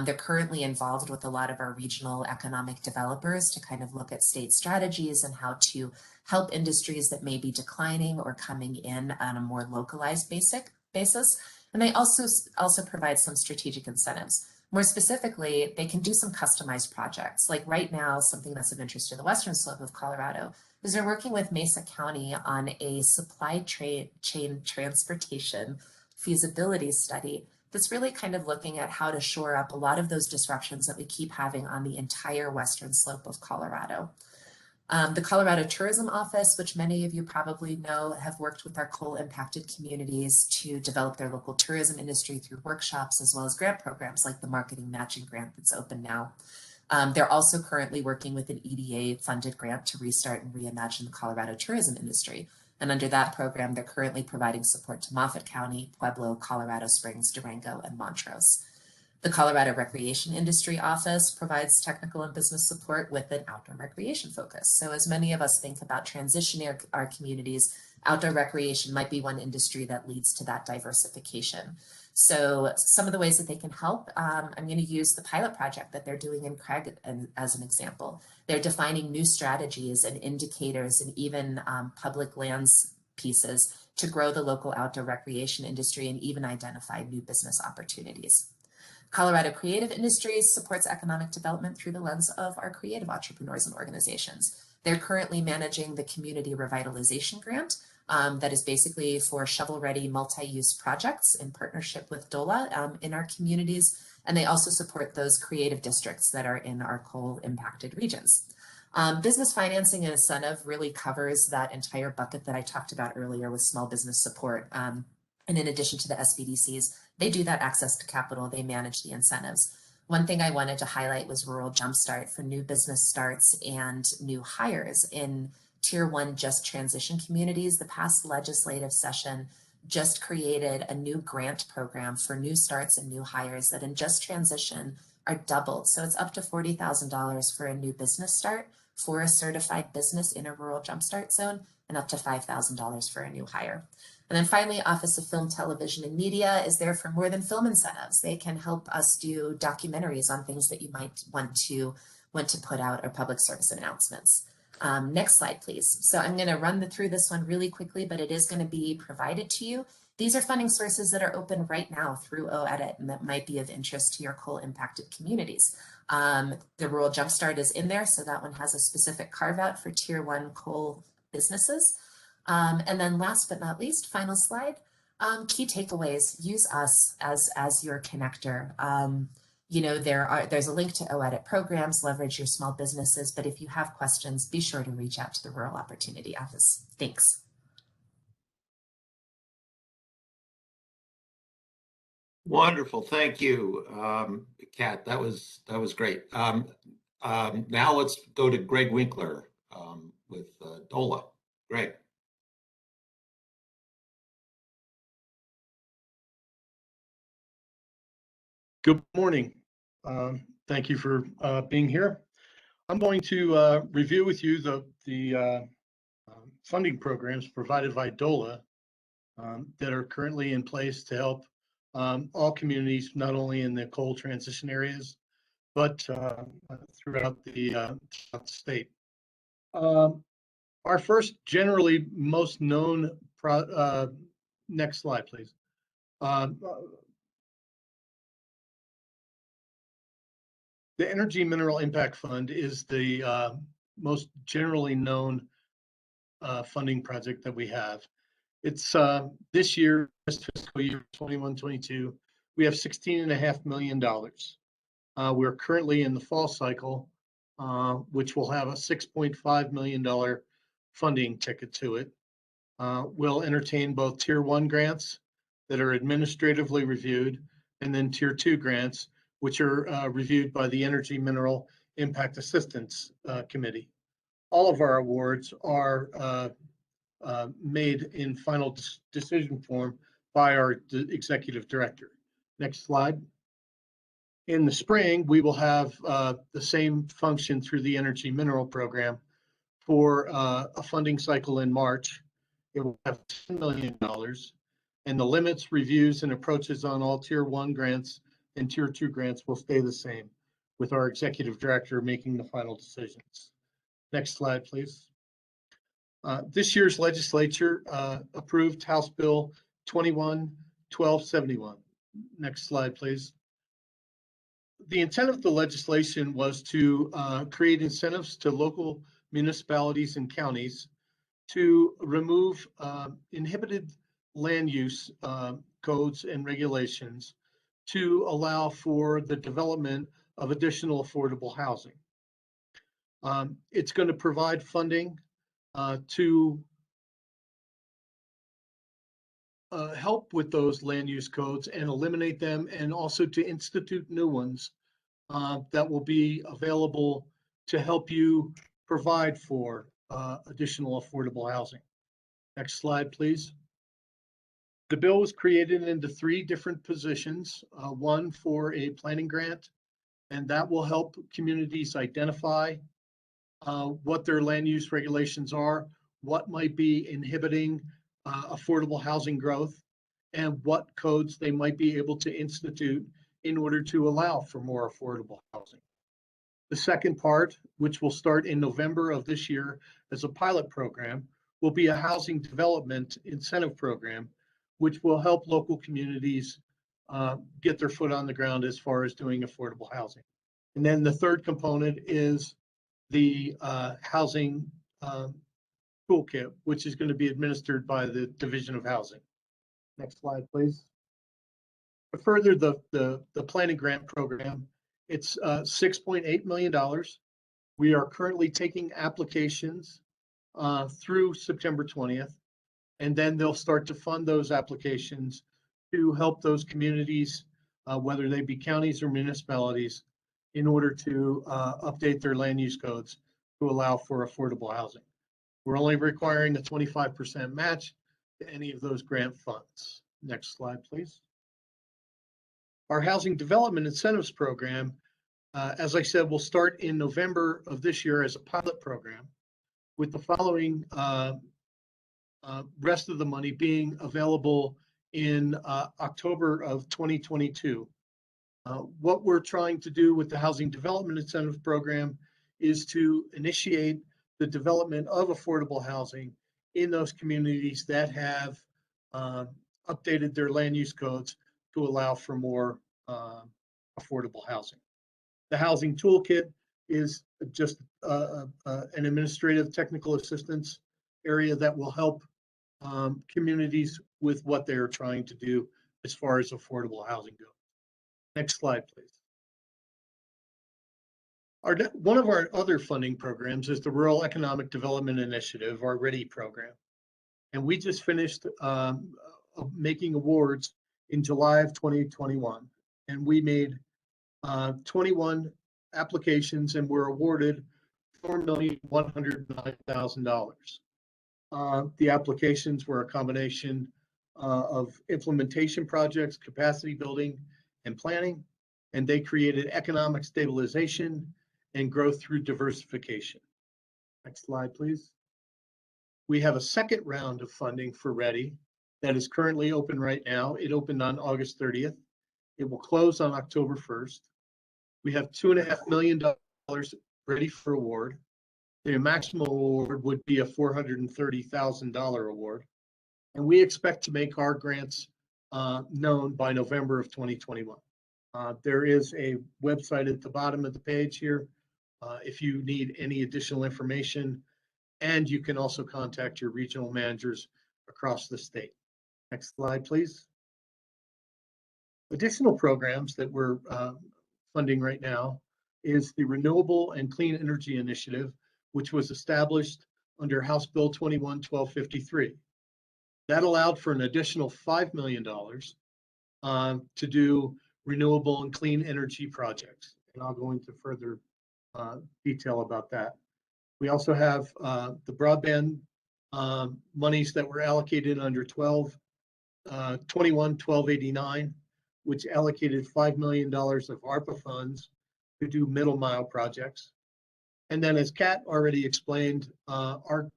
They're currently involved with a lot of our regional economic developers to kind of look at state strategies and how to help industries that may be declining or coming in on a more localized basis. And they also provide some strategic incentives. More specifically, they can do some customized projects. Like right now, something that's of interest to the western slope of Colorado is they're working with Mesa County on a supply chain transportation feasibility study that's really kind of looking at how to shore up a lot of those disruptions that we keep having on the entire western slope of Colorado. The Colorado Tourism Office, which many of you probably know, have worked with our coal impacted communities to develop their local tourism industry through workshops as well as grant programs like the marketing matching grant that's open now. They're also currently working with an EDA funded grant to restart and reimagine the Colorado tourism industry. And under that program, they're currently providing support to Moffat County, Pueblo, Colorado Springs, Durango, and Montrose. The Colorado Recreation Industry Office provides technical and business support with an outdoor recreation focus. So as many of us think about transitioning our communities, outdoor recreation might be one industry that leads to that diversification. So some of the ways that they can help, I'm going to use the pilot project that they're doing in Craig as an example. They're defining new strategies and indicators and even public lands pieces to grow the local outdoor recreation industry and even identify new business opportunities. Colorado Creative Industries supports economic development through the lens of our creative entrepreneurs and organizations. They're currently managing the Community Revitalization Grant that is basically for shovel-ready multi-use projects in partnership with DOLA in our communities. And they also support those creative districts that are in our coal-impacted regions. Business financing and incentive really covers that entire bucket that I talked about earlier with small business support. And in addition to the SBDCs, they do that access to capital, they manage the incentives. One thing I wanted to highlight was Rural Jumpstart for new business starts and new hires in Tier 1 just transition communities. The past legislative session just created a new grant program for new starts and new hires that in just transition are doubled. So it's up to $40,000 for a new business start for a certified business in a Rural Jumpstart zone and up to $5,000 for a new hire. And then finally, Office of Film, Television, and Media is there for more than film incentives. They can help us do documentaries on things that you might want to put out or public service announcements. Next slide, please. So I'm going to run through this one really quickly, but it is going to be provided to you. These are funding sources that are open right now through OEdit and that might be of interest to your coal impacted communities. The Rural Jumpstart is in there, so that one has a specific carve out for Tier 1 coal businesses. And then last but not least, final slide, key takeaways, use us as your connector. You know, there's a link to OEdit programs, leverage your small businesses, but if you have questions, be sure to reach out to the Rural Opportunity Office. Thanks. Wonderful, thank you, Kat. That was great. Now let's go to Greg Winkler with DOLA. Greg. Good morning. Thank you for being here. I'm going to review with you the funding programs provided by DOLA that are currently in place to help all communities, not only in the coal transition areas, but throughout the state. Our first, generally most known, next slide, please. The Energy Mineral Impact Fund is the most generally known funding project that we have. It's this year, this fiscal year 21-22, we have $16.5 million. We're currently in the fall cycle, which will have a $6.5 million funding ticket to it. We'll entertain both Tier 1 grants that are administratively reviewed and then Tier 2 grants, which are reviewed by the Energy Mineral Impact Assistance Committee. All of our awards are made in final decision form by our executive director. Next slide. In the spring, we will have the same function through the Energy Mineral Program for a funding cycle in March. It will have $10 million, and the limits, reviews, and approaches on all Tier 1 grants and tier 2 grants will stay the same, with our executive director making the final decisions. Next slide, please. This year's legislature approved House Bill 21-1271. Next slide, please. The intent of the legislation was to create incentives to local municipalities and counties to remove inhibited land use codes and regulations to allow for the development of additional affordable housing. It's going to provide funding to help with those land use codes and eliminate them, and also to institute new ones that will be available to help you provide for additional affordable housing. Next slide, please. The bill was created into 3 different positions, one for a planning grant, and that will help communities identify what their land use regulations are, what might be inhibiting affordable housing growth, and what codes they might be able to institute in order to allow for more affordable housing. The second part, which will start in November of this year as a pilot program, will be a housing development incentive program, which will help local communities get their foot on the ground as far as doing affordable housing. And then the third component is the housing toolkit, which is going to be administered by the Division of Housing. Next slide, please. Further, the planning grant program, it's $6.8 million. We are currently taking applications through September 20th, and then they'll start to fund those applications to help those communities, whether they be counties or municipalities, in order to update their land use codes to allow for affordable housing. We're only requiring a 25% match to any of those grant funds. Next slide, please. Our Housing Development Incentives Program, as I said, will start in November of this year as a pilot program, with the following rest of the money being available in October of 2022. What we're trying to do with the Housing Development Incentive Program is to initiate the development of affordable housing in those communities that have updated their land use codes to allow for more affordable housing. The housing toolkit is just an administrative technical assistance area that will help communities with what they're trying to do as far as affordable housing goes. Next slide, please. One of our other funding programs is the Rural Economic Development Initiative, our READY program. And we just finished making awards in July of 2021. And we made 21 applications and were awarded $4,109,000. The applications were a combination of implementation projects, capacity building, and planning, and they created economic stabilization and growth through diversification. Next slide, please. We have a second round of funding for READY that is currently open right now. It opened on August 30th. It will close on October 1st. We have $2.5 million ready for award. The maximum award would be a $430,000 award. And we expect to make our grants known by November of 2021. There is a website at the bottom of the page here if you need any additional information, and you can also contact your regional managers across the state. Next slide, please. Additional programs that we're funding right now is the Renewable and Clean Energy Initiative, which was established under House Bill 21-1253. That allowed for an additional $5 million to do renewable and clean energy projects. And I'll go into further detail about that. We also have the broadband monies that were allocated under 21-1289, which allocated $5 million of ARPA funds to do middle mile projects. And then, as Kat already explained, our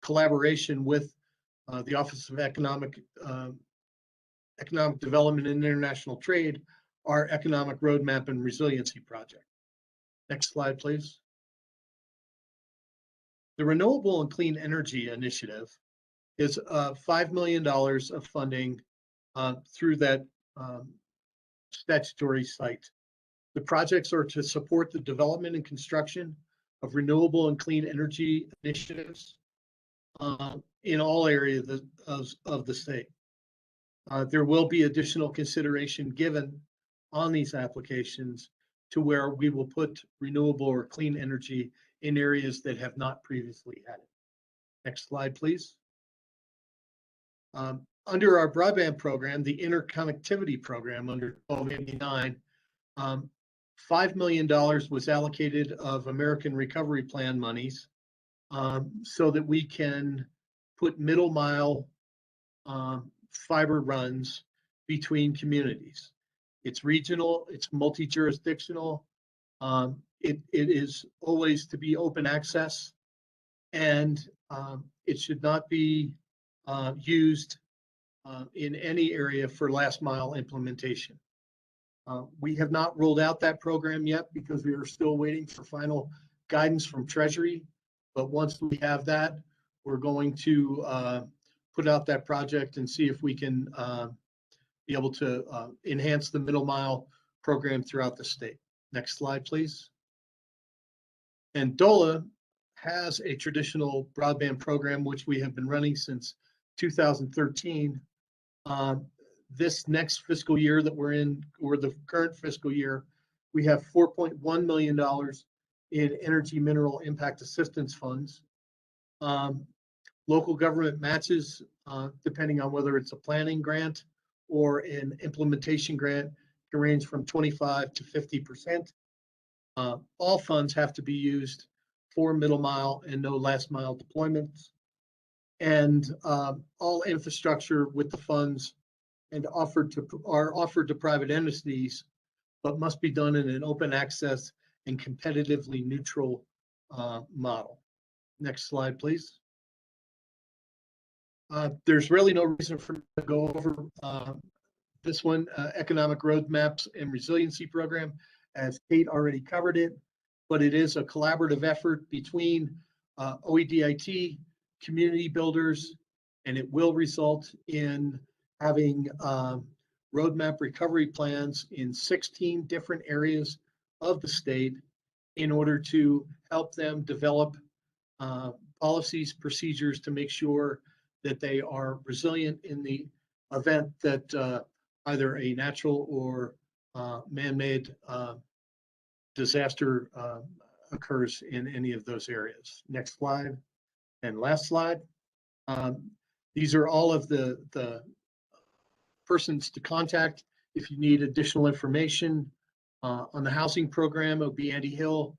collaboration with the Office of Economic Economic Development and International Trade, our Economic Roadmap and Resiliency Project. Next slide, please. The Renewable and Clean Energy Initiative is $5 million of funding through that statutory site. The projects are to support the development and construction of renewable and clean energy initiatives in all areas of the state. There will be additional consideration given on these applications to where we will put renewable or clean energy in areas that have not previously had it. Next slide, please. Under our broadband program, the interconnectivity program under 1289, $5 million was allocated of American Recovery Plan monies so that we can put middle mile fiber runs between communities. It's regional, it's multi-jurisdictional. It is always to be open access, and it should not be used in any area for last mile implementation. We have not rolled out that program yet because we are still waiting for final guidance from Treasury. But once we have that, we're going to put out that project and see if we can be able to enhance the middle mile program throughout the state. Next slide, please. And DOLA has a traditional broadband program, which we have been running since 2013. This next fiscal year that we're in, or the current fiscal year, we have $4.1 million in energy mineral impact assistance funds. Local government matches, depending on whether it's a planning grant or an implementation grant, can range from 25 to 50%. All funds have to be used for middle mile and no last mile deployments. And all infrastructure with the funds and are offered to private entities, but must be done in an open access and competitively neutral model. Next slide, please. There's really no reason for me to go over this one, Economic Roadmaps and Resiliency Program, as Kate already covered it, but it is a collaborative effort between OEDIT, community builders, and it will result in having roadmap recovery plans in 16 different areas of the state in order to help them develop policies, procedures to make sure that they are resilient in the event that either a natural or man-made disaster occurs in any of those areas. Next slide and last slide. These are all of the persons to contact if you need additional information. On the housing program, it will be Andy Hill.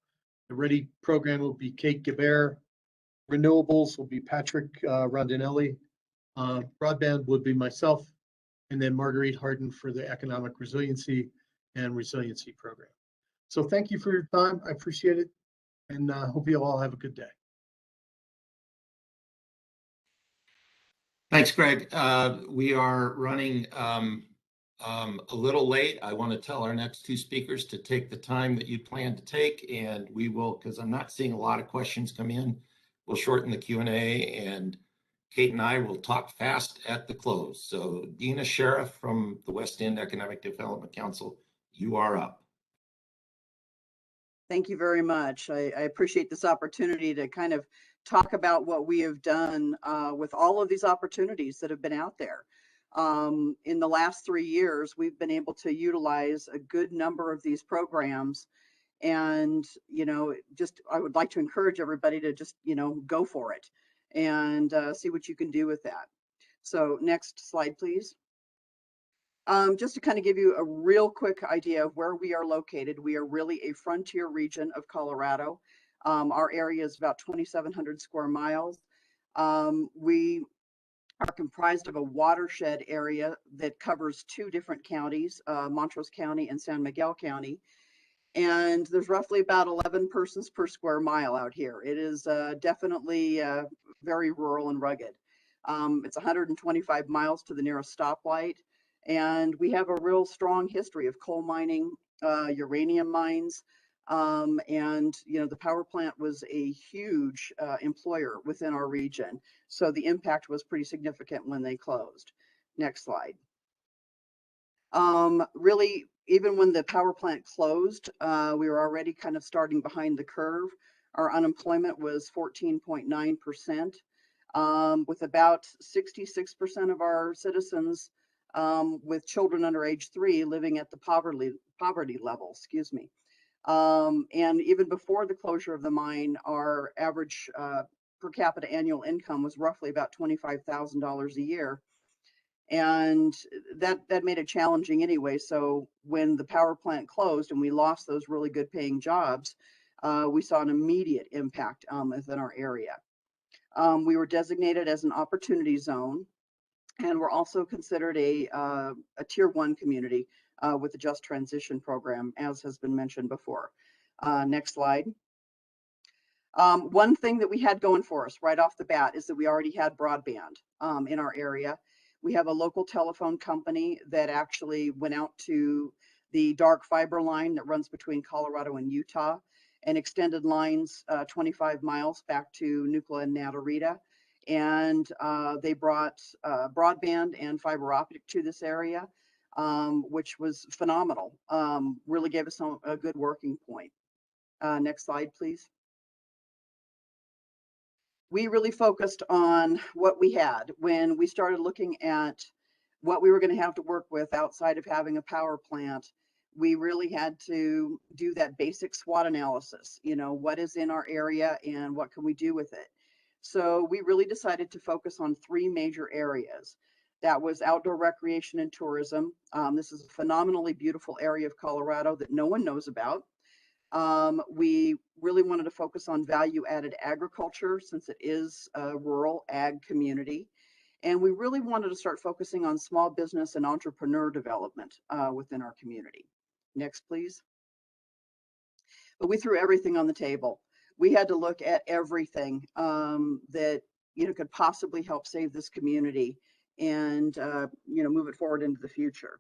The READY program will be Kate Gabert. Renewables will be Patrick Rondinelli. Broadband would be myself, and then Marguerite Harden for the Economic Resiliency and Resiliency Program. So thank you for your time. I appreciate it, and hope you all have a good day. Thanks, Greg. We are running a little late. I want to tell our next two speakers to take the time that you plan to take, and we will, because I'm not seeing a lot of questions come in, we'll shorten the Q&A, and Kate and I will talk fast at the close. So Dina Sheriff from the West End Economic Development Council, you are up. Thank you very much. I appreciate this opportunity to kind of talk about what we have done with all of these opportunities that have been out there. In the last 3 years, we've been able to utilize a good number of these programs. And, I would like to encourage everybody to just, go for it and see what you can do with that. So next slide, please. Just to kind of give you a real quick idea of where we are located, we are really a frontier region of Colorado. Our area is about 2,700 square miles. We are comprised of a watershed area that covers 2 different counties, Montrose County and San Miguel County. And there's roughly about 11 persons per square mile out here. It is definitely very rural and rugged. It's 125 miles to the nearest stoplight. And we have a real strong history of coal mining, uranium mines, and the power plant was a huge employer within our region. So the impact was pretty significant when they closed. Next slide. Really, even when the power plant closed, we were already kind of starting behind the curve. Our unemployment was 14.9%, with about 66% of our citizens with children under age 3 living at the poverty level, excuse me. And even before the closure of the mine, our average per capita annual income was roughly about $25,000 a year. And that made it challenging anyway. So when the power plant closed and we lost those really good paying jobs, we saw an immediate impact within our area. We were designated as an opportunity zone, and we're also considered a tier 1 community with the Just Transition program, as has been mentioned before. Next slide. One thing that we had going for us right off the bat is that we already had broadband in our area. We have a local telephone company that actually went out to the dark fiber line that runs between Colorado and Utah and extended lines 25 miles back to Nucla and Natarita. And they brought broadband and fiber optic to this area, which was phenomenal. Really gave us a good working point. Next slide, please. We really focused on what we had when we started looking at what we were going to have to work with outside of having a power plant. We really had to do that basic SWOT analysis. What is in our area and what can we do with it? So we really decided to focus on 3 major areas. That was outdoor recreation and tourism. This is a phenomenally beautiful area of Colorado that no one knows about. We really wanted to focus on value-added agriculture since it is a rural ag community. And we really wanted to start focusing on small business and entrepreneur development within our community. Next, please. But we threw everything on the table. We had to look at everything that could possibly help save this community and move it forward into the future.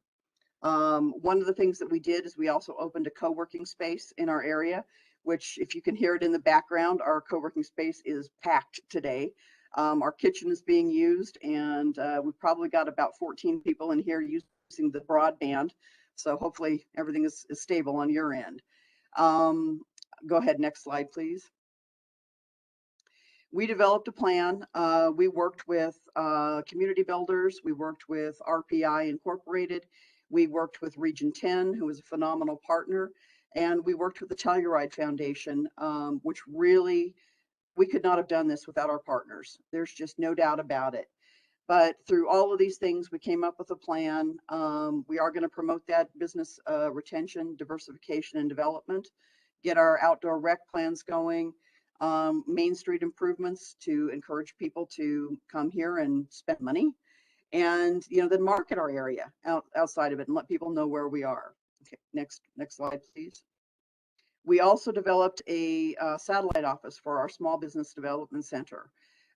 One of the things that we did is we also opened a co-working space in our area, which, if you can hear it in the background, our co-working space is packed today. Our kitchen is being used, and we've probably got about 14 people in here using the broadband. So hopefully everything is stable on your end. Go ahead, next slide, please. We developed a plan. We worked with community builders. We worked with RPI Incorporated. We worked with Region 10, who was a phenomenal partner. And we worked with the Telluride Foundation, which really, we could not have done this without our partners. There's just no doubt about it. But through all of these things, we came up with a plan. We are going to promote that business retention, diversification, and development, get our outdoor rec plans going, Main Street improvements to encourage people to come here and spend money, and then market our area outside of it and let people know where we are. Okay, next slide, please. We also developed a satellite office for our Small Business Development Center.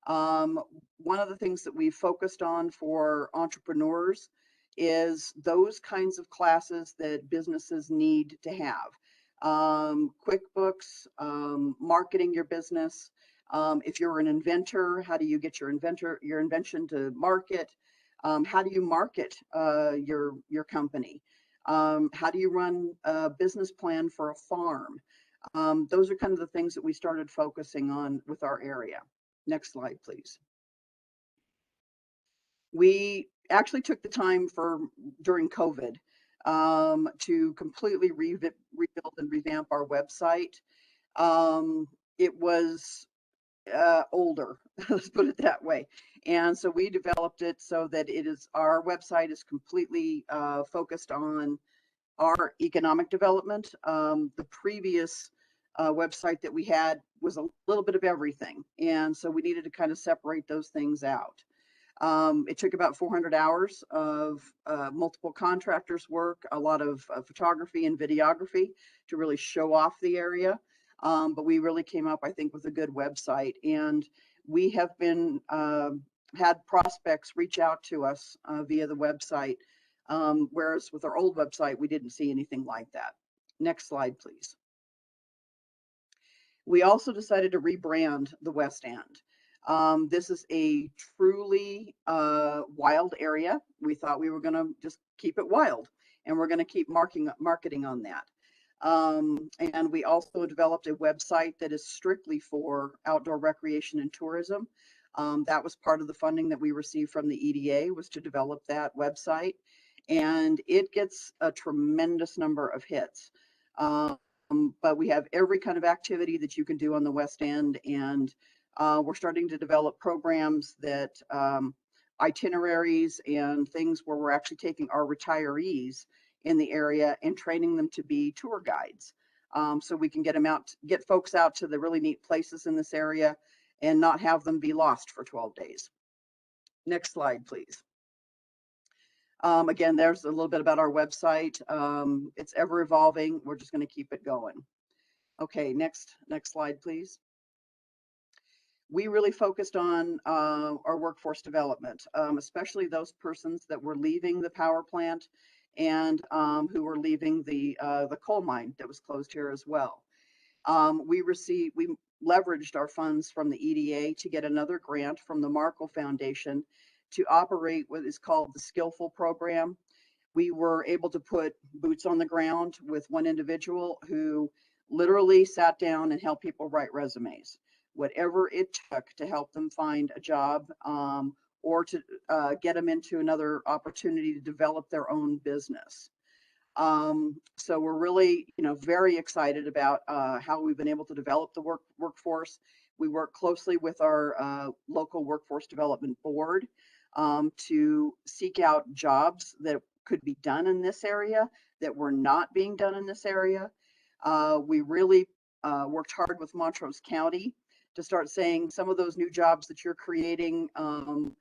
One of the things that we focused on for entrepreneurs is those kinds of classes that businesses need to have. QuickBooks, marketing your business. If you're an inventor, how do you get your invention to market? How do you market your company? How do you run a business plan for a farm? Those are kind of the things that we started focusing on with our area. Next slide, please. We actually took the time during COVID to completely rebuild and revamp our website. It was older, let's put it that way. And so we developed it so that our website is completely focused on our economic development. The previous website that we had was a little bit of everything. And so we needed to kind of separate those things out. It took about 400 hours of multiple contractors' work, a lot of photography and videography to really show off the area. But we really came up, I think, with a good website. And we have been had prospects reach out to us via the website Whereas with our old website, we didn't see anything like that. Next slide, please. We also decided to rebrand the West End. This is a truly wild area. We thought we were going to just keep it wild, and we're going to keep marketing on that. And we also developed a website that is strictly for outdoor recreation and tourism. That was part of the funding that we received from the EDA, was to develop that website, and it gets a tremendous number of hits. But we have every kind of activity that you can do on the West End, and we're starting to develop programs that itineraries and things where we're actually taking our retirees in the area and training them to be tour guides. So we can get folks out to the really neat places in this area and not have them be lost for 12 days. Next slide, please. Again, there's a little bit about our website. It's ever evolving. We're just going to keep it going. Okay, next slide, please. We really focused on our workforce development, especially those persons that were leaving the power plant and who were leaving the coal mine that was closed here as well. We leveraged our funds from the EDA to get another grant from the Markle Foundation to operate what is called the Skillful Program. We were able to put boots on the ground with one individual who literally sat down and helped people write resumes, whatever it took to help them find a job or to get them into another opportunity to develop their own business. So we're really, very excited about how we've been able to develop the workforce. We work closely with our local workforce development board to seek out jobs that could be done in this area that were not being done in this area. We really worked hard with Montrose County to start saying some of those new jobs that you're creating on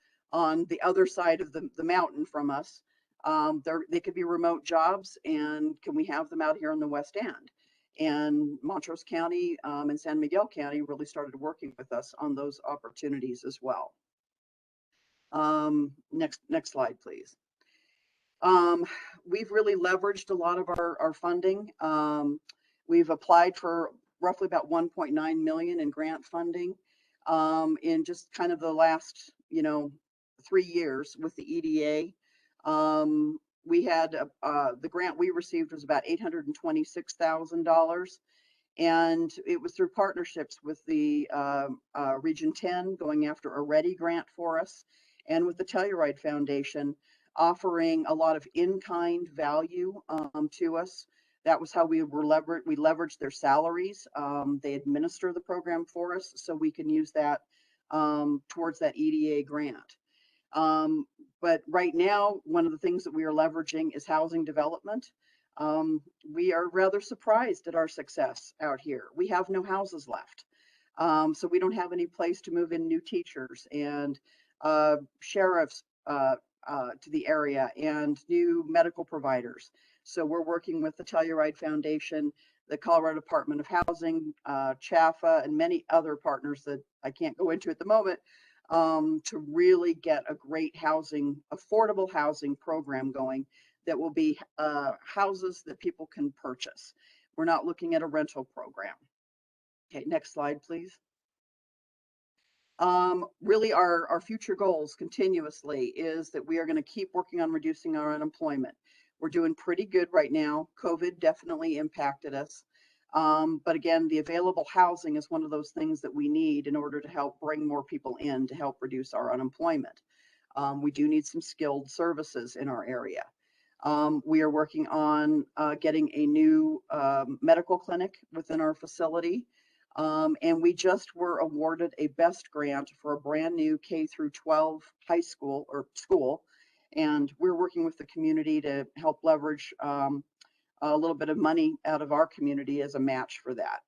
the other side of the mountain from us, they could be remote jobs, and can we have them out here in the West End? And Montrose County and San Miguel County really started working with us on those opportunities as well. Next slide, please. We've really leveraged a lot of our funding. We've applied for roughly about 1.9 million in grant funding in just kind of the last 3 years with the EDA. We had the grant we received was about $826,000, and it was through partnerships with the Region 10 going after a READY grant for us, and with the Telluride Foundation offering a lot of in-kind value to us. That was how we leveraged their salaries. They administer the program for us, so we can use that towards that EDA grant. But right now, one of the things that we are leveraging is housing development. We are rather surprised at our success out here. We have no houses left. So we don't have any place to move in new teachers and sheriffs to the area and new medical providers. So we're working with the Telluride Foundation, the Colorado Department of Housing, CHAFA, and many other partners that I can't go into at the moment to really get a great affordable housing program going that will be houses that people can purchase. We're not looking at a rental program. Okay, next slide, please. Really our future goals continuously is that we are going to keep working on reducing our unemployment. We're doing pretty good right now. COVID definitely impacted us. But again, the available housing is one of those things that we need in order to help bring more people in to help reduce our unemployment. We do need some skilled services in our area. We are working on getting a new medical clinic within our facility. And we just were awarded a BEST grant for a brand new K through 12 high school or school. And we're working with the community to help leverage a little bit of money out of our community as a match for that.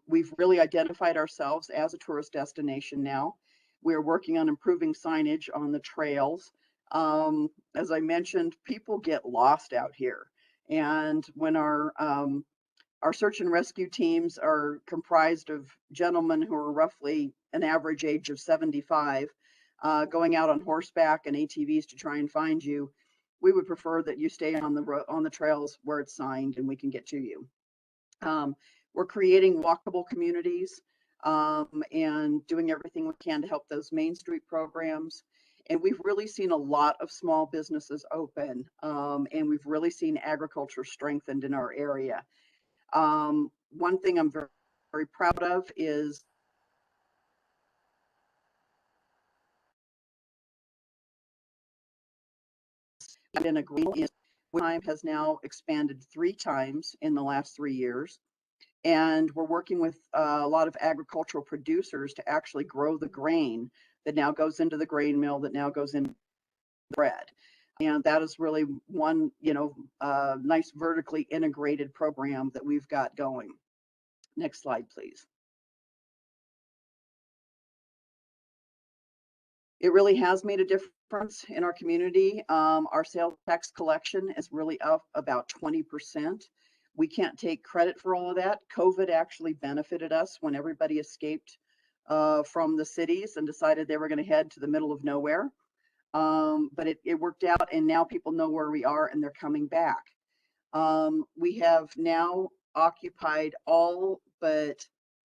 We've really identified ourselves as a tourist destination now. We're working on improving signage on the trails. As I mentioned, people get lost out here. And when our search and rescue teams are comprised of gentlemen who are roughly an average age of 75, going out on horseback and ATVs to try and find you, we would prefer that you stay on the trails where it's signed and we can get to you. We're creating walkable communities and doing everything we can to help those Main Street programs. And we've really seen a lot of small businesses open, and we've really seen agriculture strengthened in our area. One thing I'm very, very proud of is an agreement. Time has now expanded 3 times in the last 3 years. And we're working with a lot of agricultural producers to actually grow the grain that now goes into the grain mill, that now goes into bread. And that is really one, nice vertically integrated program that we've got going. Next slide, please. It really has made a difference in our community. Our sales tax collection is really up about 20%. We can't take credit for all of that. COVID actually benefited us when everybody escaped from the cities and decided they were going to head to the middle of nowhere. But it worked out, and now people know where we are and they're coming back. We have now occupied all but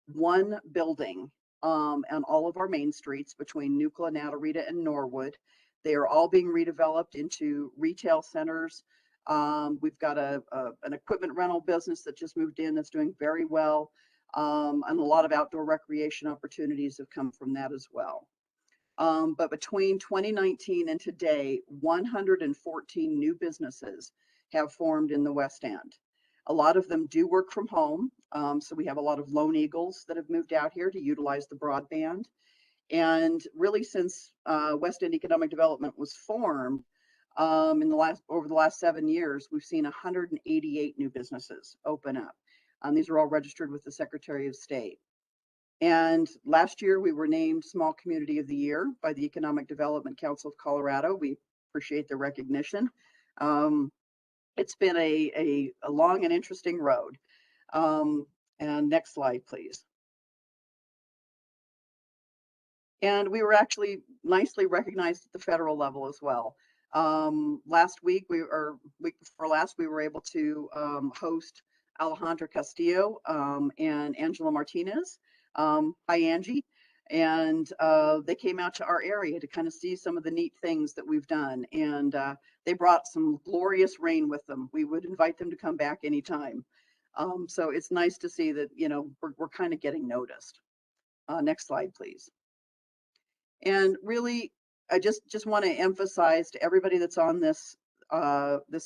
one building on all of our main streets between Nucla, Natarita, and Norwood. They are all being redeveloped into retail centers. We've got an equipment rental business that just moved in that's doing very well. And a lot of outdoor recreation opportunities have come from that as well. But between 2019 and today, 114 new businesses have formed in the West End. A lot of them do work from home. So we have a lot of Lone Eagles that have moved out here to utilize the broadband. And really, since West End Economic Development was formed over the last 7 years, we've seen 188 new businesses open up. These are all registered with the Secretary of State. And last year, we were named Small Community of the Year by the Economic Development Council of Colorado. We appreciate the recognition. It's been a long and interesting road. And next slide, please. And we were actually nicely recognized at the federal level as well. Last week, week before last, we were able to host Alejandra Castillo and Angela Martinez. Hi, Angie. And they came out to our area to kind of see some of the neat things that we've done. And they brought some glorious rain with them. We would invite them to come back anytime. So it's nice to see that, we're kind of getting noticed. Next slide, please. And really, I just want to emphasize to everybody that's on this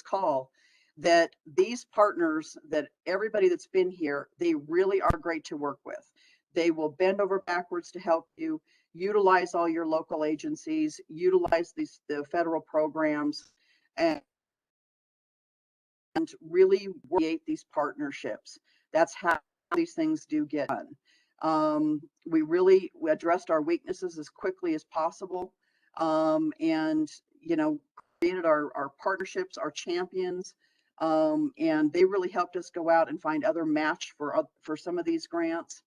call that these partners, that everybody that's been here, they really are great to work with. They will bend over backwards to help you utilize all your local agencies, utilize the federal programs, and really create these partnerships. That's how these things do get done. We addressed our weaknesses as quickly as possible, and created our partnerships, our champions, and they really helped us go out and find other match for some of these grants.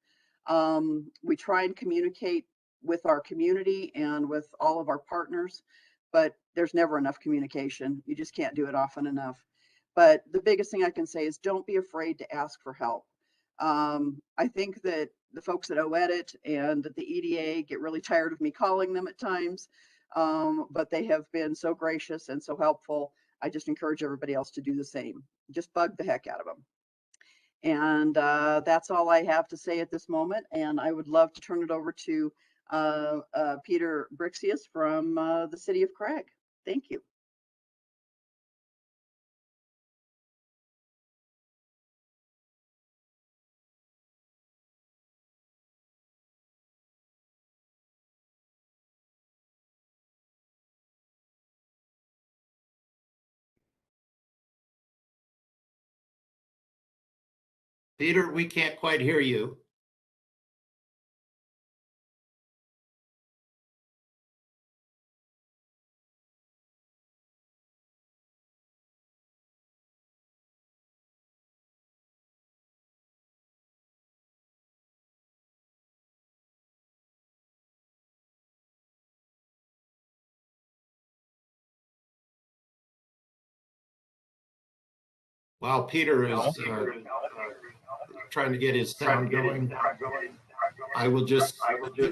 We try and communicate with our community and with all of our partners, but there's never enough communication. You just can't do it often enough. But the biggest thing I can say is don't be afraid to ask for help. I think that the folks at OEDIT and at the EDA get really tired of me calling them at times, but they have been so gracious and so helpful. I just encourage everybody else to do the same. Just bug the heck out of them. And that's all I have to say at this moment. And I would love to turn it over to Peter Brixius from the city of Craig. Thank you. Peter, we can't quite hear you. While Peter is trying to get his sound going, I will just,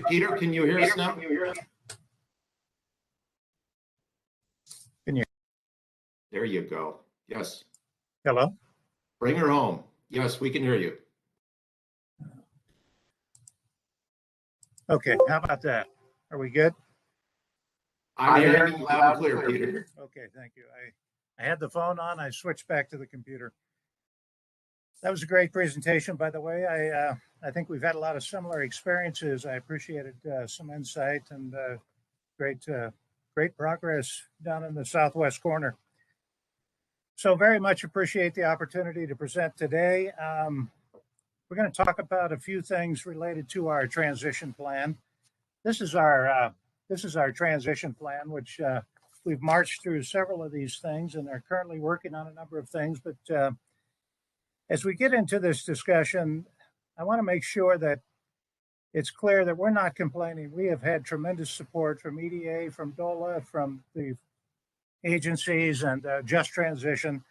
Peter, can you hear us now? Can you? There you go. Yes. Hello? Bring her home. Yes, we can hear you. Okay, how about that? Are we good? I'm hearing you loud and clear, Peter. Okay, thank you. I had the phone on, I switched back to the computer. That was a great presentation, by the way. I think we've had a lot of similar experiences. I appreciated some insight and great progress down in the southwest corner. So very much appreciate the opportunity to present today. We're going to talk about a few things related to our transition plan. This is our transition plan, which we've marched through several of these things and are currently working on a number of things. But as we get into this discussion, I want to make sure that it's clear that we're not complaining. We have had tremendous support from EDA, from DOLA, from the agencies, and Just Transition.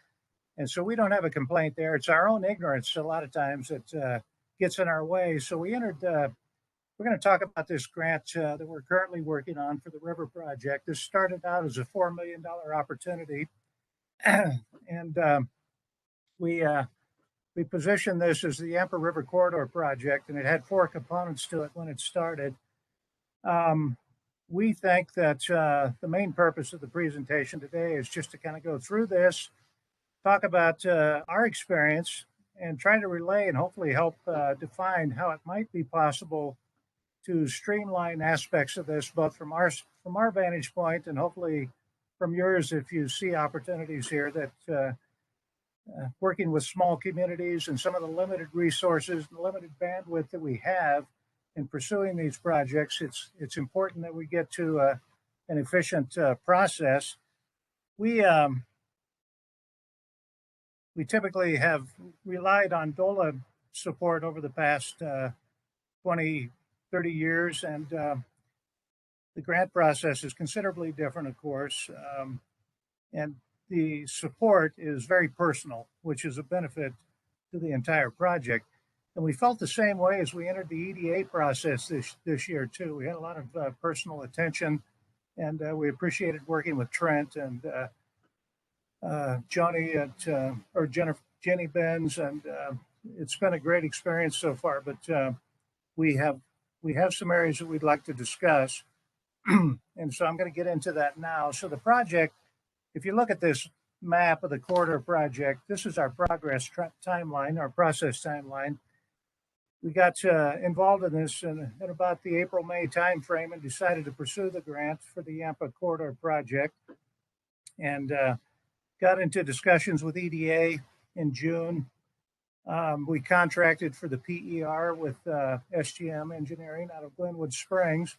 And so we don't have a complaint there. It's our own ignorance a lot of times that gets in our way. So we entered, we're going to talk about this grant that we're currently working on for the river project. This started out as a $4 million opportunity. And we positioned this as the Yampa River Corridor project, and it had 4 components to it when it started. We think that the main purpose of the presentation today is just to kind of go through this, talk about our experience, and try to relay and hopefully help define how it might be possible to streamline aspects of this, both from our vantage point and hopefully from yours if you see opportunities here that working with small communities and some of the limited resources and limited bandwidth that we have in pursuing these projects, it's important that we get to an efficient process. We typically have relied on DOLA support over the past 20, 30 years, and the grant process is considerably different, of course, and the support is very personal, which is a benefit to the entire project. And we felt the same way as we entered the EDA process this year, too. We had a lot of personal attention, and we appreciated working with Trent and Johnny or Jenny Benz, and it's been a great experience so far. But we have some areas that we'd like to discuss, and so I'm going to get into that now. So the project, if you look at this map of the corridor project, this is our progress timeline, our process timeline. We got involved in this in about the April-May timeframe and decided to pursue the grant for the Yampa corridor project, and got into discussions with EDA in June. We contracted for the PER with SGM Engineering out of Glenwood Springs.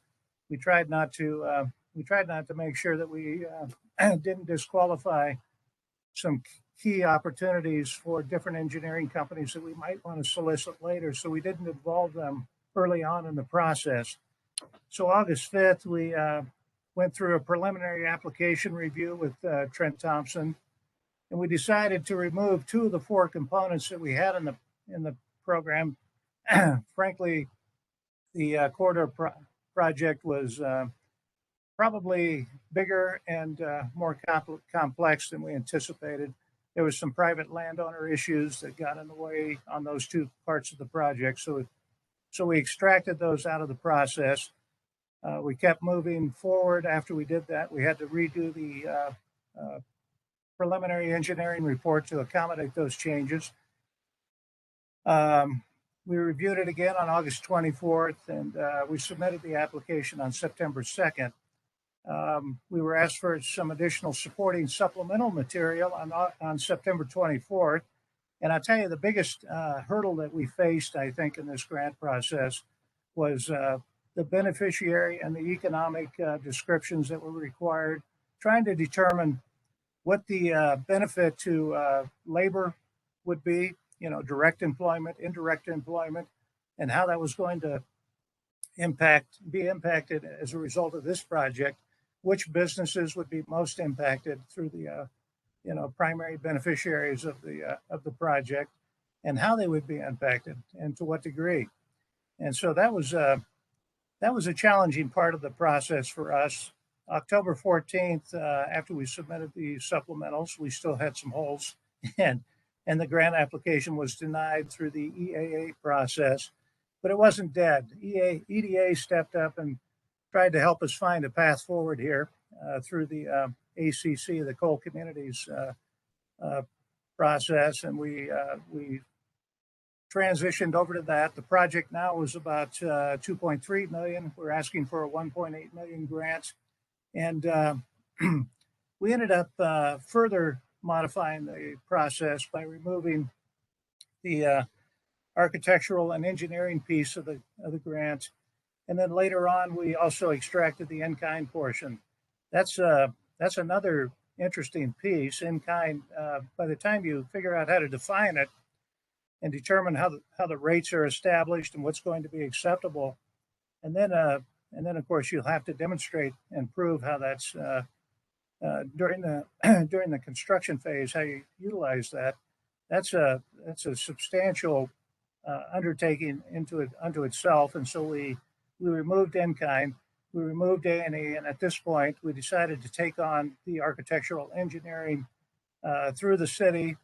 We tried not to make sure that we didn't disqualify some key opportunities for different engineering companies that we might want to solicit later. So we didn't involve them early on in the process. So August 5th, we went through a preliminary application review with Trent Thompson, and we decided to remove 2 of the 4 components that we had in the program. Frankly, the corridor project was probably bigger and more complex than we anticipated. There was some private landowner issues that got in the way on those 2 parts of the project. So we extracted those out of the process. We kept moving forward. After we did that, we had to redo the preliminary engineering report to accommodate those changes. We reviewed it again on August 24th, and we submitted the application on September 2nd. We were asked for some additional supporting supplemental material on September 24th. And I'll tell you, the biggest hurdle that we faced, I think, in this grant process was the beneficiary and the economic descriptions that were required, trying to determine what the benefit to labor would be, direct employment, indirect employment, and how that was going to be impacted as a result of this project, which businesses would be most impacted through the primary beneficiaries of the project and how they would be impacted and to what degree. And so that was a challenging part of the process for us. October 14th, after we submitted the supplementals, we still had some holes, and the grant application was denied through the EAA process, but it wasn't dead. EDA stepped up and tried to help us find a path forward here through the ACC, the Coal Communities process, and we transitioned over to that. The project now is about 2.3 million. We're asking for a 1.8 million grant, and we ended up further modifying the process by removing the architectural and engineering piece of the grant, and then later on we also extracted the in-kind portion. That's another interesting piece. In-kind, by the time you figure out how to define it and determine how the rates are established and what's going to be acceptable, and then of course you'll have to demonstrate and prove how that's during the construction phase, how you utilize that. That's a substantial undertaking unto itself, and so we removed in-kind, we removed A&E, and at this point we decided to take on the architectural engineering through the city,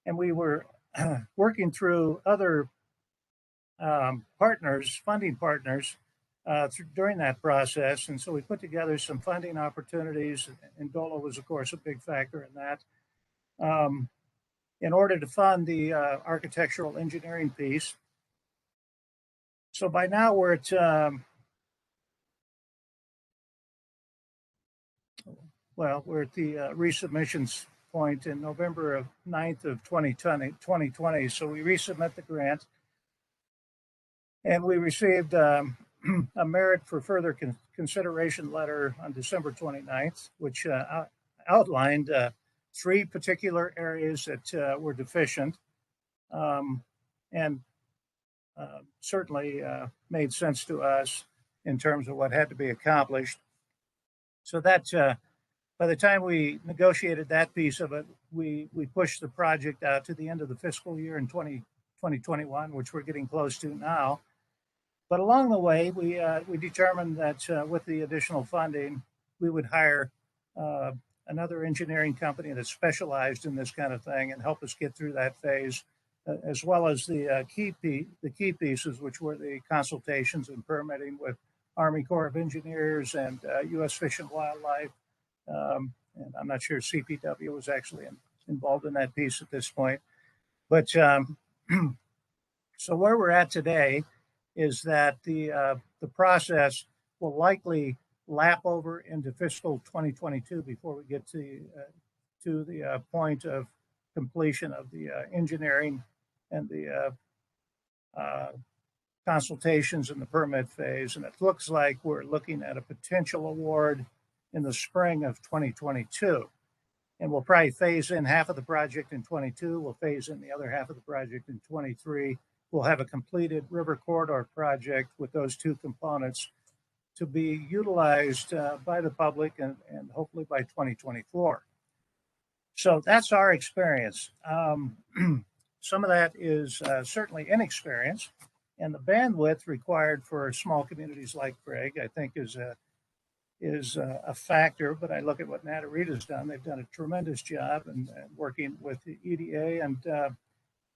and we were working through other funding partners during that process. And so we put together some funding opportunities, and DOLA was, of course, a big factor in that, in order to fund the architectural engineering piece. So by now we're at we're at the resubmissions point in November of 9th of 2020. So we resubmit the grant, and we received a merit for further consideration letter on December 29th, which outlined 3 particular areas that were deficient, and certainly made sense to us in terms of what had to be accomplished. So that by the time we negotiated that piece of it, we pushed the project out to the end of the fiscal year in 2021, which we're getting close to now. But along the way, we determined that with the additional funding, we would hire another engineering company that specialized in this kind of thing and help us get through that phase, as well as the key pieces, which were the consultations and permitting with Army Corps of Engineers and U.S. Fish and Wildlife. And I'm not sure CPW was actually involved in that piece at this point. But so where we're at today is that the process will likely lap over into fiscal 2022 before we get to the point of completion of the engineering and the consultations in the permit phase. And it looks like we're looking at a potential award in the spring of 2022. And we'll probably phase in half of the project in 22. We'll phase in the other half of the project in 23. We'll have a completed river corridor project with those 2 components to be utilized by the public and hopefully by 2024. So that's our experience. Some of that is certainly inexperience, and the bandwidth required for small communities like Craig, I think, is a factor. But I look at what Natarita's done; they've done a tremendous job in working with the EDA, and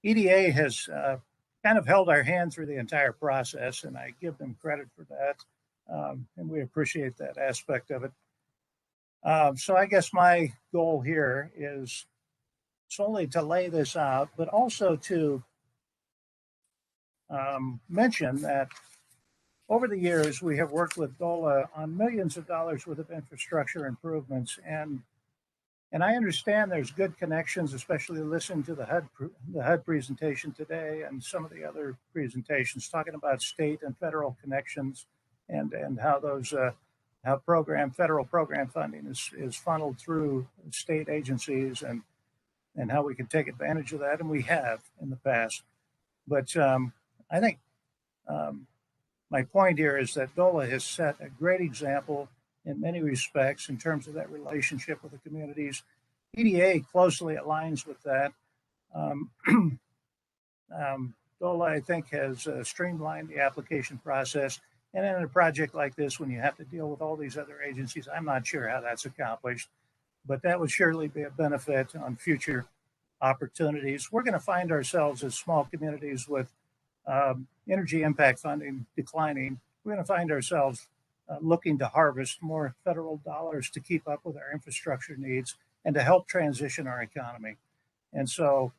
EDA has kind of held our hand through the entire process, and I give them credit for that, and we appreciate that aspect of it. So I guess my goal here is solely to lay this out, but also to mention that over the years, we have worked with DOLA on millions of dollars worth of infrastructure improvements. And I understand there's good connections, especially listening to the HUD presentation today and some of the other presentations talking about state and federal connections and how those how federal program funding is funneled through state agencies and how we can take advantage of that. And we have in the past. But I think my point here is that DOLA has set a great example in many respects in terms of that relationship with the communities. EDA closely aligns with that. DOLA, I think, has streamlined the application process. And in a project like this, when you have to deal with all these other agencies, I'm not sure how that's accomplished, but that would surely be a benefit on future opportunities. We're going to find ourselves as small communities with energy impact funding declining. We're going to find ourselves looking to harvest more federal dollars to keep up with our infrastructure needs and to help transition our economy. And so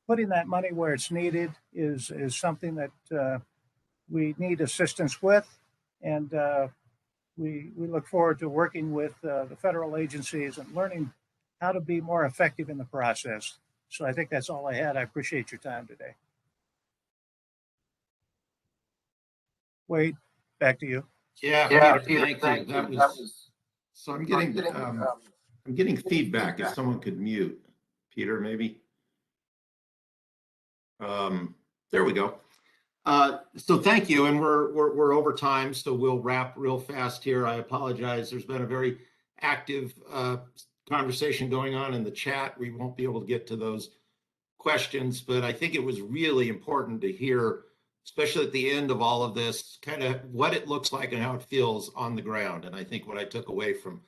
putting that money where it's needed is something that we need assistance with. And we look forward to working with the federal agencies and learning how to be more effective in the process. So I think that's all I had. I appreciate your time today. Wade, back to you. Yeah, Peter, thank you. That was so. I'm getting feedback. If someone could mute Peter, maybe. There we go. So thank you, and we're over time, so we'll wrap real fast here. I apologize. There's been a very active conversation going on in the chat. We won't be able to get to those questions, but I think it was really important to hear, especially at the end of all of this, kind of what it looks like and how it feels on the ground. And I think what I took away from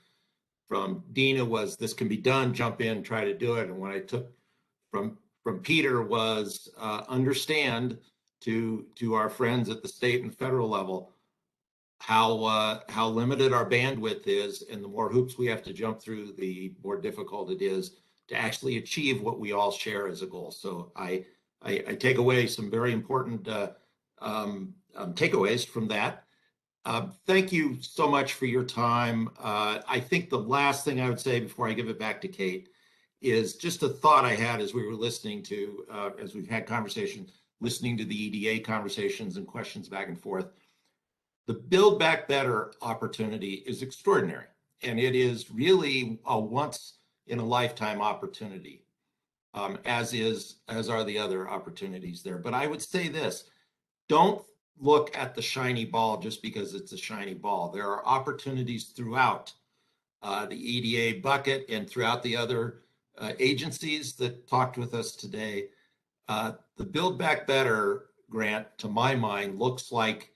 Dina was this can be done, jump in, try to do it. And what I took from Peter was understand to our friends at the state and federal level how limited our bandwidth is, and the more hoops we have to jump through, the more difficult it is to actually achieve what we all share as a goal. So I take away some very important takeaways from that. Thank you so much for your time. I think the last thing I would say before I give it back to Kate is just a thought I had as we were listening to, as we've had conversation, listening to the EDA conversations and questions back and forth. The Build Back Better opportunity is extraordinary, and it is really a once in a lifetime opportunity, as are the other opportunities there. But I would say this, don't look at the shiny ball just because it's a shiny ball. There are opportunities throughout the EDA bucket and throughout the other agencies that talked with us today. The Build Back Better grant, to my mind, looks like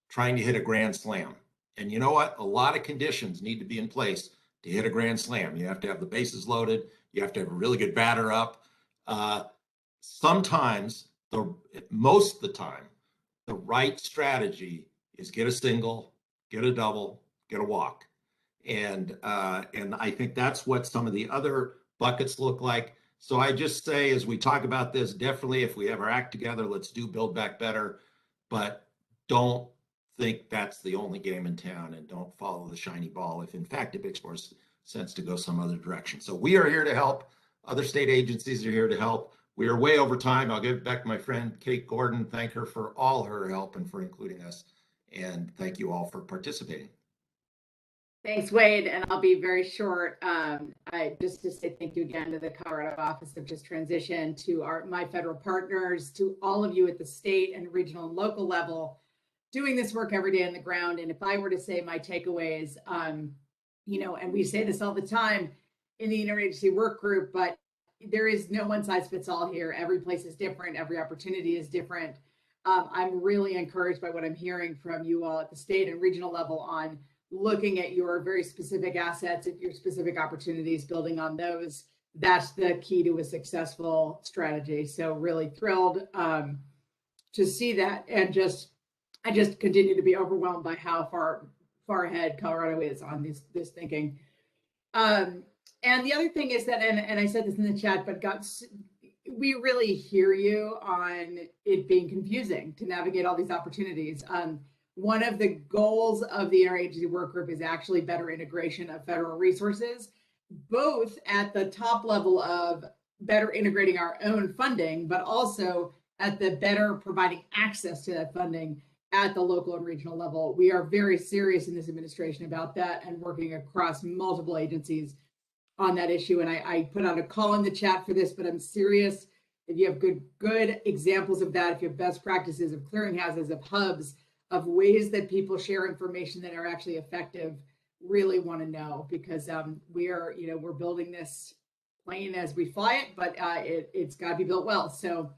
trying to hit a grand slam. And you know what? A lot of conditions need to be in place to hit a grand slam. You have to have the bases loaded. You have to have a really good batter up. Sometimes, most of the time, the right strategy is get a single, get a double, get a walk. And I think that's what some of the other buckets look like. So I just say, as we talk about this, definitely if we have our act together, let's do Build Back Better, but don't think that's the only game in town, and don't follow the shiny ball if in fact it makes more sense to go some other direction. So we are here to help. Other state agencies are here to help. We are way over time. I'll give it back to my friend Kate Gordon. Thank her for all her help and for including us. And thank you all for participating. Thanks, Wade, and I'll be very short. I just to say thank you again to the Colorado Office of Just Transition, to my federal partners, to all of you at the state and regional and local level doing this work every day on the ground. And if I were to say my takeaways, and we say this all the time in the interagency work group, but there is no one size fits all here. Every place is different. Every opportunity is different. I'm really encouraged by what I'm hearing from you all at the state and regional level on looking at your very specific assets, at your specific opportunities, building on those. That's the key to a successful strategy. So really thrilled to see that, and I just continue to be overwhelmed by how far ahead Colorado is on this thinking. And the other thing is that, and I said this in the chat, but we really hear you on it being confusing to navigate all these opportunities. One of the goals of the interagency work group is actually better integration of federal resources, both at the top level of better integrating our own funding, but also at the better providing access to that funding at the local and regional level. We are very serious in this administration about that and working across multiple agencies on that issue. And I put out a call in the chat for this, but I'm serious. If you have good examples of that, if you have best practices of clearinghouses, of hubs, of ways that people share information that are actually effective, really want to know, because we're building this plane as we fly it, but it's got to be built well. So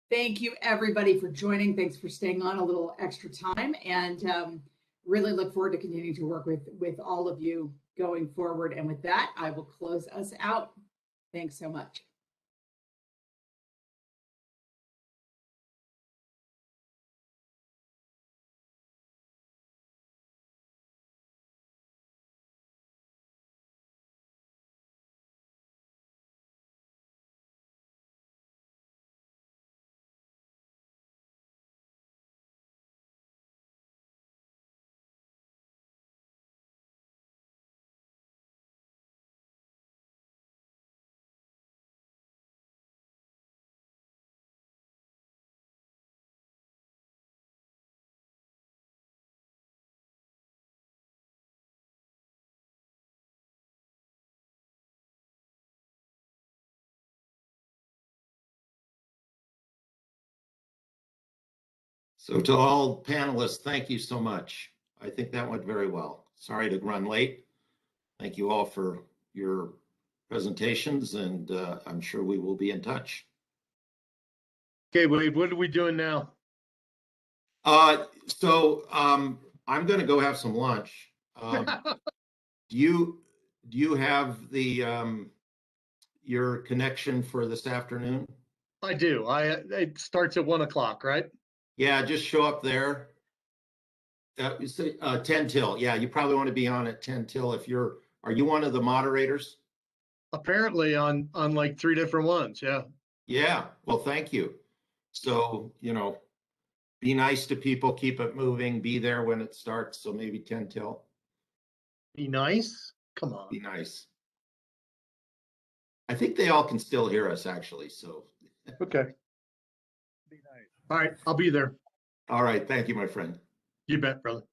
thank you everybody for joining. Thanks for staying on a little extra time, and really look forward to continuing to work with all of you going forward. And with that, I will close us out. Thanks so much. So to all panelists, thank you so much. I think that went very well. Sorry to run late. Thank you all for your presentations, and I'm sure we will be in touch. Okay, Wade, what are we doing now? I'm going to go have some lunch. Do you have the your connection for this afternoon? I do. It starts at 1 o'clock, right? Yeah, just show up there. 10 till. Yeah, you probably want to be on at 10 till if are you one of the moderators? Apparently on like 3 different ones. Yeah. Yeah. Well, thank you. So, be nice to people, keep it moving, be there when it starts. So maybe 10 till. Be nice. Come on. Be nice. I think they all can still hear us actually. So. Okay. Be nice. All right. I'll be there. All right. Thank you, my friend. You bet, brother.